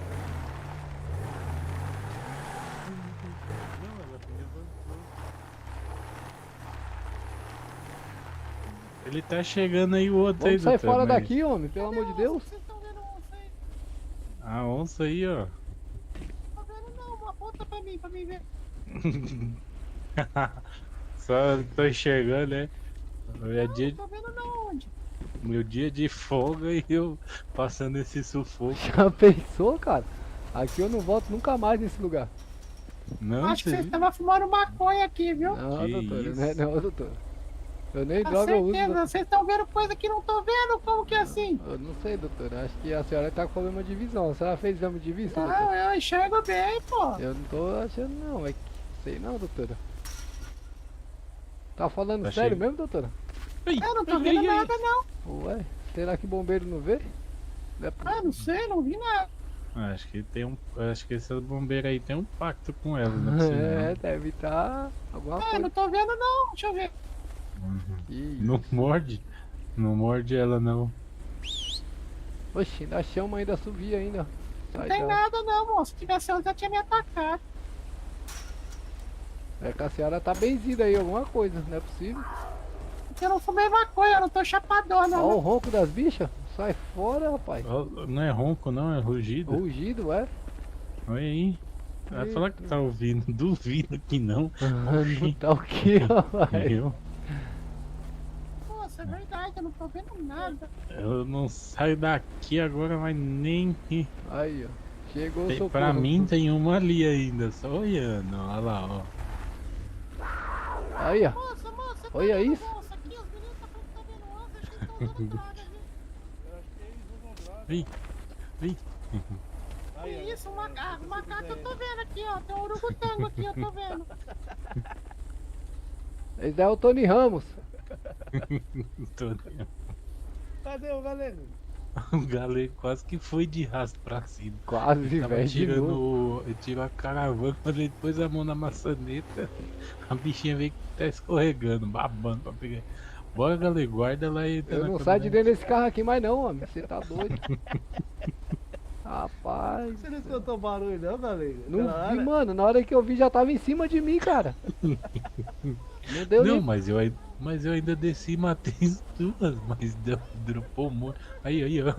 Ele tá chegando aí o outro aí, Vamos sair doutor, fora mas- daqui, homem, pelo amor de Deus. A onça aí, ó. Não, aponta pra mim ver. Só tô enxergando, né? Hoje é dia, Tô vendo não onde. meu dia de folga e eu passando esse sufoco. Já pensou, cara? Aqui eu não volto nunca mais nesse lugar. Não, Acho que você vocês estavam fumando maconha aqui, viu? Não, Que doutora, isso? não é não, doutora. Eu nem Com droga eu uso. certeza, vocês estão vendo coisa que não tô vendo, como que é assim? Eu não sei, doutora. Acho que a senhora tá com problema de visão. A senhora fez exame de vista, doutora? Não, eu enxergo bem, pô. Eu não tô achando não, é que sei não, doutora. Tá falando Tá sério cheio. mesmo, doutora? Eu não tô vendo nada, não. Ué, será que bombeiro não vê? Não é Ah, não sei, não vi nada. acho que tem um. Acho que esse bombeiro aí tem um pacto com ela, não É, é? deve estar alguma Ah, coisa. não tô vendo não, deixa eu ver. Ih, Não morde? Não morde ela não. oxe, ainda chama ainda subir ainda. Não Sai tem dela. nada não, moço. Se tivesse onde já tinha me atacado. É que a senhora tá benzida aí, alguma coisa, não é possível. Porque eu não fumei maconha, eu não tô chapadona. Ó o Não. ronco das bichas. Sai fora, rapaz. Ó, não é ronco não, é rugido. Rugido, é? Olha aí. Vai Eita. falar que tá ouvindo, duvido que não. Não tá o que, rapaz? Eu Nossa, é verdade, eu não tô vendo nada. não saio daqui agora, mas nem. Aí, ó. Chegou o Tem, socorro. pra mim tem uma ali ainda, só olhando. Olha lá, ó. Aí, ó. Moça, moça, Olha isso. moça, aqui, os meninos estão falando que tá vendo onça, achei que estão usando droga, viu? Vem, vem. Que isso, um macaco, eu tô vendo aqui, ó. Tem um urugutango aqui, eu tô vendo. Esse daí é o Tony Ramos. Cadê o galego? O galego quase que foi de rastro pra cima. Quase, Ele tava velho, de tirando novo. ele tirou a caravana, quando ele pôs a mão na maçaneta, a bichinha veio que tá escorregando, babando pra pegar. Bora, galego, guarda lá e entra Eu na não saio de caminhonete. dentro desse carro aqui mais não, homem. Você tá doido. Rapaz. Você não escutou barulho não, galera? Não vi, mano. Na hora que eu vi já tava em cima de mim, cara. Não deu Não, nem... mas eu ainda desci e matei as duas, mas dropou muito. Aí, ó.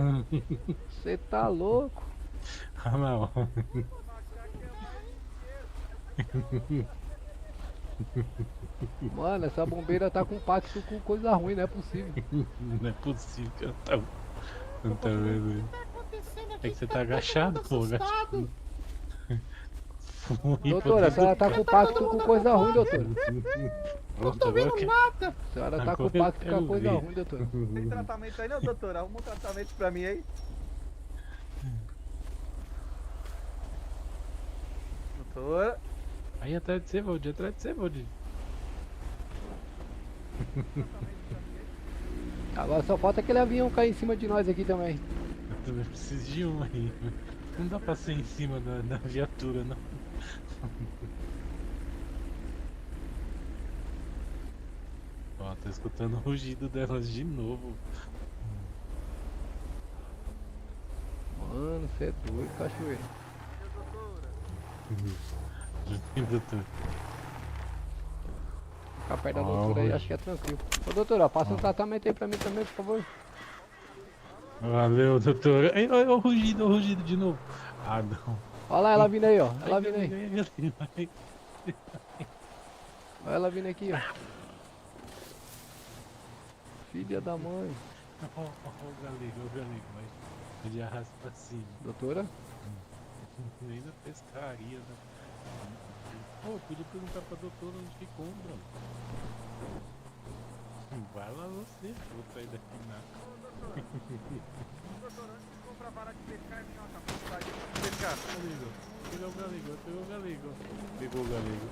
Você tá louco? Ah, não. Mano, essa bombeira tá com pacto com coisa ruim, não é possível. Não é possível que ela tá. Não tá vendo? É que você tá agachado, pô. Agachado. Doutora, a senhora tá com pacto com coisa ruim, doutora. Não tô vendo nada. A senhora tá com pacto com coisa ruim, doutora. Tem tratamento aí não, doutor? Arruma um tratamento pra mim aí. Doutor. Aí atrás de você, Valdir, atrás de você, Valdir. Agora só falta aquele avião cair em cima de nós aqui também. Eu também preciso de um aí. Não dá pra ser em cima da viatura, não. Ó, tô escutando o rugido delas de novo. Mano, você é doido, cachoeira. Doutor. Ficar perto da doutora aí, acho que é tranquilo. Ô doutora, passa um tratamento aí pra mim também, por favor. Valeu, doutor. Olha o rugido de novo. Ah, não. Olha lá ela vindo aí, ó. Ela vindo aí. Olha ela vindo aqui, ó. Filha da mãe. Ó, o galego, mas ele arrasta pra cima. Doutora? Nem na pescaria, né? Pô, podia perguntar pra doutora onde que compra. Vai lá você, vou sair daqui nada. Doutor, antes de comprar vara de pescar, me uma capacidade de pescar. Pegou o galego. Pegou o galego.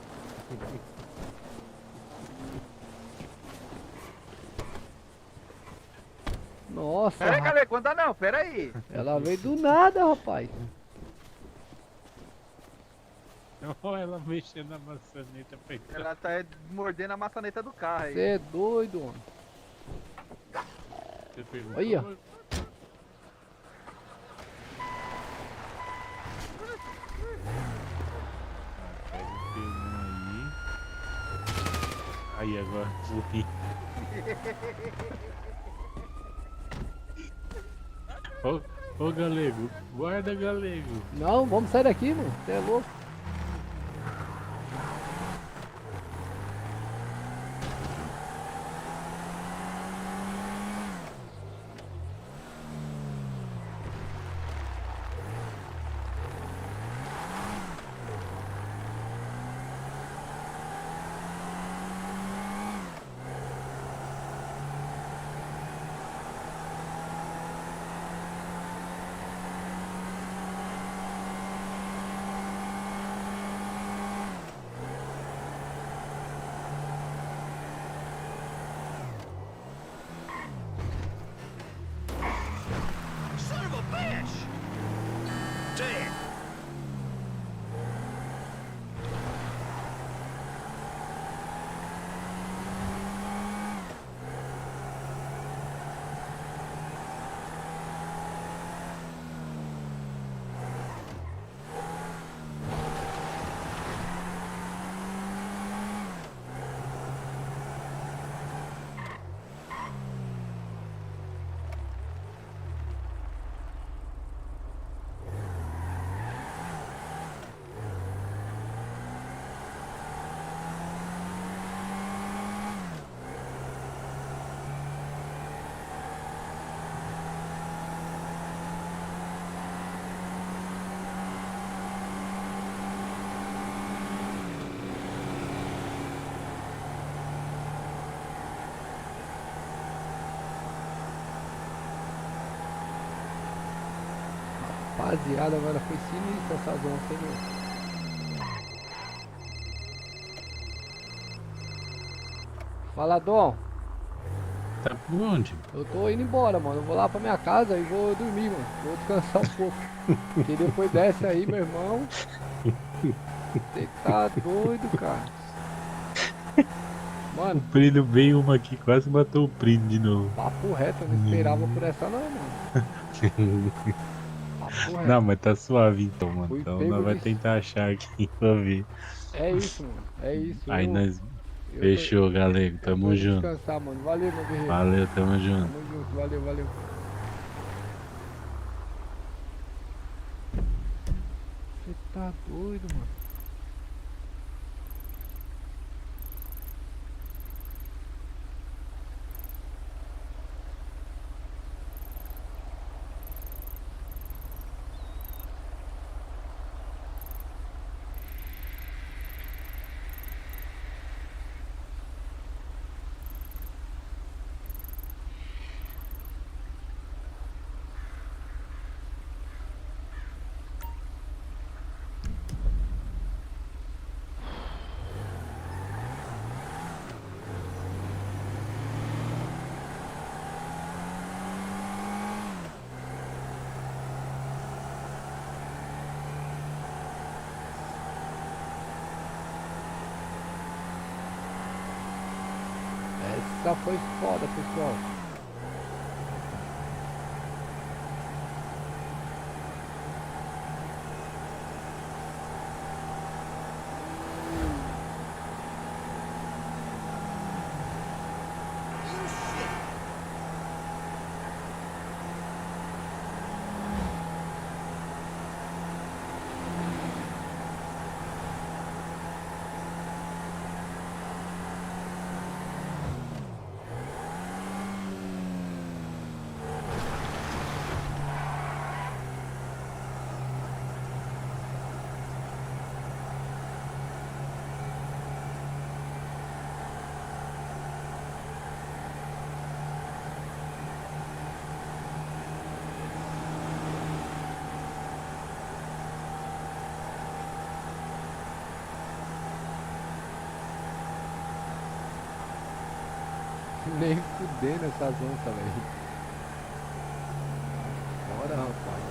Nossa. Pera aí, galera, conta não, pera aí. Ela veio do nada, rapaz. Olha ela mexendo na maçaneta pra entrar. Ela tá mordendo a maçaneta do carro aí. Você é doido, mano. Você perguntou? Olha. Pega o P1 aí. Aí agora fui. Ô galego, guarda galego. Não, vamos sair daqui, mano. Você é louco. Son of a bitch! Dead. Rapaziada, agora foi sinistra essa zona, entendeu? Fala, Dom. Tá por onde? Eu tô indo embora, mano. Eu vou lá pra minha casa e vou dormir, mano. Vou descansar um pouco. Porque depois dessa aí, meu irmão. Você tá doido, cara. Mano. O Prino veio uma aqui, quase matou o Prino de novo. Papo reto, eu não esperava por essa não, mano. porra. Não, mas tá suave então, mano. Fui Então pego nós vai de- tentar achar aqui pra ver. É isso, mano. É isso. Aí nós. eu Fechou, galego. tô Tamo indo junto. descansar, mano. Valeu, meu guerreiro. Valeu, tamo junto. Tamo junto. Valeu, valeu. Você tá doido, mano. Essa foi foda, pessoal. Nem fudendo essas onças, velho. Bora, rapaz.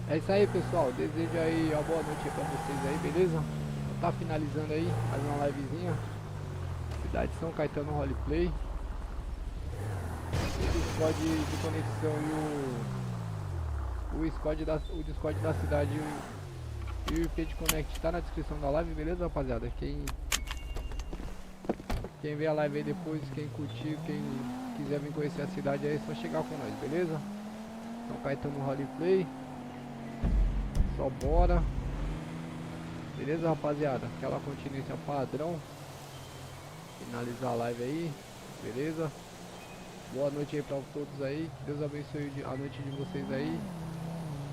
É isso aí, pessoal. Desejo aí uma boa noite pra vocês aí, beleza? Tá finalizando aí mais uma livezinha. Cidade de São Caetano Roleplay. O Discord de conexão e o Discord da cidade e o IP de Connect tá na descrição da live, beleza, rapaziada? Quem vê a live aí depois, quem curtir, quem quiser vir conhecer a cidade aí, é só chegar com nós, beleza? São Caetano Roleplay. Só bora. Beleza, rapaziada? Aquela continuação padrão. Finalizar a live aí. Beleza? Boa noite aí pra todos aí. Que Deus abençoe a noite de vocês aí.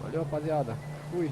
Valeu, rapaziada. Fui.